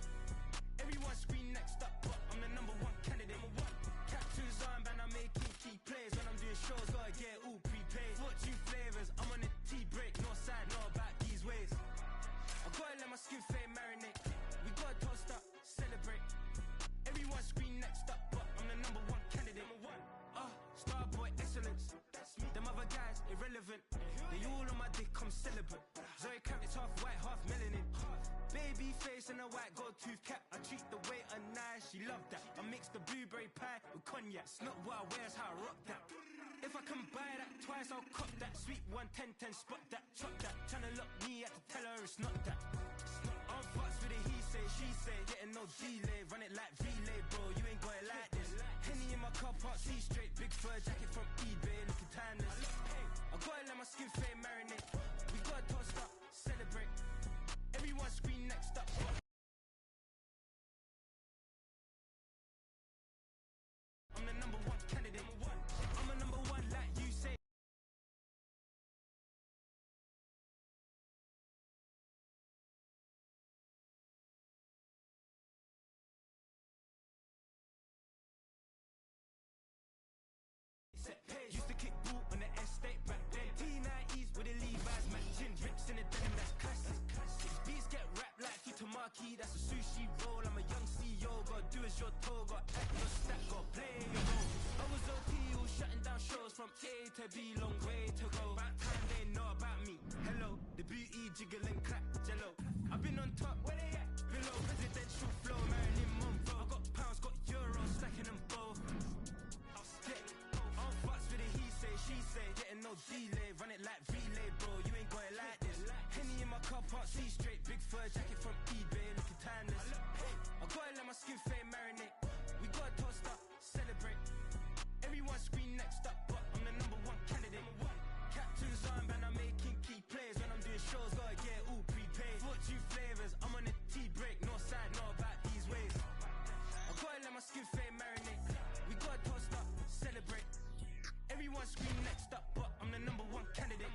Everyone scream next up, but I'm the #1 candidate. Captures on, man, I'm making key plays. When I'm doing shows, gotta get it all prepaid. Fortune flavors, I'm on the tea break, no side, no about these ways. I gotta let my skin fade marinate, we gotta toast up, celebrate. Everyone scream next up, but I'm the #1 candidate. Starboy excellence. Them other guys irrelevant. They all on my dick, I'm celibate. Zoe Kravitz half white, half melanin. Baby face and a white gold tooth cap. I treat the waiter nice, she love that. I mix the blueberry pie with cognac. It's not what I wear, it's how I rock that. If I can buy that twice, I'll cop that. Sweet 110, spot that, chop that. Tryna lock me, I have to tell her it's not that. I'm fucks with it, he say, she say, getting no delay, run it like relay, bro, you ain't got it like this. Henny in my car park, see straight, big fur jacket from eBay, looking timeless. I gotta let my skin fade marinate, we gotta toast up, celebrate. Everyone scream next up, but I'm the #1 candidate. I'm a #1 like you say. Used to kick ball on the estate back then. T90s with the Levi's matching. Rips in the denim, that's classic. Beats get wrapped like Futamaki, that's a sushi roll. I'm a young CEO, gotta do as you're told. Gotta act your stack, gotta play your role. I was OT, all shutting down shows from A to B, long way to go. About time they know about me. Hello, the beauty jiggle and clap, jello. I've been on top, where they at? Below presidential flow, Marilyn Monroe. I got pounds, got euros, stacking them both. I'm fucks with it, he say, she say, getting no delay, run it like relay, bro, you ain't got it like this. Henny in my car park, see straight, big fur jacket from eBay, looking timeless. I gotta let my skin fade marinate, we gotta toast up, celebrate. Everyone scream next up, but I'm the #1 candidate. Captain's on, man, I'm making key plays. When I'm doing shows, gotta get it all prepaid. Fortune flavors, I'm on the tea break, no side, no about these ways. I gotta let my skin fade marinate, we gotta toast up, celebrate. Everyone scream next up, but I'm the #1 candidate.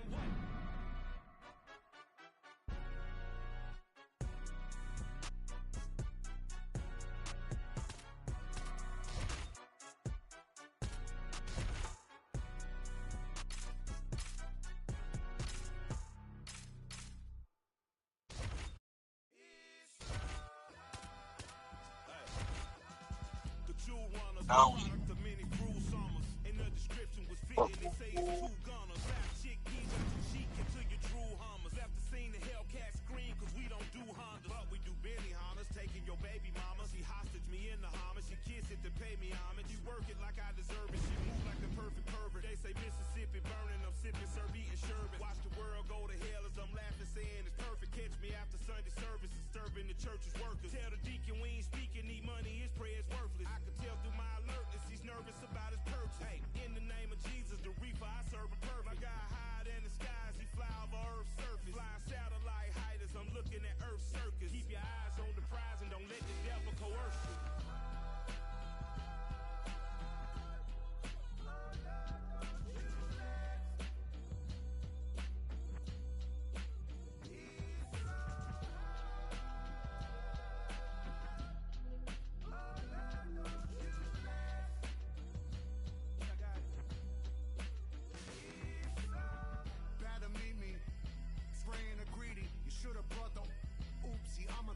The jewel runners, product of many cruel summers. In the description was fitting, they say it's 2 gunners. Rap chick, keys out your cheek until you drool hummers. Left the scene, the Hellcat scream, cause we don't do Hondas. But we do Benny Hondas, taking your baby mama. She hostage me in the homage, she kiss it to pay me homage. She work it like I deserve it, she move like the perfect pervert. They say Mississippi burning, I'm sipping, serve, eating sherbet. Watch the world go to hell as I'm laughing, saying it's perfect. Catch me after Sunday service, disturbing the church's workers. Tell the deacon we ain't speaking, need money, his prayer's worthless. I can tell through my alertness, he's nervous about his purchase. Hey, in the name of Jesus, the reefer I serve a perfect. My guy hide in the skies, he fly over Earth's surface. Flying satellite height as I'm looking at Earth's circus. Keep your eyes on the prize and don't let the devil coerce you. Better meet me. Spraying a greedy. You should have brought the oopsie. I'm a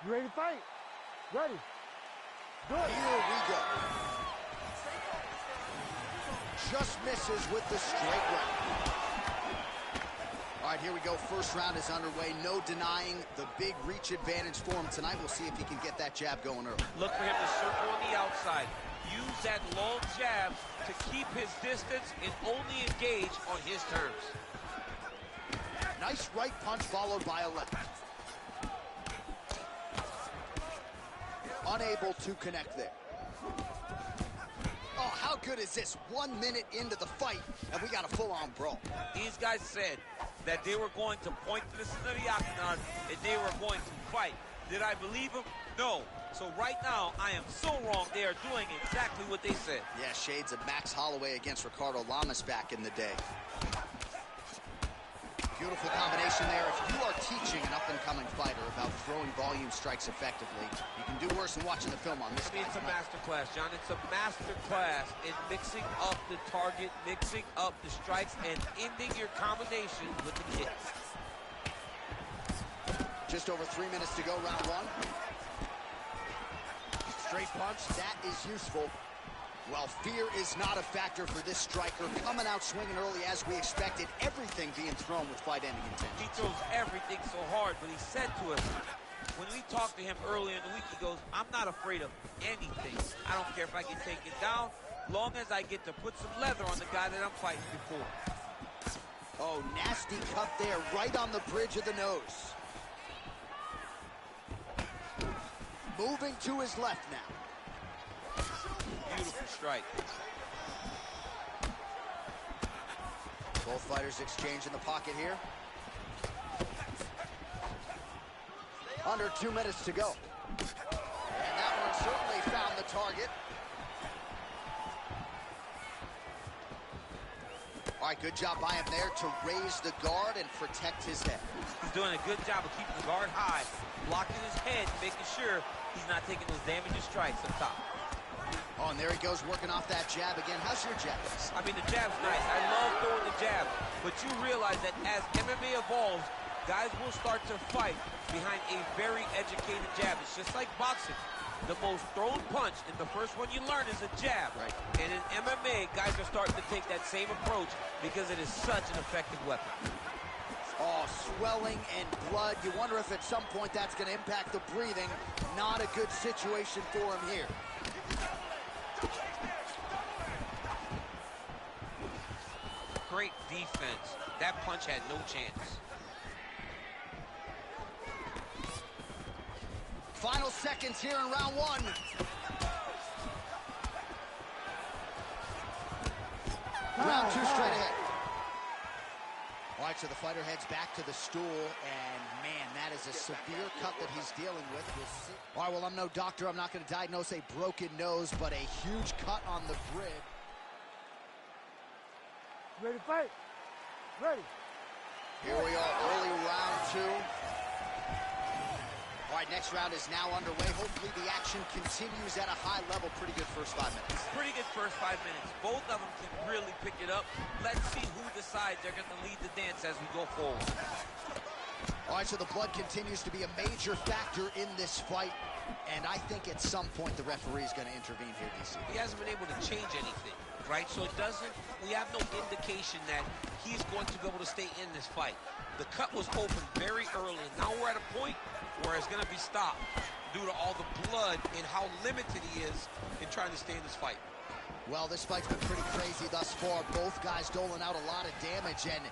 You ready to fight? Ready. Good. Here we go. Just misses with the straight right. All right, here we go. First round is underway. No denying the big reach advantage for him tonight. We'll see if he can get that jab going early. Look for him to circle on the outside. Use that long jab to keep his distance and only engage on his terms. Nice right punch followed by a left. Unable to connect there. Oh, how good is this? 1 minute into the fight, and we got a full-on brawl. These guys said that they were going to point to the center of the octagon and they were going to fight. Did I believe them? No. So right now, I am so wrong. They are doing exactly what they said. Yeah, shades of Max Holloway against Ricardo Lamas back in the day. Beautiful combination there. If you are teaching an up-and-coming fighter about throwing volume strikes effectively, you can do worse than watching the film on this. I mean, it's a master class, John. It's a master class in mixing up the target, mixing up the strikes, and ending your combination with the kicks. Just over 3 minutes to go, round one. Straight punch, that is useful. Well, fear is not a factor for this striker. Coming out swinging early as we expected. Everything being thrown with fight-ending intent. He throws everything so hard, but he said to us, when we talked to him earlier in the week, he goes, I'm not afraid of anything. I don't care if I get taken down, long as I get to put some leather on the guy that I'm fighting before. Oh, nasty cut there, right on the bridge of the nose. Moving to his left now. Beautiful strike. Both fighters exchange in the pocket here. Under 2 minutes to go. And that one certainly found the target. All right, good job by him there to raise the guard and protect his head. He's doing a good job of keeping the guard high, blocking his head, making sure he's not taking those damaging strikes up top. Oh, and there he goes, working off that jab again. How's your jab? I mean, the jab's nice. I love throwing the jab, but you realize that as MMA evolves, guys will start to fight behind a very educated jab. It's just like boxing. The most thrown punch, and the first one you learn is a jab. Right. And in MMA, guys are starting to take that same approach because it is such an effective weapon. Oh, swelling and blood. You wonder if at some point that's going to impact the breathing. Not a good situation for him here. Great defense. That punch had no chance. Final seconds here in round one. Round two straight ahead. All right, so the fighter heads back to the stool, and man, that is a severe cut that he's dealing with. We'll see. All right, well, I'm no doctor. I'm not going to diagnose a broken nose, but a huge cut on the rib. Ready to fight? Ready. Here we are, early round two. All right, next round is now underway. Hopefully the action continues at a high level. Pretty good first 5 minutes. Pretty good first 5 minutes. Both of them can really pick it up. Let's see who decides they're going to lead the dance as we go forward. All right, so the blood continues to be a major factor in this fight. And I think at some point the referee is going to intervene here, DC. He hasn't been able to change anything, right? So it doesn't, we have no indication that he's going to be able to stay in this fight. The cut was open very early, and now we're at a point where it's going to be stopped due to all the blood and how limited he is in trying to stay in this fight. Well, this fight's been pretty crazy thus far. Both guys doling out a lot of damage, and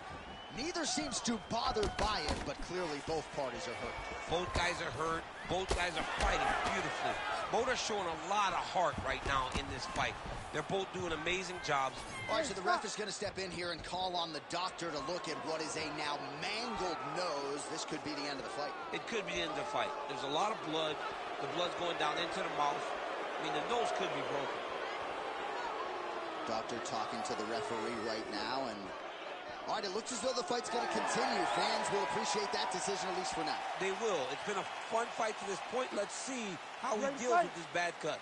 Neither seems too bothered by it, but clearly both parties are hurt. Both guys are hurt. Both guys are fighting beautifully. Both are showing a lot of heart right now in this fight. They're both doing amazing jobs. All right, so the ref is going to step in here and call on the doctor to look at what is a now mangled nose. This could be the end of the fight. It could be the end of the fight. There's a lot of blood. The blood's going down into the mouth. I mean, the nose could be broken. Doctor talking to the referee right now, and all right, it looks as though the fight's going to continue. Fans will appreciate that decision, at least for now. They will. It's been a fun fight to this point. Let's see how he deals with this bad cut.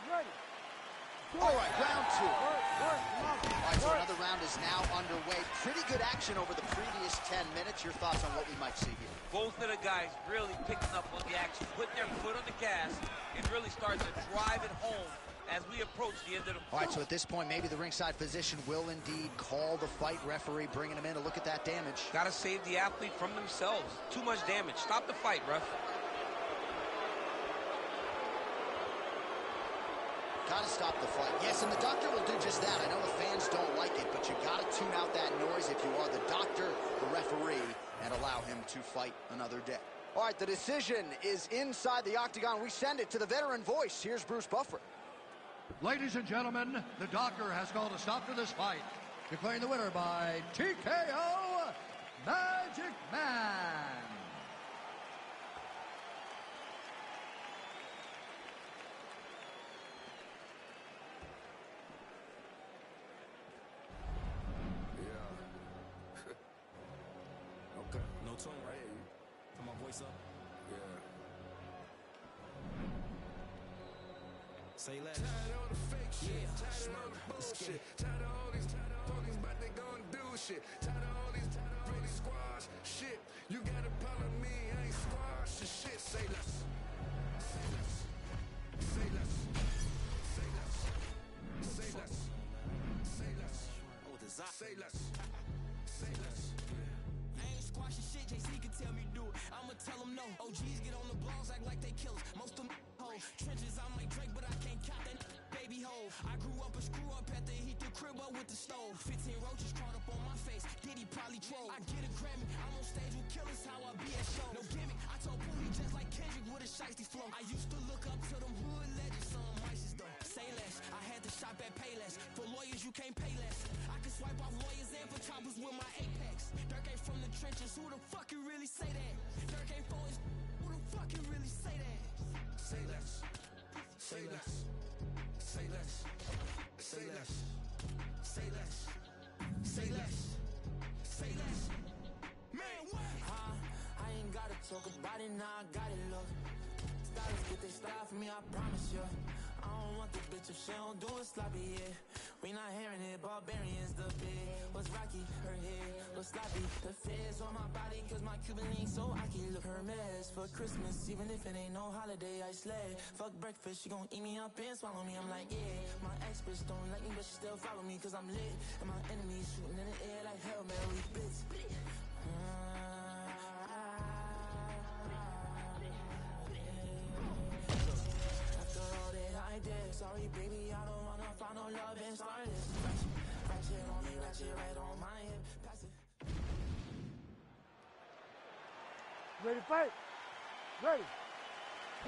All right, round two. All right, so another round is now underway. Pretty good action over the previous 10 minutes. Your thoughts on what we might see here? Both of the guys really picking up on the action, putting their foot on the gas, and really starting to drive it home as we approach the end of the fight. All right, so at this point, maybe the ringside physician will indeed call the fight. Referee bringing him in to look at that damage. Got to save the athlete from themselves. Too much damage. Stop the fight, ref. Got to stop the fight. Yes, and the doctor will do just that. I know the fans don't like it, but you got to tune out that noise if you are the doctor, the referee, and allow him to fight another day. All right, the decision is inside the octagon. We send it to the veteran voice. Here's Bruce Buffer. Ladies and gentlemen, the doctor has called a stop to this fight, declaring the winner by TKO, Magic Man. Okay, no tone right here. Put my voice up. Yeah. Say less. Tired of all the fake shit. Tired of all the bullshit. Tired of all these talking about they gon' do shit. Tired of all these really squash shit. You got a problem with me, I ain't squash the shit. Say less. Say less. Say less. Say less. Say less. Say less. Oh, say less. Say less. I ain't squashing shit, JC can tell me do it. I'ma tell him no. OGs get on the blogs, act like they killers. Most of them hoes. Trenches, I'm like Drake, but I can't count that baby hole. I grew up a screw up at the heat the crib up with the stove. 15 roaches crawled up on my face. Diddy probably troll. I get a Grammy. I'm on stage with killers, how I be at show. No gimmick. I told Pootie just like Kendrick with a shiesty flow. I used to look up to them hood legends, some mices though. Say less. I had to shop at Payless. For lawyers, you can't pay less. I can swipe off lawyers and for choppers with my Apex. Dirk ain't from the trenches. Who the fuck can really say that? Dirk ain't for his. Who the fuck can really say that? Say less. Say less. Say less. Say less. Say less. Say less. Say less. Man, what? I ain't gotta talk about it now. I got it, look. Stylists get they style for me, I promise you. I don't want the bitch if she don't do it sloppy, yeah. We not hearing it, barbarians the big. What's rocky, her head, what's sloppy. The feds on my body, cause my Cuban link so I can look her mess. For Christmas, even if it ain't no holiday, I slay. Fuck breakfast, she gon' eat me up and swallow me, I'm like, yeah. My ex bitch don't like me, but she still follow me, cause I'm lit. And my enemies shooting in the air like Hail Mary, bitch. Sorry, baby, I don't wanna find no love and start this. Ratchet on me, ratchet right on my hip. Pass it. Ready to fight? Ready.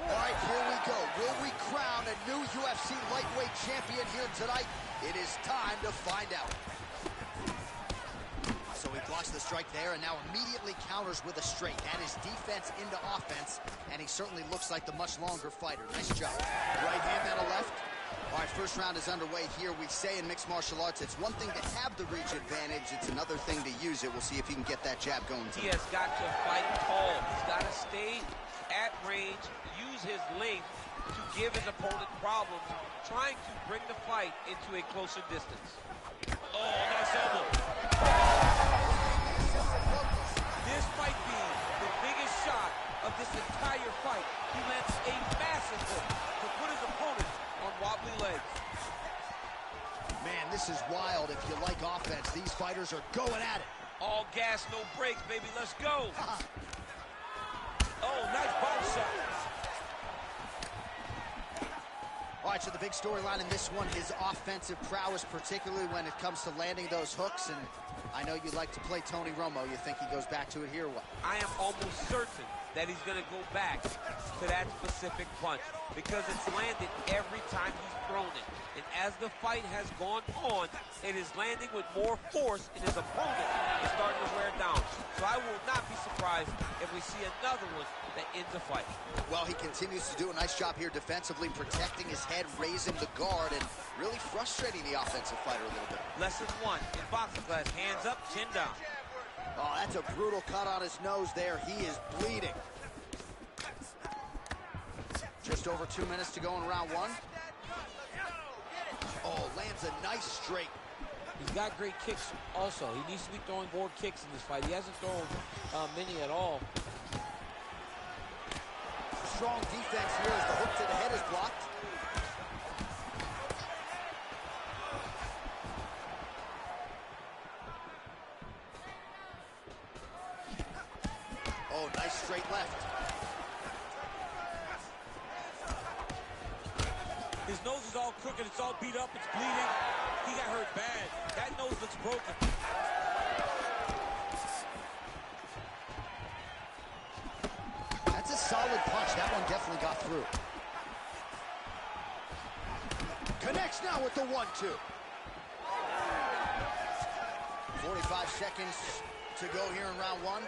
All right, here we go. Will we crown a new UFC lightweight champion here tonight? It is time to find out. So he blocks the strike there and now immediately counters with a straight. That is defense into offense, and he certainly looks like the much longer fighter. Nice job. Right hand and a left. All right, first round is underway here. We say in mixed martial arts, it's one thing to have the reach advantage. It's another thing to use it. We'll see if he can get that jab going tonight. He has got to fight tall. He's got to stay at range, use his length to give his opponent problems, trying to bring the fight into a closer distance. Oh, nice elbow. This might be the biggest shot of this entire fight. He lands a massive hook to put his opponent on wobbly legs. Man, this is wild. If you like offense, these fighters are going at it. All gas, no brakes, baby. Let's go. Oh, nice body shot. All right, so the big storyline in this one, his offensive prowess, particularly when it comes to landing those hooks. And I know you like to play Tony Romo. You think he goes back to it here or what? I am almost certain that he's going to go back to that specific punch because it's landed every time he's thrown it. And as the fight has gone on, it is landing with more force, and his opponent is starting to wear down. So I will not be surprised if we see another one that ends the fight. Well, he continues to do a nice job here defensively, protecting his head, raising the guard, and really frustrating the offensive fighter a little bit. Lesson 1 in boxing class, hands up, chin down. Oh, that's a brutal cut on his nose there. He is bleeding. Just over 2 minutes to go in round 1. Oh, lands a nice straight. He's got great kicks also. He needs to be throwing more kicks in this fight. He hasn't thrown many at all. Strong defense here as the hook to the head is blocked. Oh, nice straight left. His nose is all crooked, it's all beat up, it's bleeding. He got hurt bad. That nose looks broken. That's a solid punch. That one definitely got through. Connects now with the 1-2. 45 seconds to go here in round 1.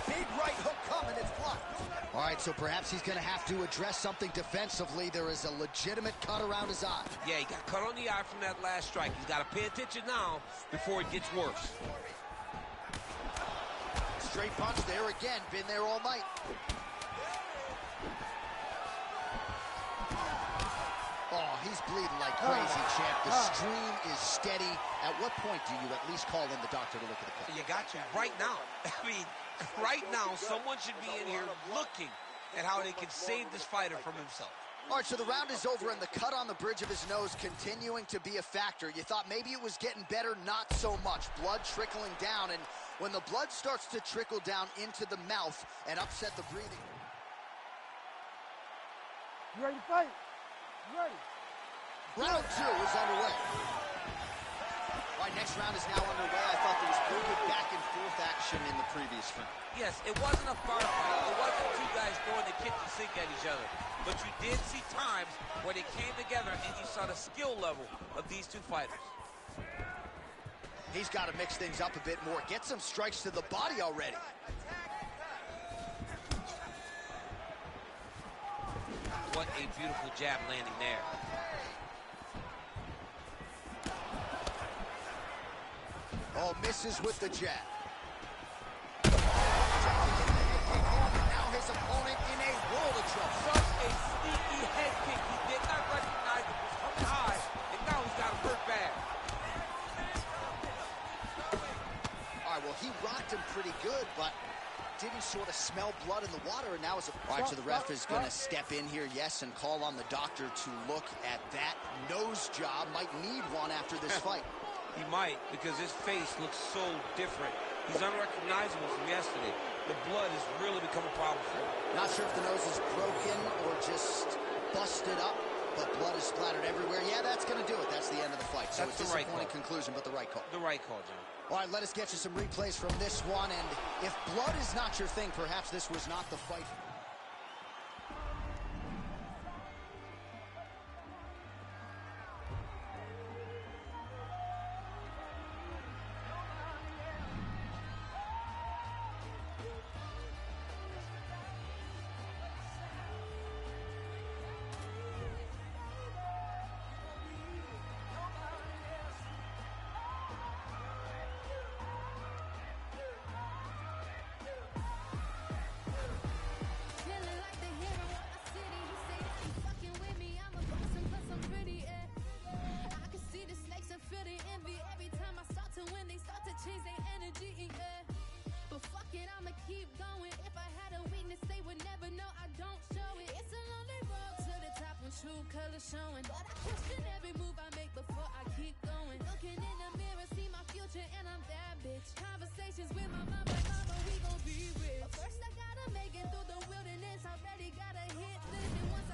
Big right hook coming, it's blocked. All right, so perhaps he's going to have to address something defensively. There is a legitimate cut around his eye. Yeah, he got cut on the eye from that last strike. He's got to pay attention now before it gets worse. Straight punch there again. Been there all night. Oh, he's bleeding like crazy, champ. The stream is steady. At what point do you at least call in the doctor to look at the cut? You got to right now. I mean, right now, someone should be in here looking at how they can save this fighter from himself. All right, so the round is over, and the cut on the bridge of his nose continuing to be a factor. You thought maybe it was getting better, not so much. Blood trickling down, and when the blood starts to trickle down into the mouth and upset the breathing. You ready to fight? You ready? Round 2 is underway. All right, next round is now underway. I thought there was pretty good back and forth action in the previous round. Yes, it wasn't a firefight. It wasn't two guys throwing the kitchen sink at each other. But you did see times where they came together and you saw the skill level of these two fighters. He's got to mix things up a bit more. Get some strikes to the body already. What a beautiful jab landing there. Oh, misses with the jab. Now his opponent in a world of trouble. Such a sneaky head kick. He did not recognize it was coming high, and now he's got him hurt bad. All right, well, he rocked him pretty good, but didn't sort of smell blood in the water, and now is all right, so the ref is going to step in here, yes, and call on the doctor to look at that nose job. Might need one after this fight. He might, because his face looks so different. He's unrecognizable from yesterday. The blood has really become a problem for him. Not sure if the nose is broken or just busted up, but blood is splattered everywhere. Yeah, that's going to do it. That's the end of the fight. So that's it's a disappointing conclusion, but the right call. The right call, John. All right, let us get you some replays from this one. And if blood is not your thing, perhaps this was not the fight. True color showing, but I question every move I make before I keep going. Looking in the mirror, see my future, and I'm that bitch. Conversations with my mama, we gon' be rich. But first I gotta make it through the wilderness. Already got a hit, living once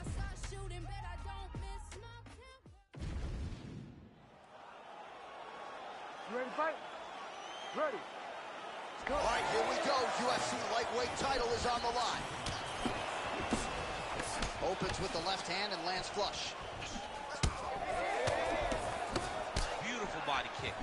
You ready to fight? Ready. All right, here we go. UFC lightweight title is on the line. Opens with the left hand and lands flush. Beautiful body kick.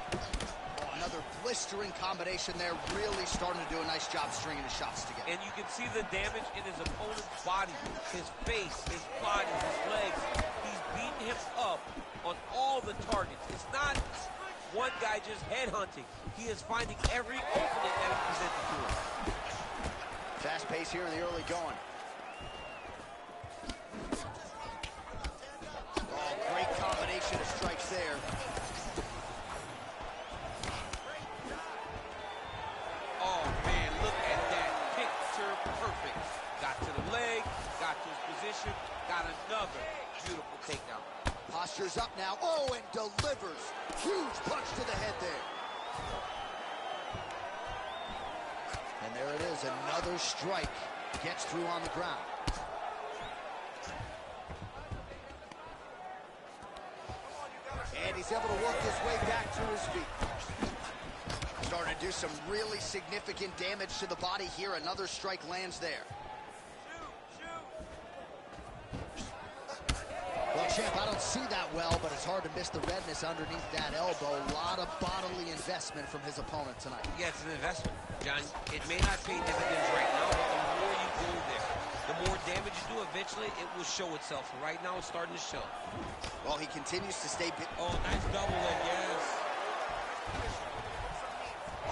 Another blistering combination there, really starting to do a nice job stringing the shots together. And you can see the damage in his opponent's body, his face, his body, his legs. He's beating him up on all the targets. It's not one guy just headhunting. He is finding every opening that is presented to him. Fast pace here in the early going. Oh, great combination of strikes there. Oh, man, look at that. Picture perfect. Got to the leg, got to his position, got another beautiful takedown. Posture's up now. Oh, and delivers. Huge punch to the head there. And there it is, another strike. Gets through on the ground. And he's able to work his way back to his feet. Starting to do some really significant damage to the body here. Another strike lands there. Well, champ, I don't see that well, but it's hard to miss the redness underneath that elbow. A lot of bodily investment from his opponent tonight. Yeah, it's an investment, John. It may not pay dividends right now, but the more you go there, the more damage you do, eventually it will show itself. Right now, it's starting to show. Well, he continues to stay... Oh, nice double leg, yes.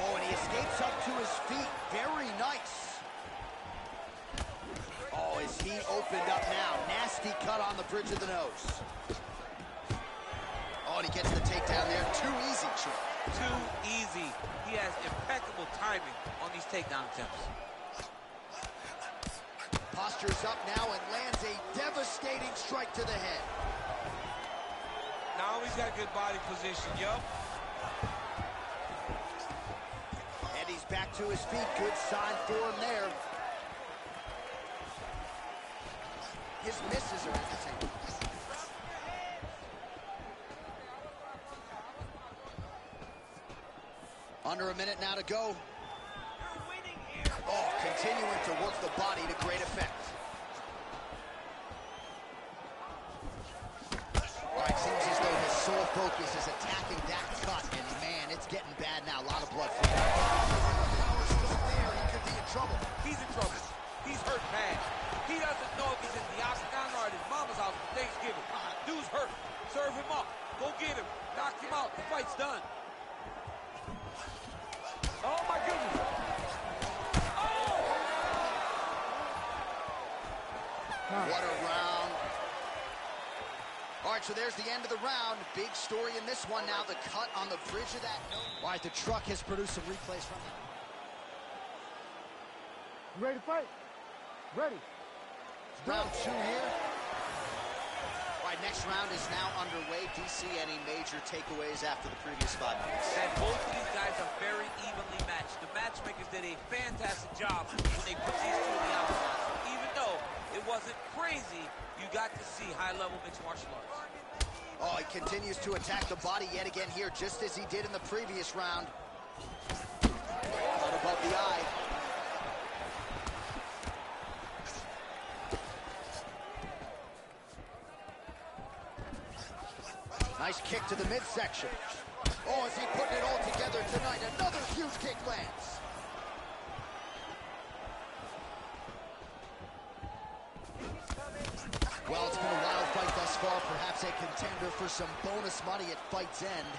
Oh, and he escapes up to his feet. Very nice. Oh, his heat opened up now. Nasty cut on the bridge of the nose. Oh, and he gets the takedown there. Too easy, Trent. Too easy. He has impeccable timing on these takedown attempts. Postures up now and lands a devastating strike to the head. Now he's got good body position, yup. And he's back to his feet. Good sign for him there. His misses are entertaining. Under a minute now to go. Oh, continuing to work the body to great effect. All right, seems as though his sole focus is attacking that cut, and man, it's getting bad now. A lot of blood flowing. He could be in trouble. He's in trouble. He's hurt bad. He doesn't know if he's in the octagon or at his mama's house for Thanksgiving. Dude's hurt. Serve him up. Go get him. Knock him out. The fight's done. Oh, my goodness. What a round. All right, so there's the end of the round. Big story in this one now. The cut on the bridge of that nose. All right, the truck has produced some replays from it. You ready to fight? Ready. Round 2 here. All right, next round is now underway. DC, any major takeaways after the previous 5 minutes? That both of these guys are very evenly matched. The matchmakers did a fantastic job when they put these two in the outside. So even though it wasn't crazy, you got to see high-level mixed martial arts. Oh, he continues to attack the body yet again here, just as he did in the previous round. Cut above the eye. Nice kick to the midsection. Oh, is he putting it all together tonight? Another huge kick lands. Well, it's been a wild fight thus far. Perhaps a contender for some bonus money at fight's end.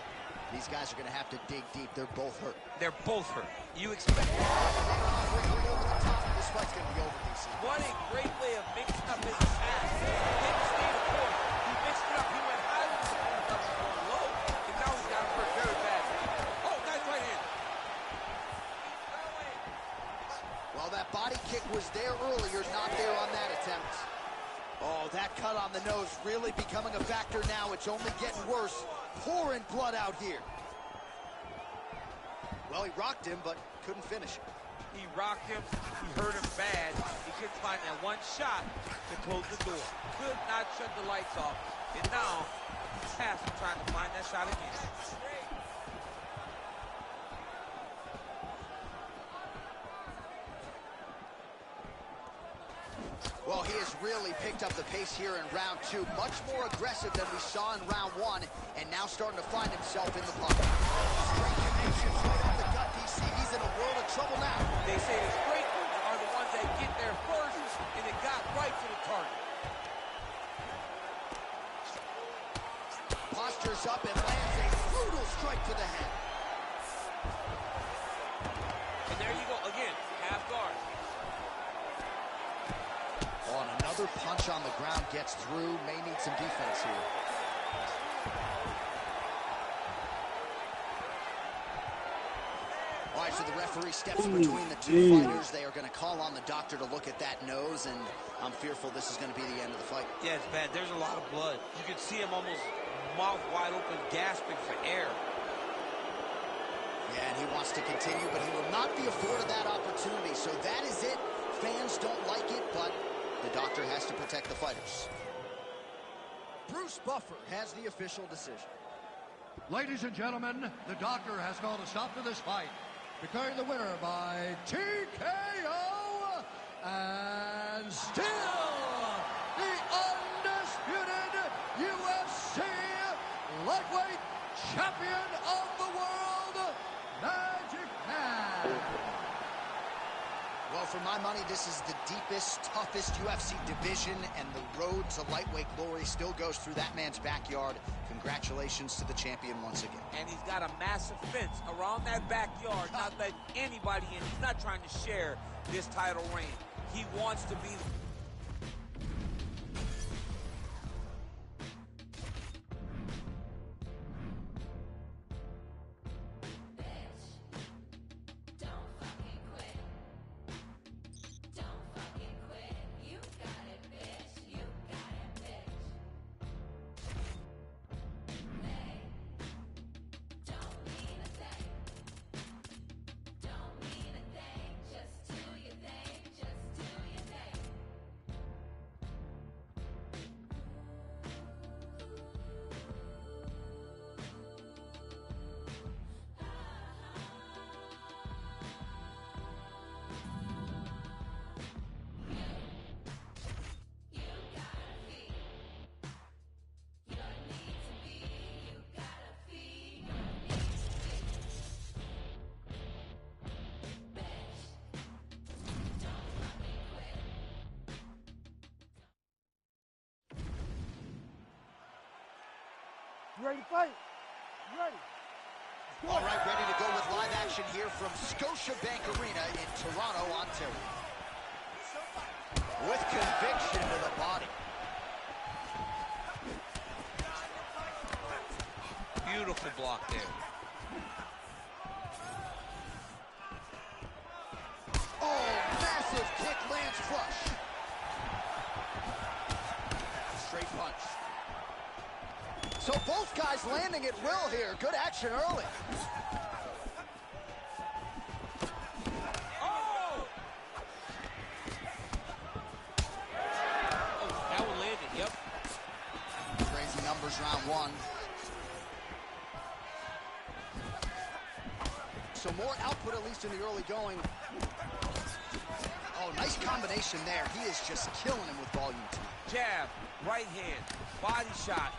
These guys are going to have to dig deep. They're both hurt. They're both hurt. You expect... This fight's going to be over, DC. What a great way of mixing up his attack. He didn't stay the course. He mixed it up. He went high with his opponent, going low, and now he's got him hurt very bad. Oh, nice right hand. Well, that body kick was there earlier, not there on that attempt. Oh, that cut on the nose really becoming a factor now. It's only getting worse. Pouring blood out here. Well, he rocked him, but couldn't finish it. He rocked him. He hurt him bad. He couldn't find that one shot to close the door. Could not shut the lights off. And now, he's trying to find that shot again. really picked up the pace here in round 2. Much more aggressive than we saw in round 1, and now starting to find himself in the pocket. Straight connections right on the gut, DC. He's in a world of trouble now. They say the straight ones are the ones that get there first, and it got right to the target. Postures up and lands a brutal strike to the head. And there you go, again, half guard. Oh, and another punch on the ground gets through. May need some defense here. All right, so the referee steps between the two fighters. They are going to call on the doctor to look at that nose, and I'm fearful this is going to be the end of the fight. Yeah, it's bad. There's a lot of blood. You can see him almost mouth wide open, gasping for air. Yeah, and he wants to continue, but he will not be afforded that opportunity. So that is it. Fans don't like it, but the doctor has to protect the fighters. Bruce Buffer has the official decision. Ladies and gentlemen, the doctor has called a stop to this fight, declaring the winner by TKO, and still the undisputed UFC lightweight champion of the world, Magic Man. Well, for my money, this is the deepest, toughest UFC division, and the road to lightweight glory still goes through that man's backyard. Congratulations to the champion once again. And he's got a massive fence around that backyard, not letting anybody in. He's not trying to share this title reign. He wants to be... You ready to fight? You ready? All right, ready to go with live action here from Scotiabank Arena in Toronto, Ontario. With conviction to the body. Beautiful block there. Oh, massive kick lands flush. Straight punch. So both guys landing at will here. Good action early. Oh! Oh, that one landed, yep. Crazy numbers round 1. So more output, at least in the early going. Oh, nice combination there. He is just killing him with volume tonight. Jab, right hand, body shot,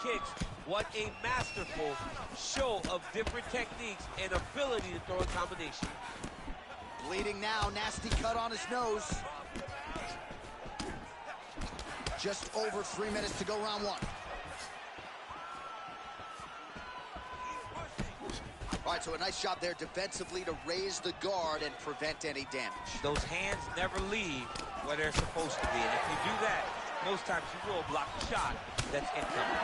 kicks. What a masterful show of different techniques and ability to throw a combination. Bleeding now, nasty cut on his nose. Just over 3 minutes to go round 1. All right, so a nice job there defensively to raise the guard and prevent any damage. Those hands never leave where they're supposed to be, and if you do that, most times you will block the shot that's incoming.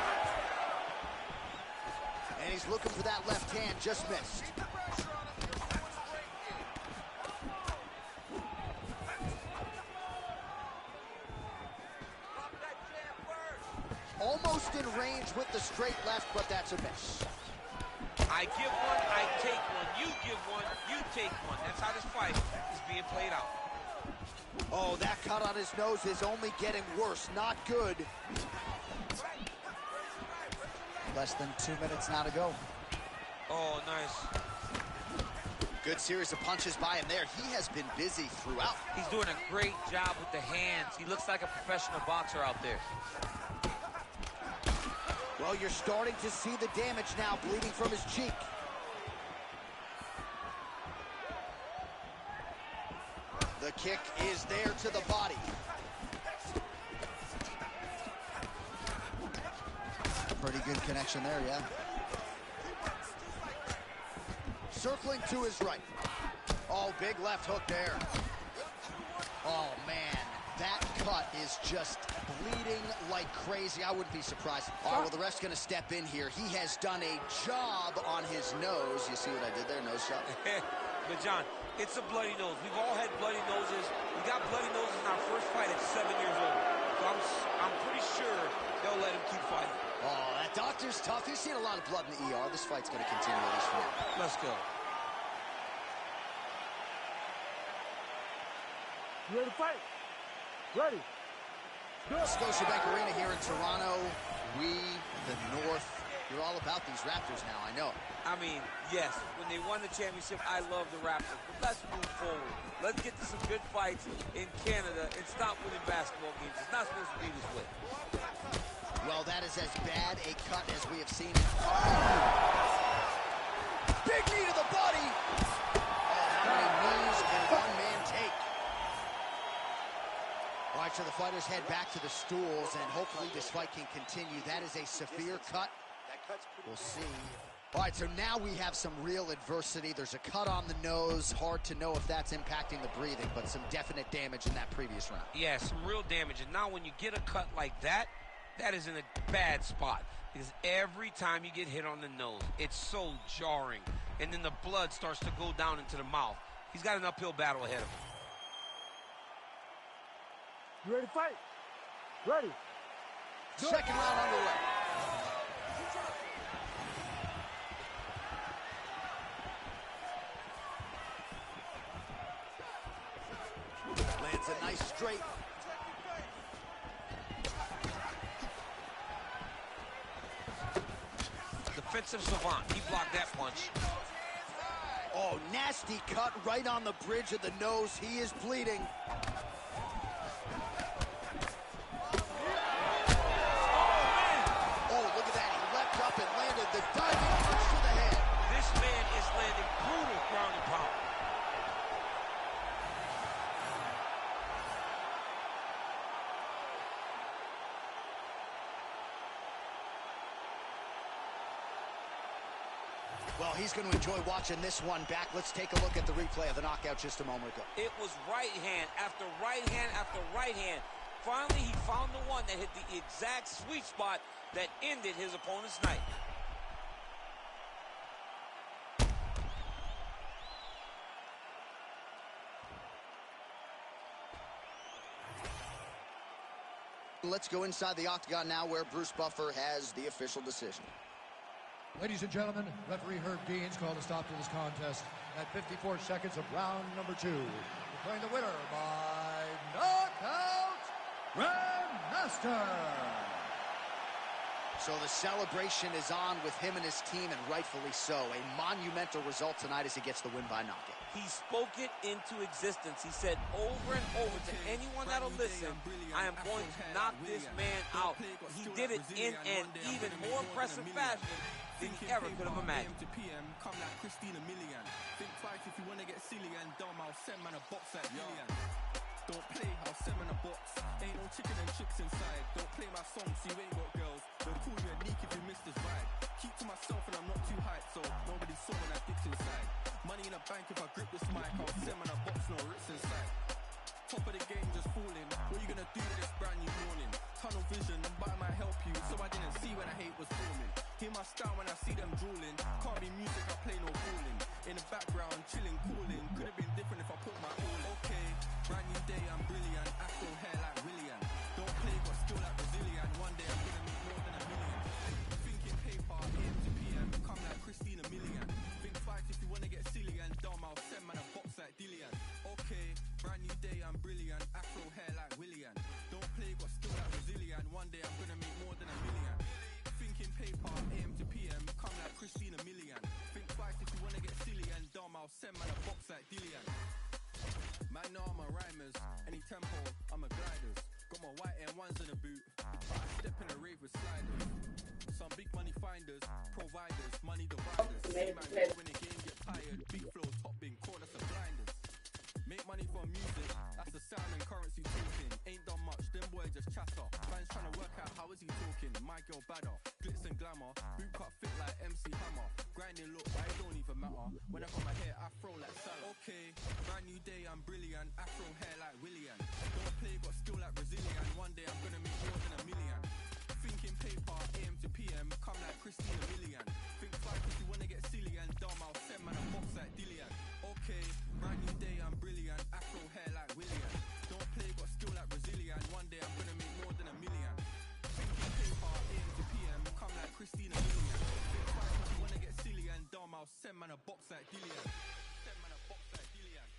And he's looking for that left hand, just missed. Almost in range with the straight left, but that's a miss. I give one, I take one. You give one, you take one. That's how this fight is being played out. Oh, that cut on his nose is only getting worse. Not good. Less than 2 minutes now to go. Oh, nice. Good series of punches by him there. He has been busy throughout. He's doing a great job with the hands. He looks like a professional boxer out there. Well, you're starting to see the damage now, bleeding from his cheek. The kick is there to the body. Pretty good connection there, yeah. Circling to his right. Oh, big left hook there. Oh, man. That cut is just bleeding like crazy. I wouldn't be surprised. All right, well, the ref's going to step in here. He has done a job on his nose. You see what I did there? Nose shot. But, John, it's a bloody nose. We've all had bloody noses. We got bloody noses in our first fight at 7 years old. So I'm pretty sure they'll let him keep fighting. Oh, that doctor's tough. He's seen a lot of blood in the ER. This fight's going to continue at least for now. Let's go. You ready to fight? Ready. Scotiabank Arena here in Toronto. We, the North, you're all about these Raptors now, I know. I mean, yes, when they won the championship, I love the Raptors. But let's move forward. Let's get to some good fights in Canada and stop winning basketball games. It's not supposed to be this way. Well, that is as bad a cut as we have seen. Oh! Big knee to the body! Oh, how many knees can one man take? All right, so the fighters head back to the stools, and hopefully this fight can continue. That is a severe cut. We'll see. All right, so now we have some real adversity. There's a cut on the nose. Hard to know if that's impacting the breathing, but some definite damage in that previous round. Yeah, some real damage. And now when you get a cut like that, that is in a bad spot. Because every time you get hit on the nose, it's so jarring. And then the blood starts to go down into the mouth. He's got an uphill battle ahead of him. You ready to fight? Ready. Second round underway. Lands a nice straight. Defensive savant. He blocked that punch. Oh, nasty cut right on the bridge of the nose. He is bleeding. Oh, look at that. He leapt up and landed the diving punch to the head. This man is landing brutal ground and pound. Well, he's going to enjoy watching this one back. Let's take a look at the replay of the knockout just a moment ago. It was right hand after right hand after right hand. Finally, he found the one that hit the exact sweet spot that ended his opponent's night. Let's go inside the octagon now where Bruce Buffer has the official decision. Ladies and gentlemen, referee Herb Deans called a stop to this contest at 54 seconds of round number 2. Declaring the winner by knockout, Grandmaster. So the celebration is on with him and his team, and rightfully so. A monumental result tonight as he gets the win by knockout. He spoke it into existence. He said over and over to anyone that'll listen, I am going to knock this man out. He did it in an even more impressive fashion than he ever could have imagined. Come like Christina Milligan. Think twice if you want to get silly and dumb. I'll send man a box like Million. Don't play, I'll send man a box. Ain't no chicken and chicks inside. Don't play my song so you ain't got girls. Don't call you a neek if you miss this vibe. Keep to myself and I'm not too hyped, so nobody saw when I dipped inside. Money in a bank if I grip this mic. I'll send man a box, no rips inside. Top of the game just falling. What you gonna do with this brand new morning? Tunnel vision, but I might help you. So I didn't see when I hate was forming. Hear my style when I see them drooling. Can't be music, I play no balling. In the background, chilling, cooling. Could have been different if I put my all. Okay, brand new day, I'm brilliant. Afro hair like William. Don't play, got skill like Brazilian. One day I'm gonna make more than a million. Thinking paper, AM to PM. Come like Christina Milligan. Think twice if you wanna get silly and dumb. I'll send man a box like Dillian. Okay, brand new day, I'm brilliant. Afro hair like William. Don't play, got skill like Brazilian. One day I'm gonna make more than a million. Thinking paper, AM to PM. Come like Christina Milligan. Think I'll send man a box like Dillian. Man know I'm a rhymers, any tempo, I'm a gliders. Got my white air ones in the boot, but I step in a rave with sliders. Some big money finders, providers, money dividers. See man go when the game get tired, big flow, top bin, call us a blinders. Make money from music, that's the sound and currency talking. Ain't done much, them boy just chatter. Fans trying to work out how is he talking. My girl badder, glitz and glamour. Boot cut fit like MC Hammer. Grinding look, but it don't even matter. When I got my hair afro like Salah. Okay, brand new day, I'm brilliant. Afro hair like Willian. Don't play, got skill like Brazilian. One day I'm gonna make more than a million. Thinking paper, AM to PM, come like Christina Million. Think twice if you wanna get silly and dumb, I'll send man a box like Dillian. Okay, brand new day, I'm brilliant. Afro hair like William. Don't play, got skill like Brazilian. One day I'm gonna make more than a million. Thinking paper, AM to PM, come like Christina Million. Think twice if you wanna get silly and dumb, I'll send man a box like Dillian. Send man a box like Dillian.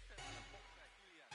Send man a box like Dillian.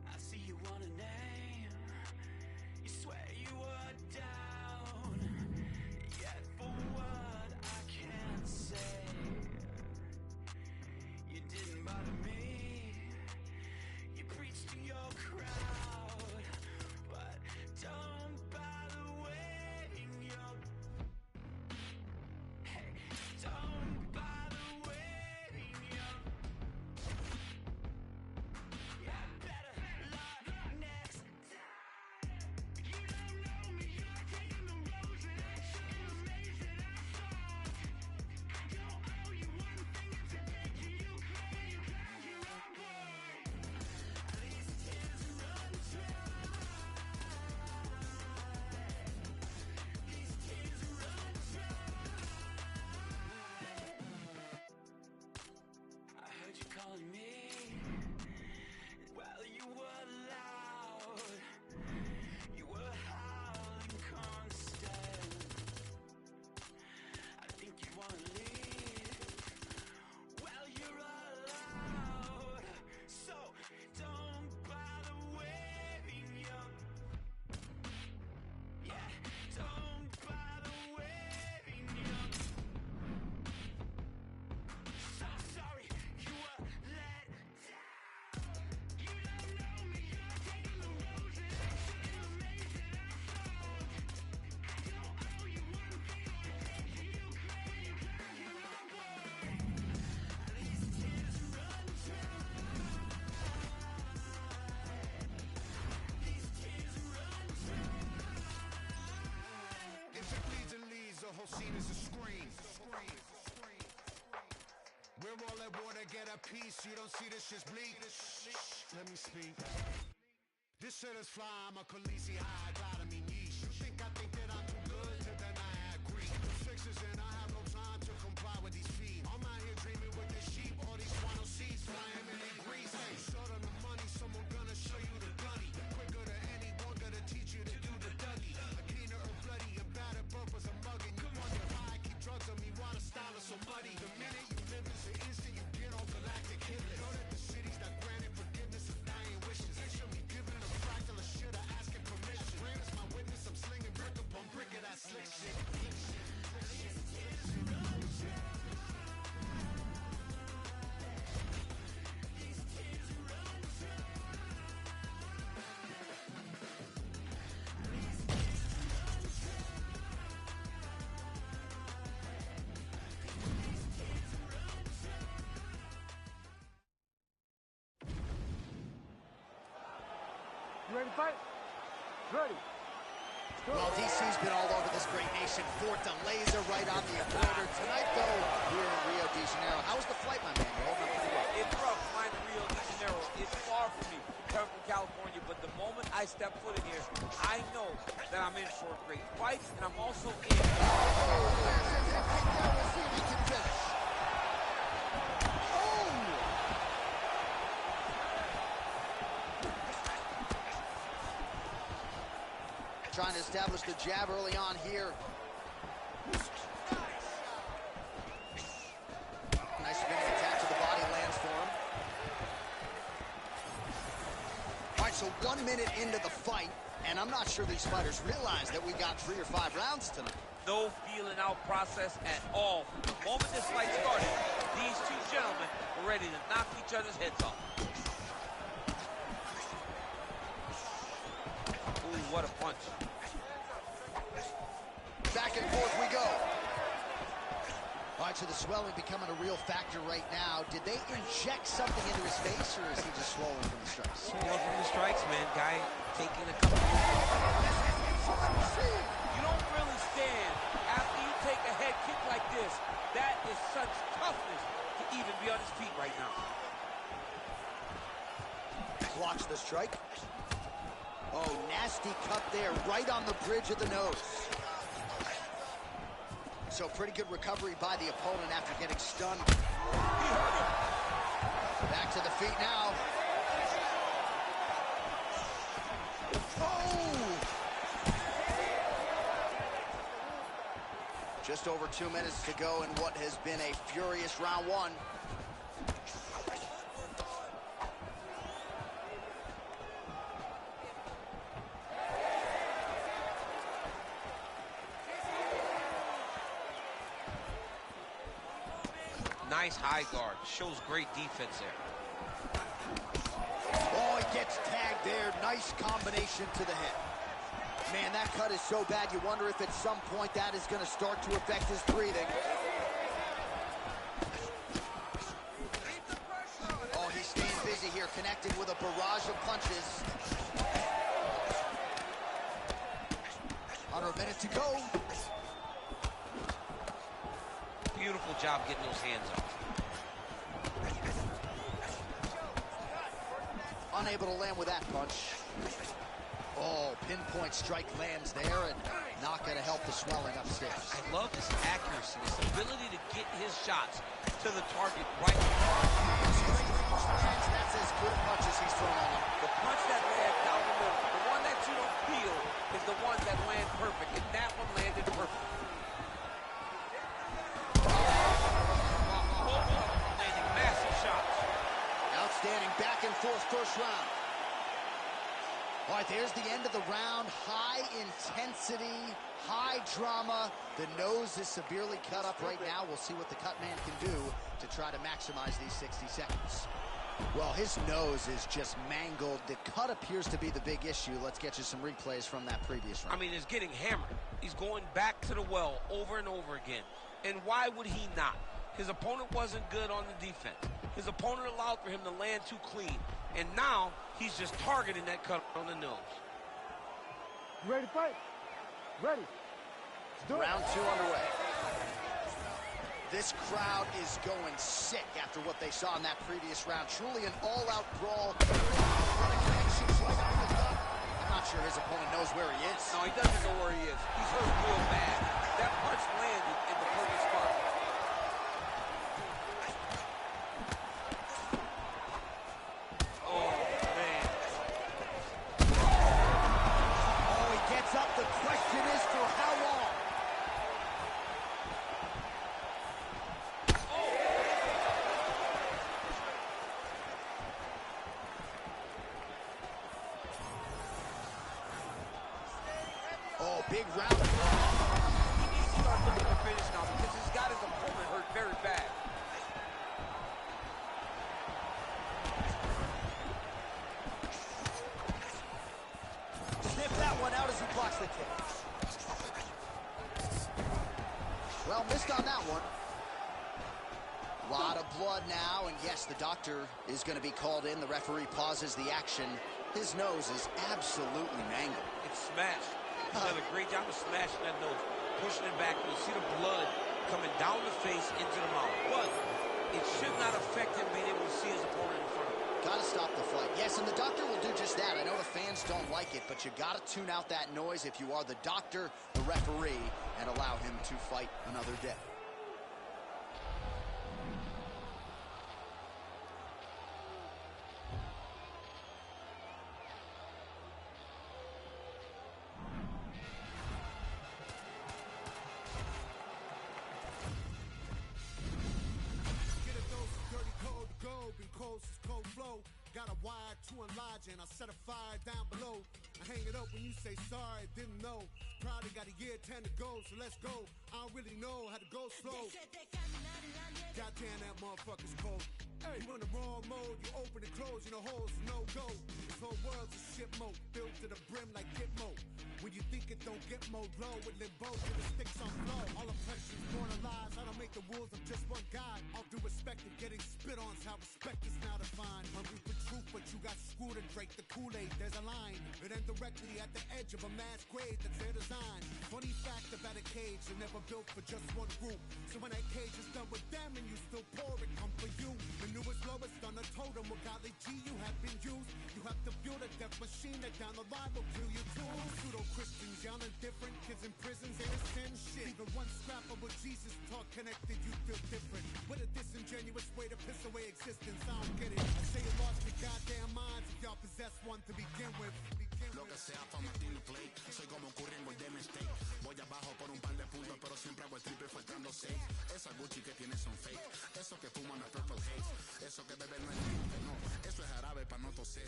I see you want a name. You swear you were down. Yet for what I can't say, you didn't bother me. You preached to your crowd, but don't bother waiting your. Hey, don't bother waiting your. Yeah, better luck next time. You don't know me, you're taking the roads that I should, the maze that I sought. I don't owe you one thing, it's a debt to you, clear you got your own boy. These tears run dry. These tears run dry. I heard you calling me. Well, you were loud, you were howling constant. I think you wanna leave. Well, you're allowed, so don't bother waving your. Yeah, don't bother waving your. So sorry, you were let down. You don't know me, you're taking the roads that I should, the maze that I sought. I don't owe you one thing, or take to you, clear you got your own boy. These tears run dry. These tears run dry. If it bleeds and leads, the whole scene is a scream. We're all at war to get a piece. You don't see this shit's bleak. Let me speak. This shit is fly. I'm a Khaleesi high. Glad I mean yeesh. You think I think that I'm too good? Then I agree. The fixes and I have no time to comply with these feet. I'm out here dreaming with the sheep. All these final seeds flying in their grease. Hey, short on the money. Someone gonna show you the gunny. Quicker than anyone gonna teach you to do the Dougie. A keener or bloody and bad at purpose. I'm mugging. You wonder why I keep drugs on me. Why the style is so muddy. The minute you live is the instant you get on galactic hit list. Know that the city's not granted forgiveness of dying wishes. They should be giving a fractal of shit or asking permission. Rams ready to fight? Ready. Well, DC's been all over this great nation. Fort the laser right on the equator. Tonight, though, here in Rio de Janeiro. How was the flight, my man? You're holding up pretty well. It's rough flying to Rio de Janeiro. It's far from me, coming from California, but the moment I step foot in here, I know that I'm in for a great fight, and I'm also in. He can finish. Trying to establish the jab early on here. Nice spinning attack to the body lands for him. All right, so 1 minute into the fight, and I'm not sure these fighters realize that we got 3 or 5 rounds tonight. No feeling out process at all. From the moment this fight started, these two gentlemen were ready to knock each other's heads off. Ooh, what a punch. Back and forth we go. All right, so the swelling becoming a real factor right now. Did they inject something into his face, or is he just swollen from the strikes? Swollen from the strikes, man. Guy taking a couple. You don't really stand after you take a head kick like this. That is such toughness to even be on his feet right now. Blocks the strike. Oh, nasty cut there, right on the bridge of the nose. So pretty good recovery by the opponent after getting stunned. Back to the feet now. Oh! Just over 2 minutes to go in what has been a furious round 1. Nice high guard. Shows great defense there. Oh, he gets tagged there. Nice combination to the head. Man, that cut is so bad, you wonder if at some point that is going to start to affect his breathing. Oh, he's staying busy here, connecting with a barrage of punches. Under a minute to go. Beautiful job getting those hands up. Unable to land with that punch. Oh, pinpoint strike lands there, and not going to help the swelling upstairs. I love his accuracy, his ability to get his shots to the target right. That's as good a punch as he's thrown on him. The punch that lands down the middle, the one that you don't feel, is the one that lands perfect, and that one landed perfect. Landing massive shots. Outstanding back and forth first round. All right, there's the end of the round. High intensity, high drama. The nose is severely cut up right now. We'll see what the cut man can do to try to maximize these 60 seconds. Well, his nose is just mangled. The cut appears to be the big issue. Let's get you some replays from that previous round. I mean, he's getting hammered. He's going back to the well over and over again. And why would he not? His opponent wasn't good on the defense. His opponent allowed for him to land too clean. And now he's just targeting that cut on the nose. You ready to fight? Ready. Let's do it. Round 2 underway. This crowd is going sick after what they saw in that previous round. Truly an all-out brawl. I'm not sure his opponent knows where he is. No, he doesn't know where he is. He's hurt real bad. That punch landed in the perfect spot. Oh, man. Oh, he gets up. The question is for how long? Oh, big round. He needs to start looking to finish now because he's got his opponent hurt very bad. Sniff that one out as he blocks the kick. Well, missed on that one. Lot of blood now, and yes, the doctor is going to be called in. The referee pauses the action His nose is absolutely mangled. It's smashed. He's done a great job of smashing that nose, pushing it back. You see the blood coming down the face into the mouth. But it should not affect him being able to see his opponent in front of him. Gotta stop the fight. Yes, and the doctor will do just that. I know the fans don't like it, but you gotta tune out that noise if you are the doctor, the referee, and allow him to fight another day. Got a wire to enlarge and I set a fire down below. I hang it up when you say sorry, didn't know. Probably got a year 10 to go, so let's go. I don't really know how to go slow. Goddamn, that motherfucker's cold. Hey, you in the wrong mode, you open and close, you know holes, no go. This whole world's a shit mode, filled to the brim like Gitmo. When you think it don't get more low, with limbo to the sticks on flow. All oppression's born of lies, I don't make the rules, I'm just one guy. All due respect and getting spit on's how respect is now defined. Hungry for truth, but you got screwed and drank the Kool-Aid, there's a line. It ends directly at the edge of a mass grave, that's their design. Funny fact about a cage, they're never built for just one group. So when that cage is done with them and you still pour it, come for you. The newest, lowest on the totem, with golly G you have been used. You have to fuel the death machine that down the line will kill you too. Pseudo-Christians, y'all indifferent, kids in prisons, innocent shit. Even one scrap of what Jesus taught connected, you feel different. With a disingenuous way to piss away existence, I don't get it. I say you lost your goddamn minds if y'all possess one to begin with. Lo que sea pa' Martino Play. Soy como Curry en Golden State. Voy abajo por un par de puntos, pero siempre hago el triple faltando 6. Esa Gucci que tiene son fake. Eso que fuman es Purple Haze. Eso que beben no es limpio, no. Eso es jarabe pa' no toser.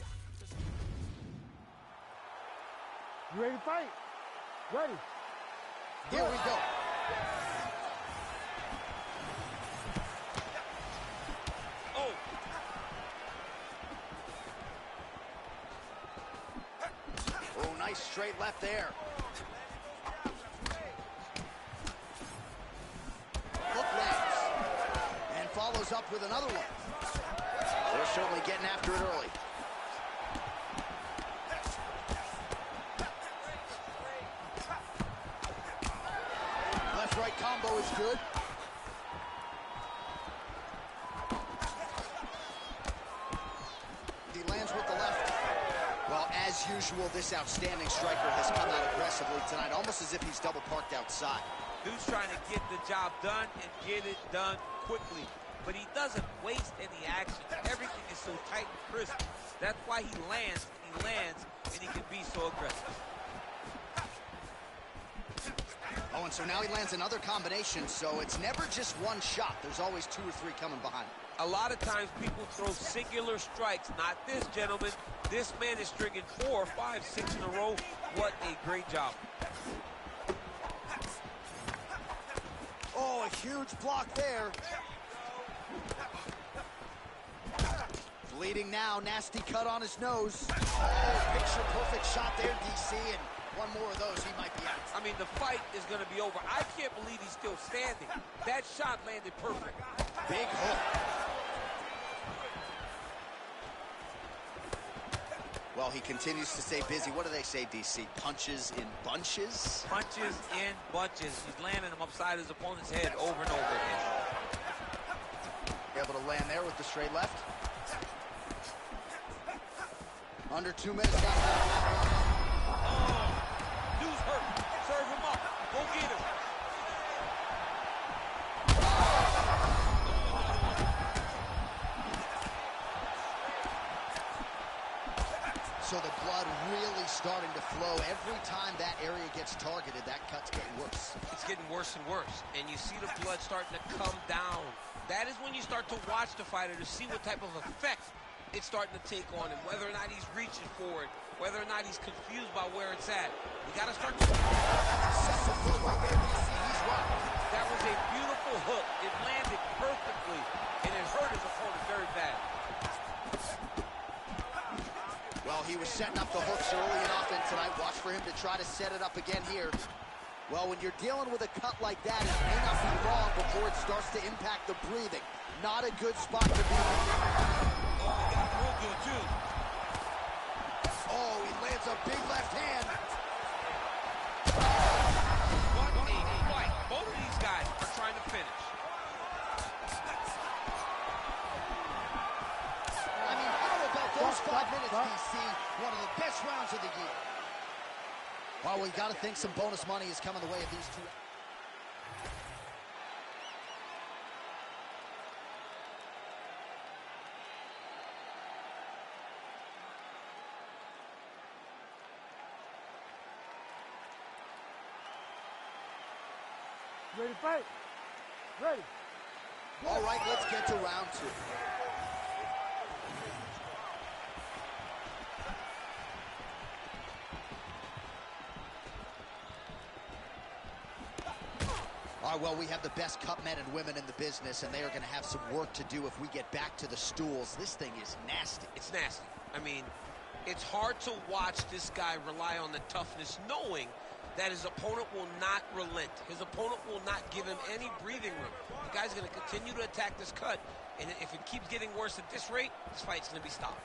You ready to fight? Ready. Here we go. Oh. Oh, nice straight left there. Hook lands. And follows up with another one. They're certainly getting after it early. Left-right combo is good. He lands with the left. Well, as usual, this outstanding striker has come out aggressively tonight, almost as if he's double parked outside. Dude's trying to get the job done and get it done quickly. But he doesn't waste any action. Everything is so tight and crisp. That's why he lands, and he can be so aggressive. Oh, and so now he lands another combination, so it's never just one shot. There's always 2 or 3 coming behind. A lot of times people throw singular strikes. Not this gentleman. This man is stringing 4, 5, 6 in a row. What a great job. Oh, a huge block there. Bleeding now, nasty cut on his nose. Oh, picture-perfect shot there, DC, and one more of those, he might be out. I mean, the fight is going to be over. I can't believe he's still standing. That shot landed perfect. Big hook. Well, he continues to stay busy. What do they say, DC? Punches in bunches? Punches in bunches. He's landing them upside his opponent's head over and over again. Able to land there with the straight left. Under 2 minutes. Oh, dude's hurt. Serve him up. Go get him. So the blood really starting to flow. Every time that area gets targeted, that cut's getting worse. It's getting worse and worse. And you see the blood starting to come down. That is when you start to watch the fighter to see what type of effect it's starting to take on him, whether or not he's reaching for it, whether or not he's confused by where it's at. We got to start to... That was a beautiful hook. It landed perfectly, and it hurt his opponent very bad. Well, he was setting up the hooks early enough, and tonight, watch for him to try to set it up again here. Well, when you're dealing with a cut like that, it may not be long before it starts to impact the breathing. Not a good spot to be in. Oh, he got real good, too. a big left hand. What a fight. Both of these guys are trying to finish. I mean, how about those 5 minutes, DC? One of the best rounds of the year. Well, we got to think some bonus money is coming the way of these two. Ready to fight? Ready. All right, let's get to round 2. All right, well, we have the best cut men and women in the business, and they are going to have some work to do if we get back to the stools. This thing is nasty. It's nasty. I mean, it's hard to watch this guy rely on the toughness, knowing that his opponent will not relent. His opponent will not give him any breathing room. The guy's going to continue to attack this cut, and if it keeps getting worse at this rate, this fight's going to be stopped.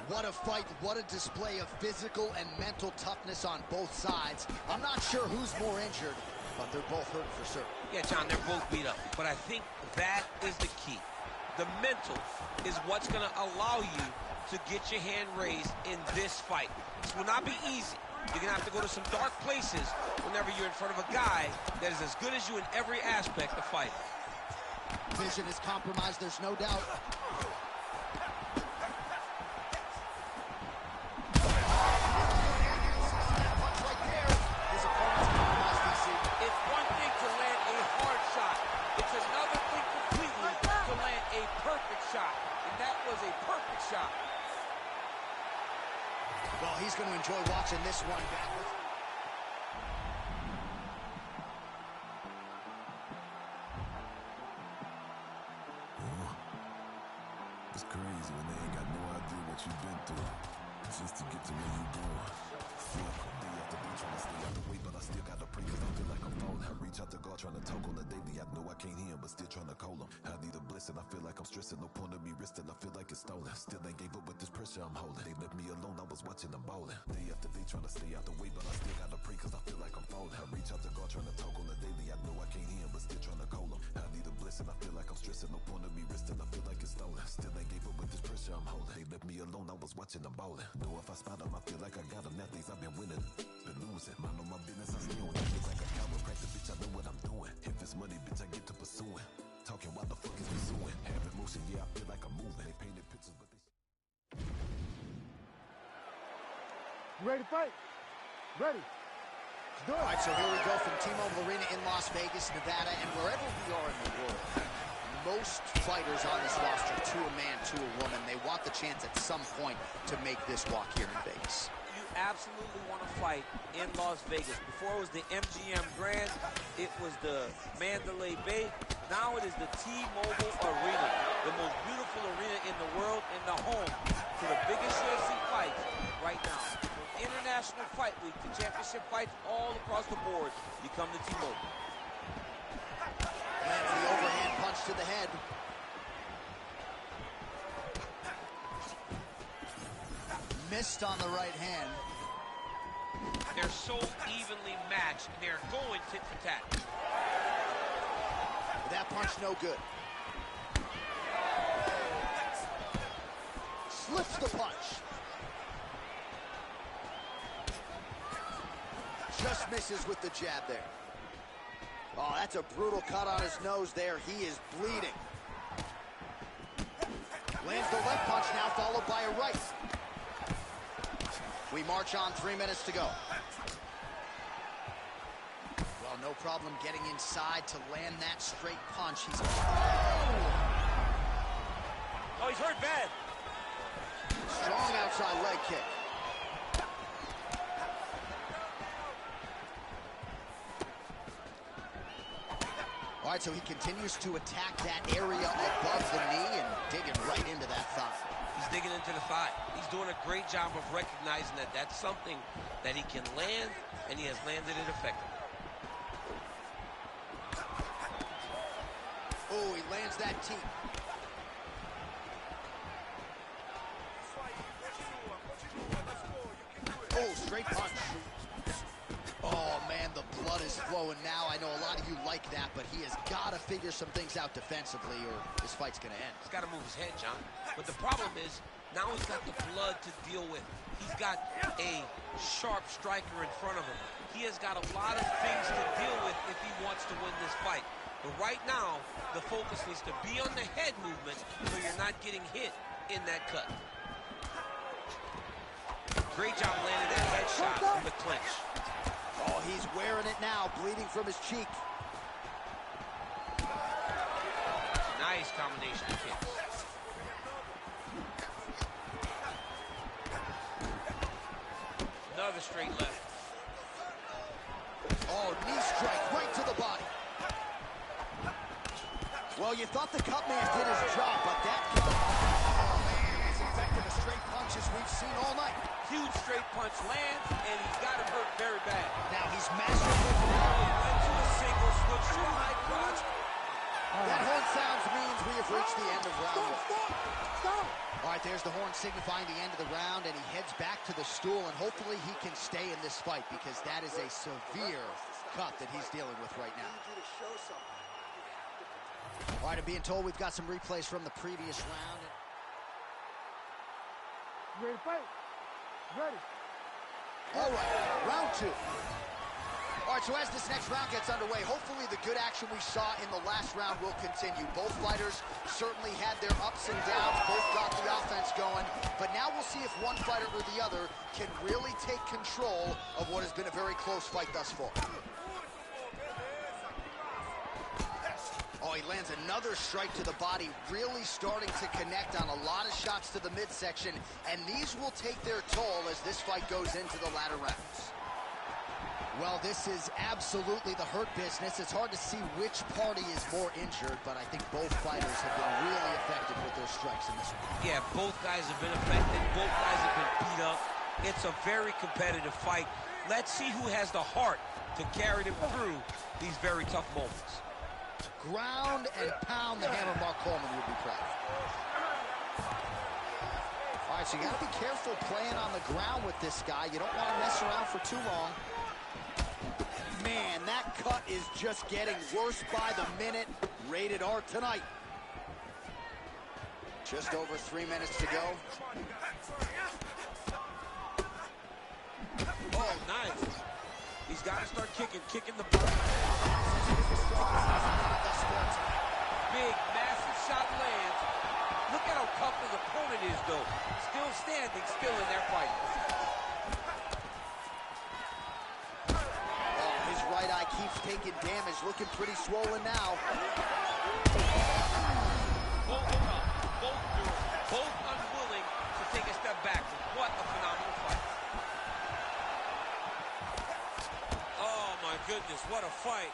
What a fight, what a display of physical and mental toughness on both sides. I'm not sure who's more injured, but they're both hurt for certain. Yeah, John, they're both beat up, but I think that is the key. The mental is what's going to allow you to get your hand raised in this fight. This will not be easy. You're going to have to go to some dark places whenever you're in front of a guy that is as good as you in every aspect of fighting. Vision is compromised, there's no doubt. It's one thing to land a hard shot. It's another thing completely to land a perfect shot. And that was a perfect shot. Well, he's going to enjoy watching this one backwards. It's crazy when they ain't got no idea what you've been through just to get to where you going. Fuck, day after day trying to stay out the way, but I still gotta pray cause I feel like I'm falling. I reach out to God trying to talk on the daily. I know I can't hear him, but still trying to call him. I need a blessing, I feel like I'm stressing. No point of me resting, I feel like it's stolen. Still ain't gave up with this pressure I'm holding. They left me alone, I was watching them ballin'. Day after day trying to stay out the way, but I still gotta pray cause I feel like I'm falling. I reach out to God trying to talk on the daily. I know I can't hear him, but still trying to call him. I need a blessing, I feel like I'm stressing. No point of me resting, I feel like it's stolen. Still ain't gave up with this pressure I'm holding. They left me alone, I was watching them ballin'. Know if I spot them, I feel like I got them. Now things I've been winning, been losing. Mind on my business, I stay on it. Feel like a chiropractor, bitch, I know what I'm doing. If it's money, bitch, I get to pursuing. Talking, why the fuck is pursuing? Have emotion, yeah, I feel like I'm moving. They painted pictures, but they... You ready to fight? Ready. Let's do it. All right, so here we go from T-Mobile Arena in Las Vegas, Nevada, and wherever we are in the world, most fighters on this roster, to a man, to a woman, they want the chance at some point to make this walk here in Vegas. You absolutely want to fight in Las Vegas. Before it was the MGM Grand, it was the Mandalay Bay. Now it is the T-Mobile Arena, the most beautiful arena in the world and the home to the biggest UFC fights right now. From International Fight Week to championship fights all across the board, you come to T-Mobile. Lands the overhand punch to the head. Missed on the right hand. They're so evenly matched, and they're going tit for tat. That punch no good. Slips the punch. Just misses with the jab there. Oh, that's a brutal cut on his nose there. He is bleeding. Lands the left punch now, followed by a right. We march on, 3 minutes to go. Well, no problem getting inside to land that straight punch. He's... Oh, he's hurt bad. Strong outside leg kick. All right, so he continues to attack that area above the knee and digging right into that thigh. He's digging into the thigh. He's doing a great job of recognizing that that's something that he can land, and he has landed it effectively. Oh, he lands that teep. straight punch. Oh, man, the blood is flowing now. I know a lot of you like that, but he has got to figure some things out defensively or this fight's going to end. He's got to move his head, John. But the problem is, now he's got the blood to deal with. He's got a sharp striker in front of him. He has got a lot of things to deal with if he wants to win this fight. But right now, the focus needs to be on the head movement so you're not getting hit in that cut. Great job landing that headshot from the clinch. Oh, he's wearing it now, bleeding from his cheek. Nice combination of kicks. Another straight left. Oh, knee strike right to the body. Well, you thought the cut man did his job, but that cut, oh man, as effective a straight punch as we've seen all night. Huge straight punch lands, and he's got him hurt very bad. Now he's masterful from the area. Went to a single, switch to a high crotch. That horn sounds means we have reached the end of round one. Stop! All right, there's the horn signifying the end of the round, and he heads back to the stool, and hopefully he can stay in this fight because that is a severe cut that he's dealing with right now. All right, I'm being told we've got some replays from the previous round. You ready to fight? Ready. All right, round two. All right, so as this next round gets underway, hopefully the good action we saw in the last round will continue. Both fighters certainly had their ups and downs, both got the offense going, but now we'll see if one fighter or the other can really take control of what has been a very close fight thus far. Oh, he lands another strike to the body, really starting to connect on a lot of shots to the midsection, and these will take their toll as this fight goes into the latter rounds. Well, this is absolutely the hurt business. It's hard to see which party is more injured, but I think both fighters have been really effective with their strikes in this one. Yeah, both guys have been affected. Both guys have been beat up. It's a very competitive fight. Let's see who has the heart to carry them through these very tough moments. Ground and pound, the hammer Mark Coleman would be proud. All right, so you got to be careful playing on the ground with this guy. You don't want to mess around for too long. Man, that cut is just getting worse by the minute. Rated R tonight. Just over 3 minutes to go. Oh, nice. He's got to start kicking the butt. Big, massive shot lands. Look at how tough his opponent is, though. Still standing, still in their fight. Oh, his right eye keeps taking damage, looking pretty swollen now. Both unwilling to take a step backwards. What a phenomenal fight. Oh, my goodness, what a fight.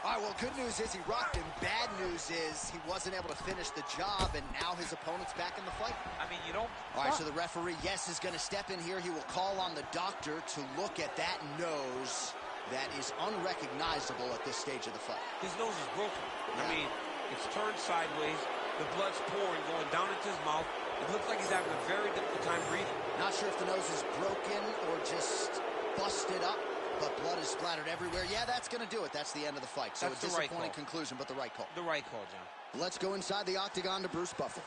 All right, well, good news is he rocked him. Bad news is he wasn't able to finish the job, and now his opponent's back in the fight. I mean, you don't... All right, so the referee, yes, is going to step in here. He will call on the doctor to look at that nose that is unrecognizable at this stage of the fight. His nose is broken. I mean, it's turned sideways. The blood's pouring, going down into his mouth. It looks like he's having a very difficult time breathing. Not sure if the nose is broken or just busted up. But blood is splattered everywhere. Yeah, that's going to do it. That's the end of the fight. So that's a disappointing conclusion, but the right call. The right call, John. Let's go inside the octagon to Bruce Buffer.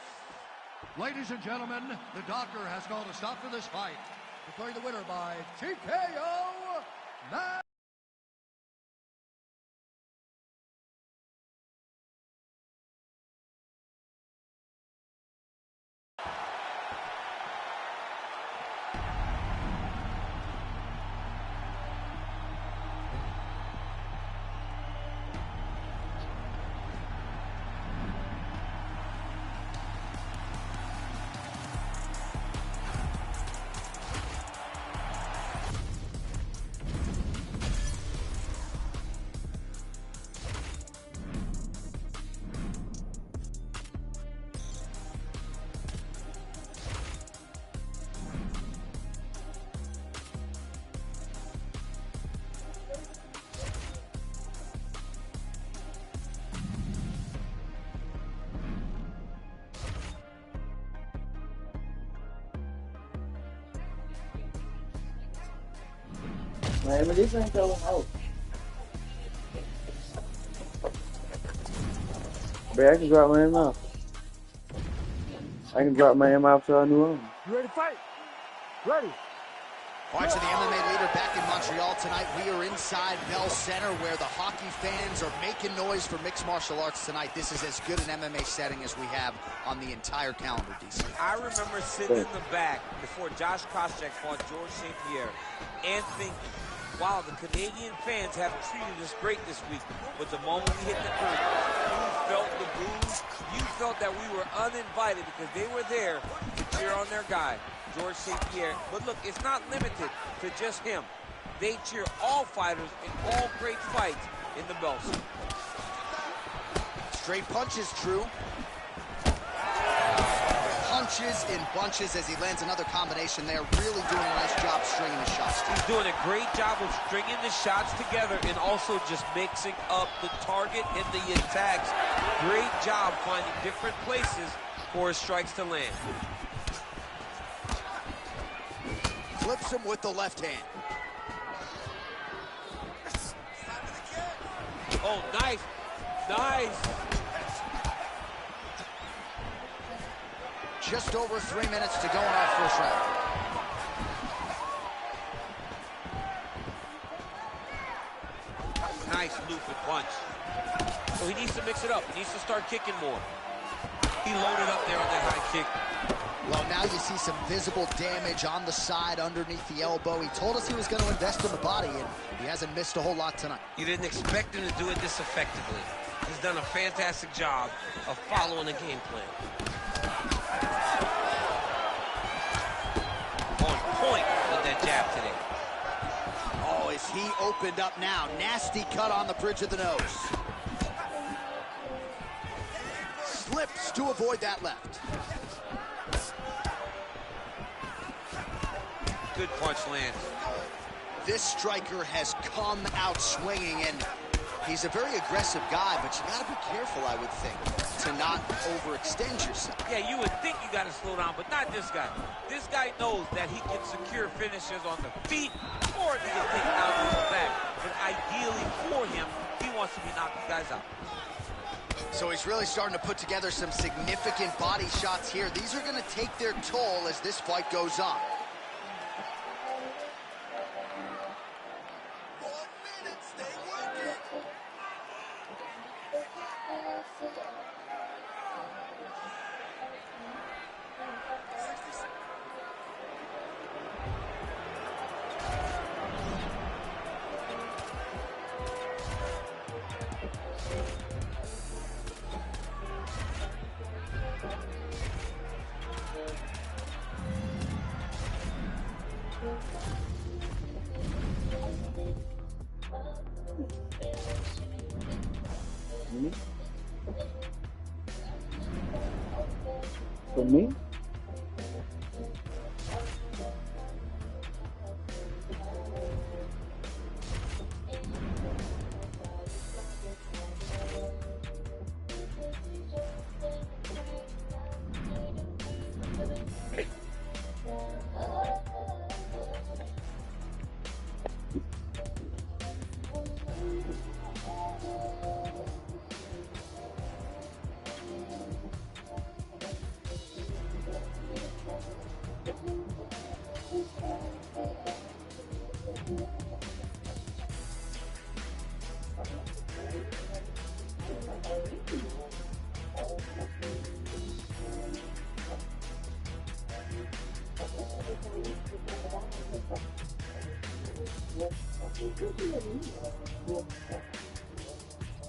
Ladies and gentlemen, the doctor has called a stop to this fight, declaring the winner by TKO. Man, but this ain't going out. But I can drop my mouth. I can drop my mouth to New Orleans. You ready to fight? Ready. Watching the MMA leader back in Montreal tonight. We are inside Bell Center where the hockey fans are making noise for mixed martial arts tonight. This is as good an MMA setting as we have on the entire calendar, DC. I remember sitting in the back before Josh Koscheck fought George St. Pierre and thinking, wow, the Canadian fans have treated us great this week. But the moment we hit the curtain, you felt the booze. You felt that we were uninvited because they were there to cheer on their guy, George St. Pierre. But look, it's not limited to just him. They cheer all fighters in all great fights in the Bell Center. Straight punches, true. Punches in bunches as he lands another combination there. Really doing a nice job stringing the shots. He's doing a great job of stringing the shots together and also just mixing up the target and the attacks. Great job finding different places for his strikes to land. Flips him with the left hand. Oh, nice. Nice. Just over 3 minutes to go in our first round. Nice loop and punch. So he needs to mix it up. He needs to start kicking more. He loaded up there on that high kick. Well, now you see some visible damage on the side underneath the elbow. He told us he was going to invest in the body, and he hasn't missed a whole lot tonight. You didn't expect him to do it this effectively. He's done a fantastic job of following the game plan. On point with that jab today. Oh, is he opened up now? Nasty cut on the bridge of the nose. Slips to avoid that left. Good punch lands. This striker has come out swinging, and he's a very aggressive guy, but you got to be careful, I would think, to not overextend yourself. Yeah, you would think you got to slow down, but not this guy. This guy knows that he can secure finishes on the feet or he can take it out of his back. But ideally for him, he wants to be knocking guys out. So he's really starting to put together some significant body shots here. These are going to take their toll as this fight goes on. For me?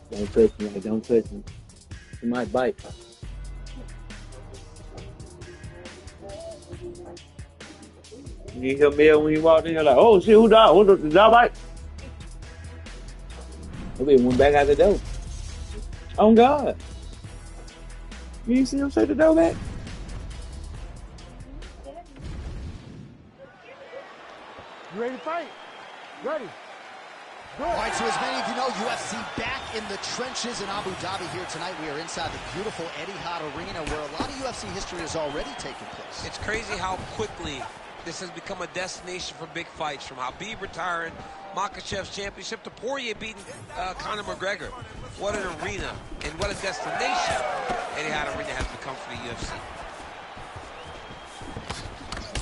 Don't touch me, don't touch me. You might bite. You hear Mel when he walked in here like, oh shit, who dog? Who the dog bite? Nobody went back out the door. On God. You didn't see him say the door back? You ready to fight? Ready. All right, so as many of you know, UFC back in the trenches in Abu Dhabi here tonight. We are inside the beautiful Etihad Arena where a lot of UFC history has already taken place. It's crazy how quickly This has become a destination for big fights, from Habib retiring, Makhachev's championship, to Poirier beating Conor McGregor. What an arena and what a destination Etihad Arena has become for the UFC.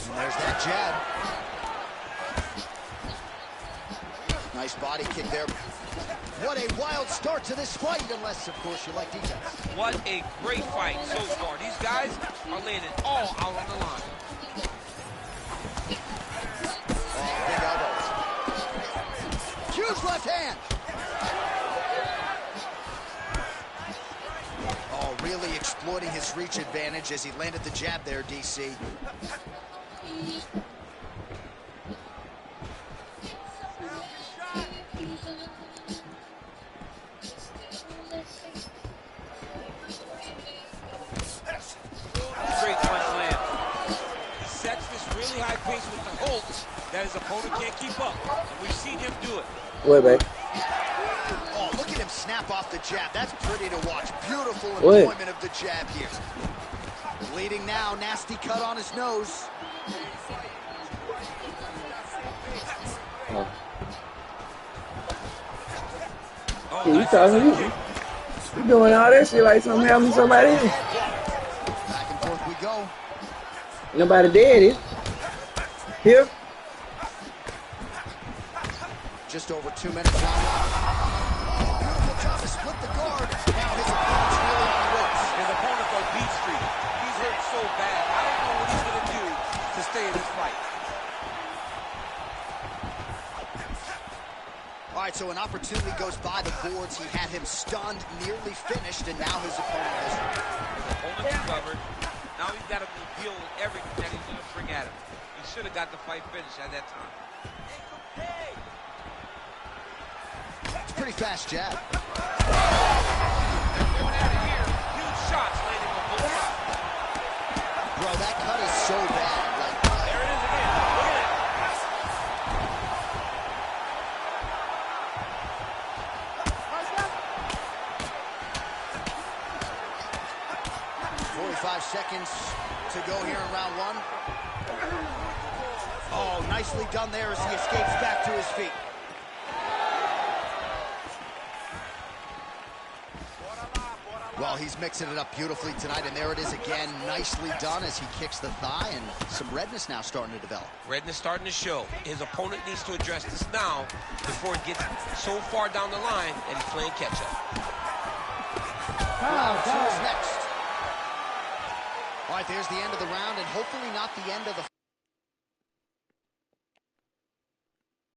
And there's that jab. Nice body kick there. What a wild start to this fight, unless, of course, you like defense. What a great fight so far. These guys are laying it all out on the line. Big elbows. Huge left hand. Oh, really exploiting his reach advantage as he landed the jab there, DC. Great punch land. He sets this really high pace with the hopes that his opponent can't keep up. And we've seen him do it. Wait, babe. Oh, look at him snap off the jab. That's pretty to watch. Beautiful employment of the jab here. Bleeding now. Nasty cut on his nose. You talking? You doing all that shit like something happened to somebody else. Back and forth we go. Nobody dead is. Here. Just over 2 minutes round one. Beautiful job to split the guard. Now his opponent's really on the ropes. His opponent's on beat street. He's hurt so bad. I don't know what he's going to do to stay in this fight. All right, so an opportunity goes by the boards. He had him stunned, nearly finished, and now his opponent has... His opponent recovered. Now he's got to deal with everything that he's going to bring at him. He should have got the fight finished at that time. It's a pretty fast jab. They're going out of here. Huge shots landing on both sides. Bro, that cut is so bad. Like, there it is again. Look at it. 45 seconds to go here in round one. Oh, nicely done there as he escapes back to his feet. Well, he's mixing it up beautifully tonight, and there it is again. Nicely done as he kicks the thigh, and some redness now starting to develop. Redness starting to show. His opponent needs to address this now before it gets so far down the line that he's playing catch-up. Round two is next. All right, there's the end of the round, and hopefully not the end of the